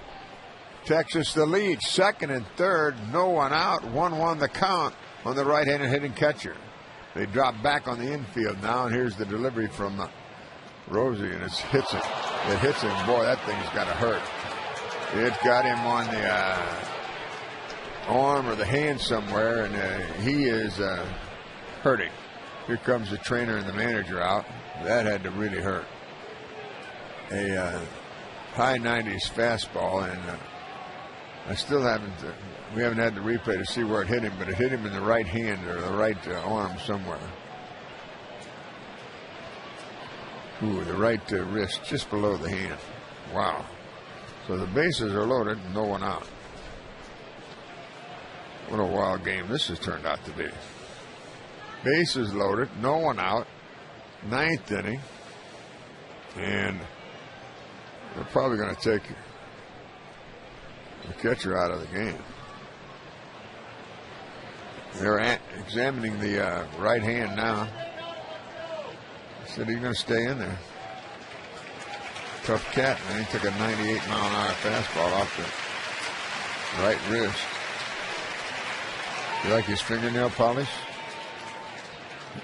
Texas the lead. Second and third, no one out. 1-1 the count on the right-handed hitting catcher. They drop back on the infield now, and here's the delivery from Rosie, and it hits him. It hits him. Boy, that thing's got to hurt. It got him on the arm or the hand somewhere, and he is hurting. Here comes the trainer and the manager out. That had to really hurt. A high 90s fastball, and I still haven't. We haven't had the replay to see where it hit him, but it hit him in the right hand or the right arm somewhere. Ooh, the right wrist, just below the hand. Wow. So the bases are loaded, no one out. What a wild game this has turned out to be. Bases loaded, no one out. 9th inning. And they're probably going to take the catcher out of the game. They're examining the right hand now. Said he's going to stay in there. Tough cat, man. He took a 98-mile-an-hour fastball off the right wrist. You like his fingernail polish?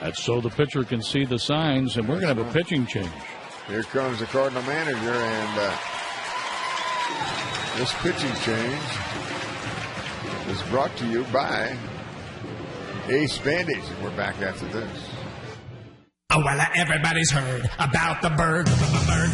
That's so the pitcher can see the signs, and we're going to have a pitching change. Here comes the Cardinal manager, and this pitching change is brought to you by Ace Band-Aids, and we're back after this. Oh, well, everybody's heard about the Berg. The Berg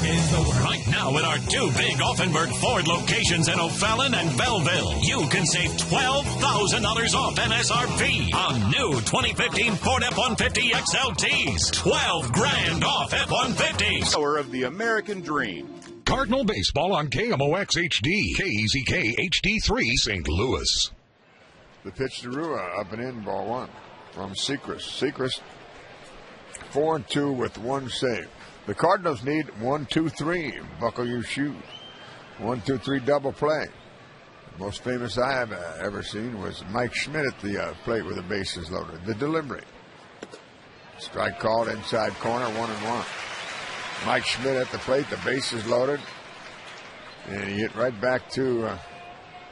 is the word. Right now at our two big Offenburg Ford locations in O'Fallon and Belleville, you can save $12,000 off MSRP on new 2015 Ford F-150 XLTs. 12 grand off F-150s. Power of the American dream. Cardinal baseball on KMOX HD, KEZK HD3, St. Louis. The pitch to Rua, up and in, ball one. from Sechrist. Sechrist 4-2 with 1 save. The Cardinals need 1-2-3. Buckle your shoes. 1-2-3 double play. The most famous I have ever seen was Mike Schmidt at the plate with the bases loaded. The delivery. Strike called inside corner, 1-1. Mike Schmidt at the plate, the bases loaded. And he hit right back to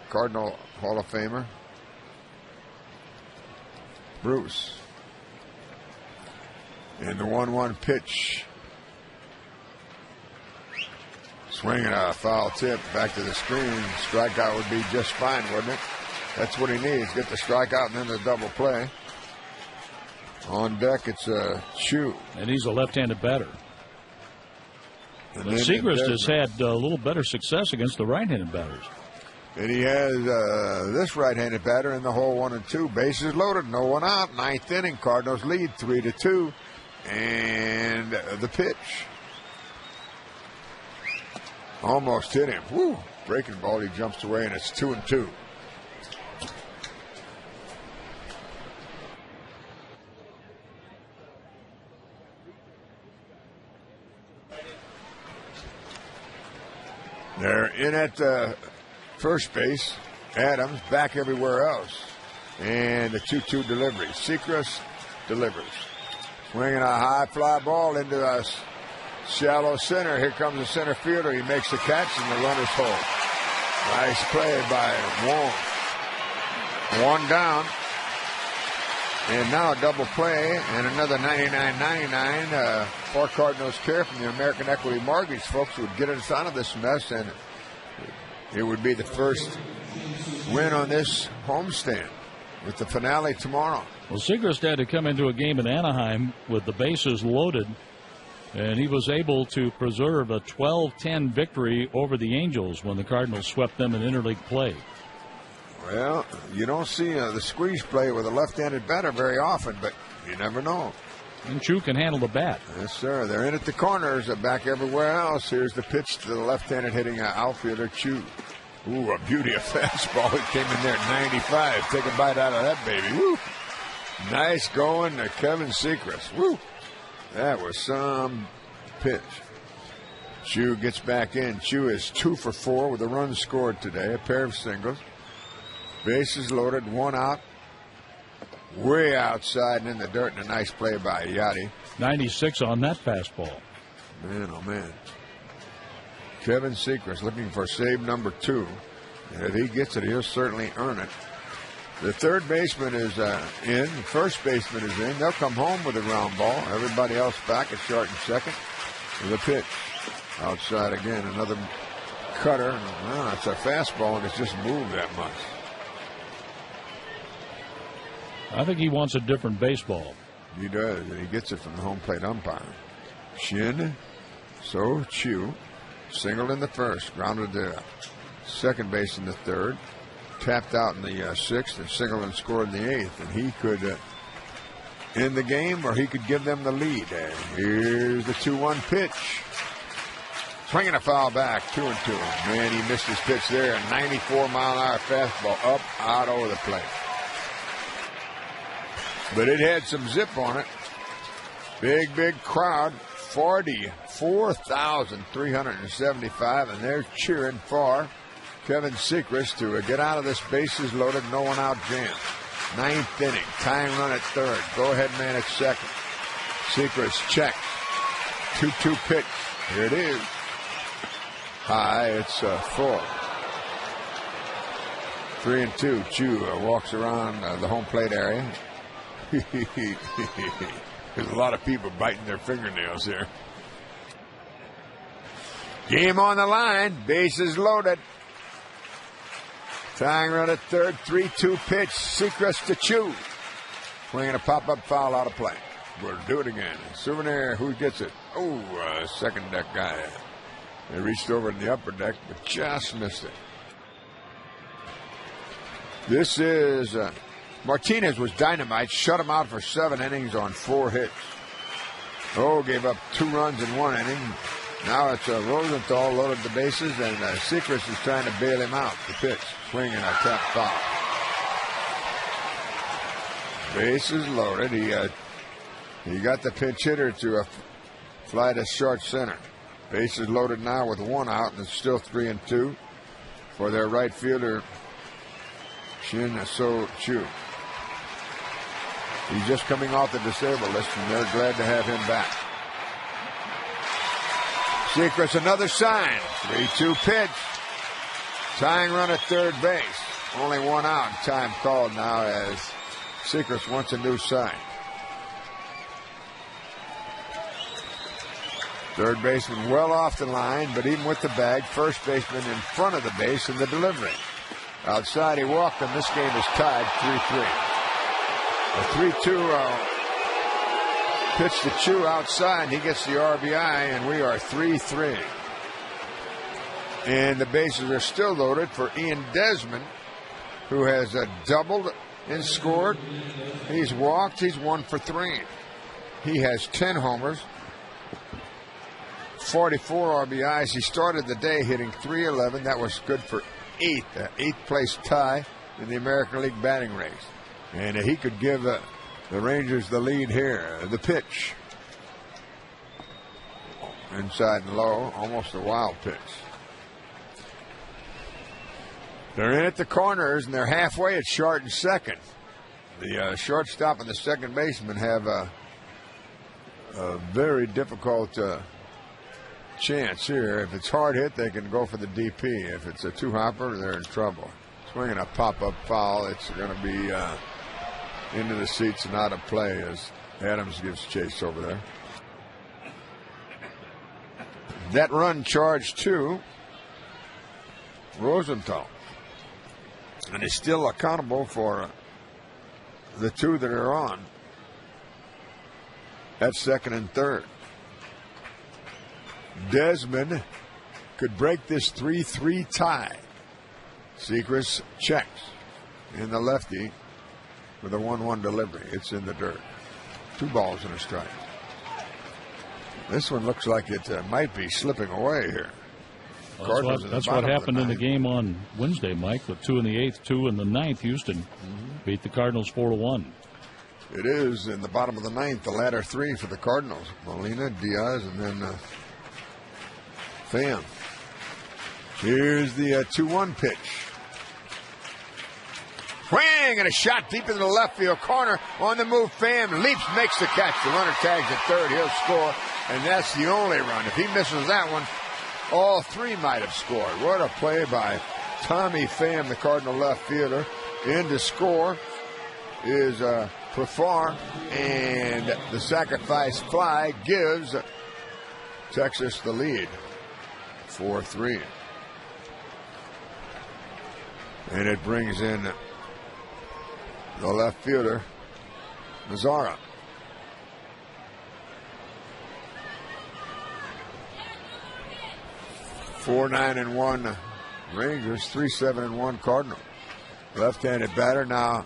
Cardinal Hall of Famer Bruce. And the 1-1 pitch. Swinging a foul tip back to the screen. Strikeout would be just fine, wouldn't it? That's what he needs. Get the strikeout and then the double play. On deck, it's Chu. And he's a left-handed batter. Sechrist has had a little better success against the right-handed batters. And he has this right-handed batter in the hole 1-2. Bases loaded, no one out. 9th inning, Cardinals lead 3-2. And the pitch. Almost hit him. Woo! Breaking ball, he jumps away, and it's 2-2. They're in at first base. Adams back everywhere else. And the 2-2 delivery. Sechrist delivers. Swinging a high fly ball into a shallow center. Here comes the center fielder. He makes the catch and the runner's home. Nice play by Wong. 1 down. And now a double play and another 99.99 for Cardinals Care from the American Equity Mortgage. Folks would get us out of this mess, and it would be the first win on this homestand with the finale tomorrow. Well, Sechrist had to come into a game in Anaheim with the bases loaded, and he was able to preserve a 12-10 victory over the Angels when the Cardinals swept them in interleague play. Well, you don't see the squeeze play with a left-handed batter very often, but you never know. And Chu can handle the bat. Yes, sir. They're in at the corners, back everywhere else. Here's the pitch to the left-handed hitting outfielder, Chu. Ooh, a beauty of fastball. It came in there at 95. Take a bite out of that baby. Woo! Nice going to Kevin Sechrist. Woo! That was some pitch. Chu gets back in. Chu is 2 for 4 with a run scored today, a pair of singles. Bases loaded, 1 out. Way outside and in the dirt, and a nice play by Yachty. 96 on that fastball. Man, oh man. Kevin Sechrist looking for save number 2. And if he gets it, he'll certainly earn it. The third baseman is in. The first baseman is in. They'll come home with a ground ball. Everybody else back at short and second. With a pitch. Outside again, another cutter. It's a fastball, and it's just moved that much. I think he wants a different baseball. He does, and he gets it from the home plate umpire. Shin, So Chu, singled in the first, grounded to second base in the third, tapped out in the sixth, and singled and scored in the eighth. And he could end the game, or he could give them the lead. Here's the 2-1 pitch. Swinging a foul back, 2-2. Man, he missed his pitch there. A 94-mile-an-hour fastball up, out over the plate. But it had some zip on it. Big, big crowd. 44,375, and they're cheering for Kevin Sechrist to get out of this bases loaded, no one out jam. Ninth inning, tying run at third. Go-ahead man at second. Sechrist checks. 2-2 pitch. Here it is. High, it's full. 3-2. Chu walks around the home plate area. There's a lot of people biting their fingernails here. Game on the line. Bases loaded. Tying run at third. 3-2 pitch. Sechrist to Chu. Swinging a pop-up foul out of play. We'll do it again. Souvenir. Who gets it? Oh, second deck guy. They reached over in the upper deck, but just missed it. This is Martínez was dynamite. Shut him out for 7 innings on 4 hits. Oh, gave up 2 runs in 1 inning. Now it's Rosenthal loaded the bases, and Sechrist is trying to bail him out. The pitch, swinging a tap foul. Bases loaded. He got the pinch hitter to fly to short center. Bases loaded now with 1 out, and it's still 3-2 for their right fielder, Shin So Chu. He's just coming off the disabled list, and they're glad to have him back. Secret's another sign. 3-2 pitch. Tying run at third base. Only 1 out. Time called now as Secret's wants a new sign. Third baseman well off the line, but even with the bag, first baseman in front of the base in the delivery. Outside he walked, and this game is tied 3-3. A 3-2 pitch to Chu outside. He gets the RBI, and we are 3-3. And the bases are still loaded for Ian Desmond, who has doubled and scored. He's walked. He's 1 for 3. He has 10 homers, 44 RBIs. He started the day hitting .311. That was good for 8th place tie in the American League batting race. And he could give the Rangers the lead here. The pitch. Inside and low. Almost a wild pitch. They're in at the corners, and they're halfway at short and second. The shortstop and the second baseman have a very difficult chance here. If it's hard hit, they can go for the DP. If it's a two-hopper, they're in trouble. Swinging a pop-up foul, it's going to be into the seats and out of play as Adams gives chase over there. That run charged to Rosenthal. And he's still accountable for the 2 that are on. That's second and third. Desmond could break this 3-3 tie. Sechrist checks in the lefty with a 1-1 delivery. It's in the dirt. 2 balls and a strike. This one looks like it might be slipping away here. Well, that's what happened in the game on Wednesday, Mike, with 2 in the 8th, 2 in the 9th. Houston beat the Cardinals 4-1. It is in the bottom of the 9th, the latter 3 for the Cardinals. Molina, Diaz, and then Pham. Here's the 2-1 pitch. Swing and a shot deep into the left field corner. On the move, Pham leaps, makes the catch. The runner tags at third. He'll score, and that's the only run. If he misses that one, all 3 might have scored. What a play by Tommy Pham, the Cardinal left fielder. In to score is Profar, and the sacrifice fly gives Texas the lead, 4-3. And it brings in the left fielder, Mazzara. Four 9-1 Rangers, 3-7-1 Cardinal. Left-handed batter now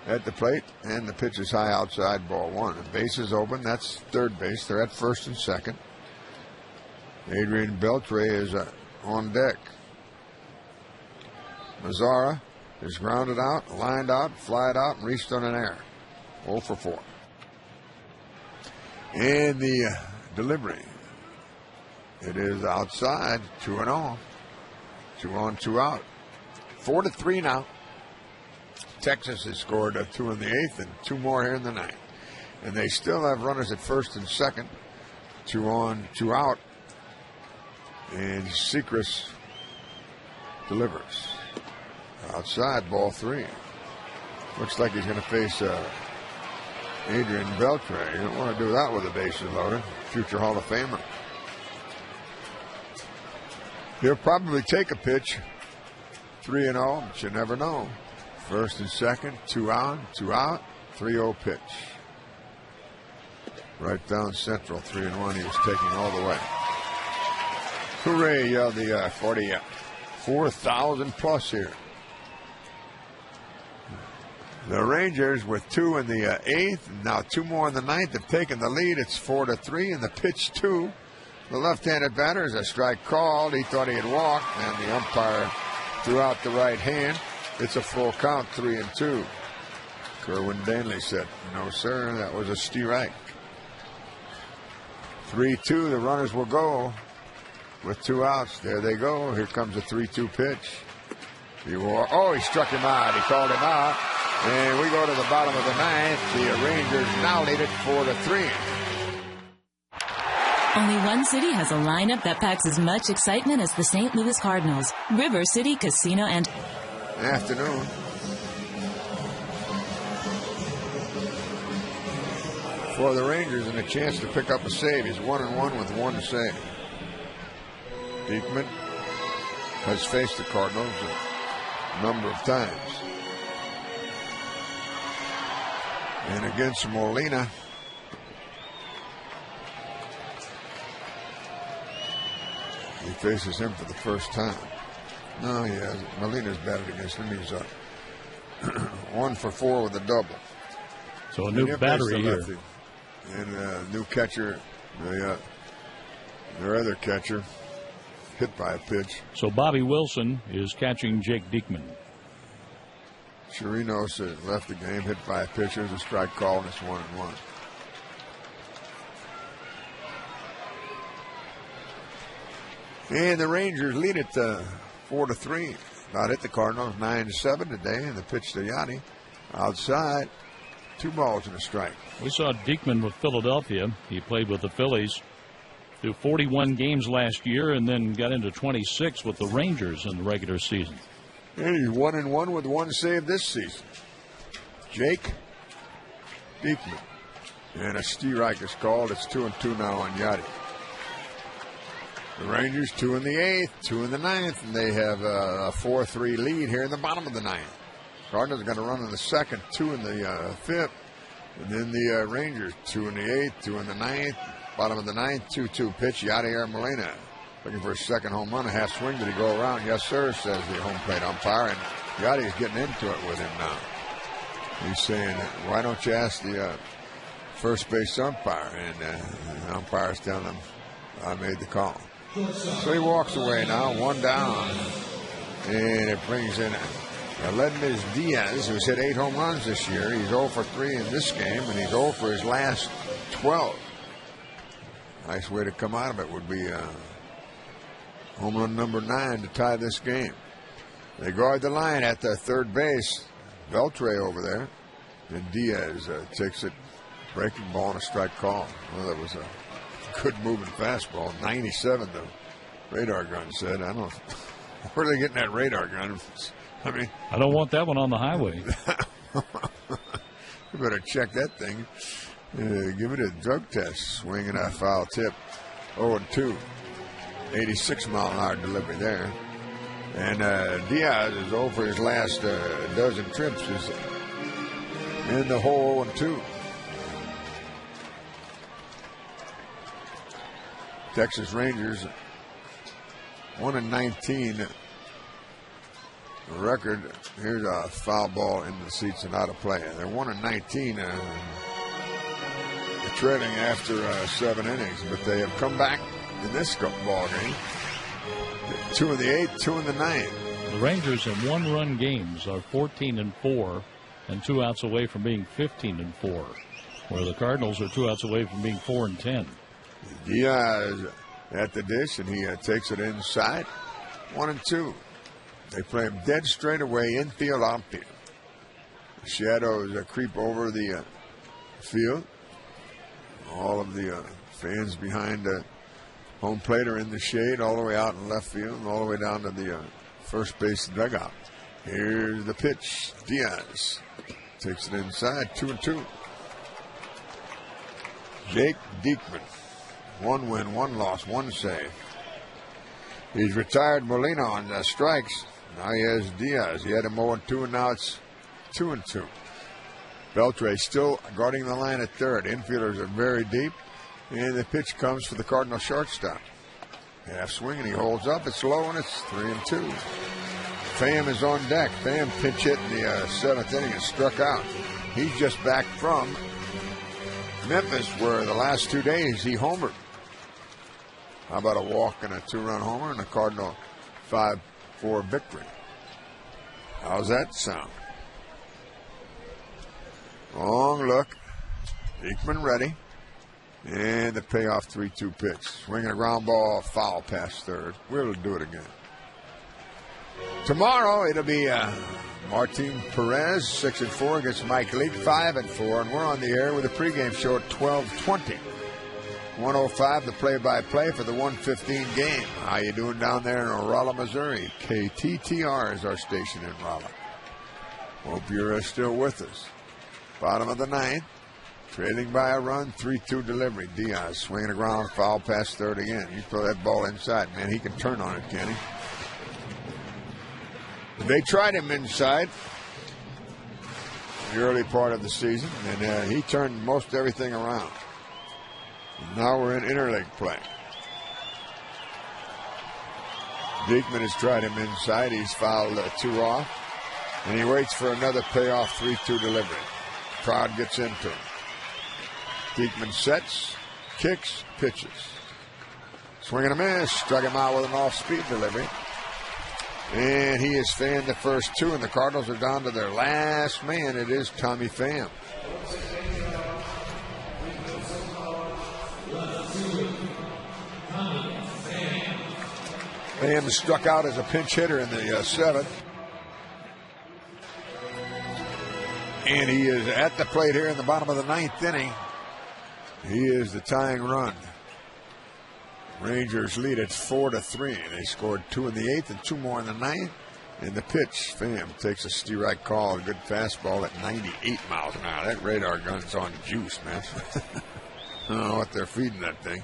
at the plate, and the pitch is high outside, ball 1. The base is open. That's third base. They're at first and second. Adrian Beltre is on deck. Mazzara is grounded out, lined out, flied out, and reached on an error. 0 for 4. And the delivery. It is outside, 2-0. 2 on, 2 out. 4-3 now. Texas has scored 2 in the 8th and 2 more here in the 9th. And they still have runners at first and second. 2 on, 2 out. And Sechrist delivers. Outside, ball 3. Looks like he's going to face Adrian Beltre. You don't want to do that with a bases loaded. Future Hall of Famer. He'll probably take a pitch. 3-0, but you never know. First and second, 2 on, 2 out, 3-0 pitch. Right down central, 3-1. He was taking all the way. Hooray, yelled the 44,000 plus here. The Rangers with 2 in the 8th, and now 2 more in the 9th, have taken the lead. It's 4-3, and the pitch 2. The left-handed batter is a strike called. He thought he had walked, and the umpire threw out the right hand. It's a full count, 3-2. Kerwin Danley said, no, sir, that was a strike. 3-2, the runners will go with 2 outs. There they go. Here comes a 3-2 pitch. He struck him out. He called him out. And we go to the bottom of the 9th. The Rangers now lead it 4-3. Only one city has a lineup that packs as much excitement as the St. Louis Cardinals. River City Casino and... Afternoon. For the Rangers and a chance to pick up a save. He's 1-1 with 1 save. Diekman has faced the Cardinals a number of times. And against Molina, he faces him for the first time. No, he hasn't. Molina's batted against him. He's 1 for 4 with a double. So a new battery here. And new catcher, their other catcher, hit by a pitch. So Bobby Wilson is catching Jake Diekman. Chirinos left the game, hit by a pitch. There's a strike call, and it's 1-1. And the Rangers lead it 4-3. About hit the Cardinals 9-7 today, and the pitch to Yanni outside. 2 balls and a strike. We saw Diekman with Philadelphia. He played with the Phillies through 41 games last year and then got into 26 with the Rangers in the regular season. And he's 1-1 with 1 save this season. Jake Diekman. And a strike is called. It's 2-2 now on Yachty. The Rangers 2 in the 8th, 2 in the 9th, and they have a 4-3 lead here in the bottom of the 9th. Cardinals are going to run in the 2nd, 2 in the 5th, and then the Rangers 2 in the 8th, 2 in the 9th, bottom of the 9th, 2-2 pitch. Yadier Molina looking for a second home run, a half swing. Did he go around? Yes, sir, says the home plate umpire, and Yadi's getting into it with him now. He's saying, why don't you ask the first base umpire? And the umpire's telling him, I made the call. So he walks away now, 1 down, and it brings in Aledmys Diaz, who's hit 8 home runs this year. He's 0 for 3 in this game, and he's 0 for his last 12. Nice way to come out of it would be home run number 9 to tie this game. They guard the line at the third base. Beltre over there, and Diaz takes it, breaking ball and a strike call. Well, that was a good moving fastball. 97, the radar gun said. I don't know. Where are they getting that radar gun? I mean, I don't want that one on the highway. You better check that thing. Give it a drug test. Swinging a foul tip. 0-2. 86-mile-an-hour delivery there. And Diaz is over his last dozen trips. Is in the hole 0-2. Texas Rangers 1-19 record. Here's a foul ball into the seats and out of play. They're 1-19, trailing after 7 innings, but they have come back in this ball game. 2 in the 8th, 2 in the 9th. The Rangers in 1-run games are 14-4 and 2 outs away from being 15-4, where the Cardinals are 2 outs away from being 4-10. Diaz at the dish, and he takes it inside. 1-2. They play him dead straight away, infield, outfield. The shadows creep over the field. All of the fans behind the home plate are in the shade, all the way out in left field, and all the way down to the first base dugout. Here's the pitch. Diaz takes it inside. 2-2. Jake Diekman. 1 win, 1 loss, 1 save. He's retired Molina on strikes. Now he has Diaz. He had him 0-2, and now it's 2-2. Beltre still guarding the line at third. Infielders are very deep, and the pitch comes for the Cardinal shortstop. Half swing, and he holds up. It's low, and it's 3-2. Pham is on deck. Pham pinch hit in the 7th inning and struck out. He's just back from Memphis, where the last 2 days he homered. How about a walk and a 2-run homer and a Cardinal 5-4 victory? How's that sound? Long look. Diekman ready. And the payoff 3-2 pitch. Swinging a ground ball, foul past third. We'll do it again. Tomorrow it'll be Martin Perez, 6-4 against Mike Leake, 5-4. And we're on the air with a pregame show at 12:20. 105, the play-by-play for the 1:15 game. How you doing down there in Rolla, Missouri? KTTR is our station in Rolla. Hope you're still with us. Bottom of the ninth. Trailing by a run, 3-2 delivery. Diaz swinging a ground foul past third again. You throw that ball inside, man, he can turn on it, can he? They tried him inside the early part of the season, and he turned most everything around. Now we're in interleague play. Diekman has tried him inside. He's fouled 2 off, and he waits for another payoff 3-2 delivery. Crowd gets into him. Diekman sets, kicks, pitches. Swing and a miss. Struck him out with an off-speed delivery. And he has fanned the first 2, and the Cardinals are down to their last man. It is Tommy Pham. Pham struck out as a pinch hitter in the 7th. And he is at the plate here in the bottom of the 9th inning. He is the tying run. Rangers lead at 4-3. They scored 2 in the 8th and 2 more in the 9th. And the pitch, Pham takes a strike call, a good fastball at 98 miles an hour. That radar gun's on juice, man. I don't know what they're feeding that thing.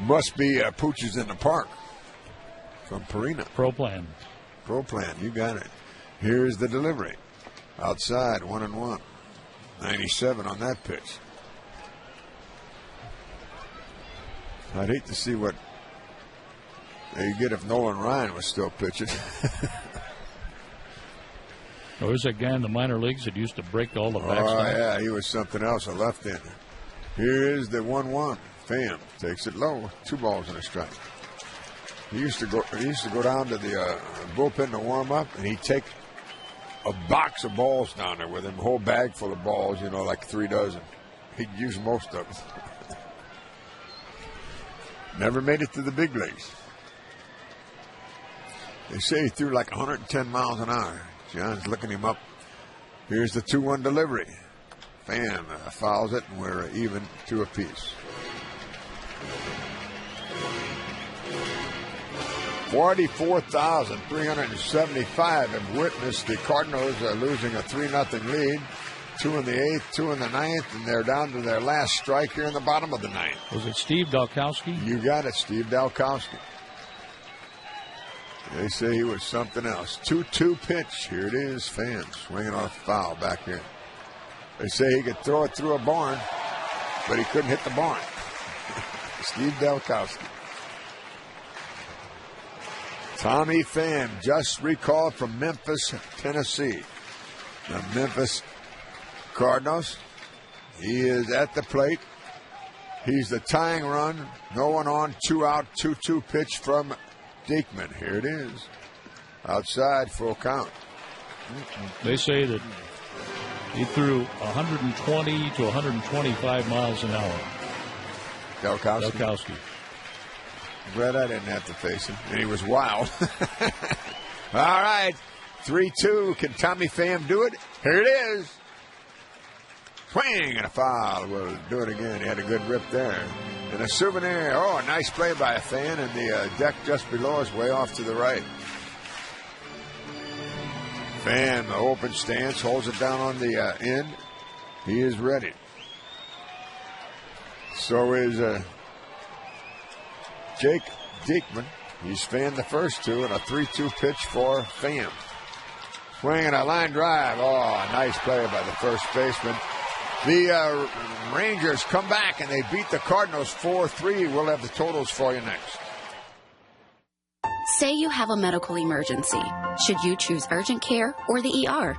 Must be Pooches in the park from Purina. Pro Plan, you got it. Here's the delivery. Outside, 1-1. 97 on that pitch. I'd hate to see what they get if Nolan Ryan was still pitching. Or was that guy in the minor leagues that used to break all the backs? Oh, yeah, he was something else, a left-hander. Here is the 1-1. Pham takes it low, 2 balls and a strike. He used to go down to the bullpen to warm up, and he'd take a box of balls down there with him, a whole bag full of balls, like 3 dozen. He'd use most of them. Never made it to the big leagues. They say he threw like 110 miles an hour. John's looking him up. Here's the 2-1 delivery. Pham fouls it, and we're even 2 apiece. 44,375 have witnessed the Cardinals losing a 3-0 lead. 2 in the 8th, 2 in the 9th, and they're down to their last strike here in the bottom of the 9th. Was it Steve Dalkowski? You got it, Steve Dalkowski. They say he was something else. 2-2 pitch. Here it is. Pham swinging on a foul back here. They say he could throw it through a barn, but he couldn't hit the barn. Steve Dalkowski. Tommy Pham, just recalled from Memphis, Tennessee. The Memphis Cardinals. He is at the plate. He's the tying run. No one on, 2 out, 2-2 pitch from Diekman. Here it is. Outside, full count. They say that he threw 120 to 125 miles an hour. Dalkowski. Glad I didn't have to face him. And he was wild. All right. 3-2. Can Tommy Pham do it? Here it is. Swing and a foul. We'll do it again. He had a good rip there. And a souvenir. Oh, a nice play by a fan. And the deck just below us, way off to the right. Pham, the open stance, holds it down on the end. He is ready. So is Jake Diekman. He's fanned the first 2 and a 3-2 pitch for Pham. Swinging a line drive. Oh, a nice play by the first baseman. The Rangers come back and they beat the Cardinals 4-3. We'll have the totals for you next. Say you have a medical emergency. Should you choose urgent care or the ER?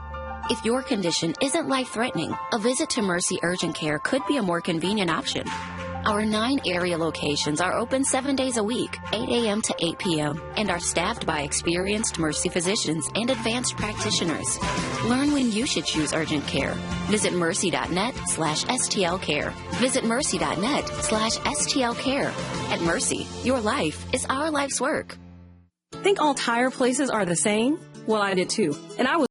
If your condition isn't life-threatening, a visit to Mercy Urgent Care could be a more convenient option. Our 9 area locations are open 7 days a week, 8 a.m. to 8 p.m., and are staffed by experienced Mercy physicians and advanced practitioners. Learn when you should choose urgent care. Visit mercy.net/STLcare. Visit mercy.net/STLcare. At Mercy, your life is our life's work. Think all tire places are the same? Well, I did too. And I was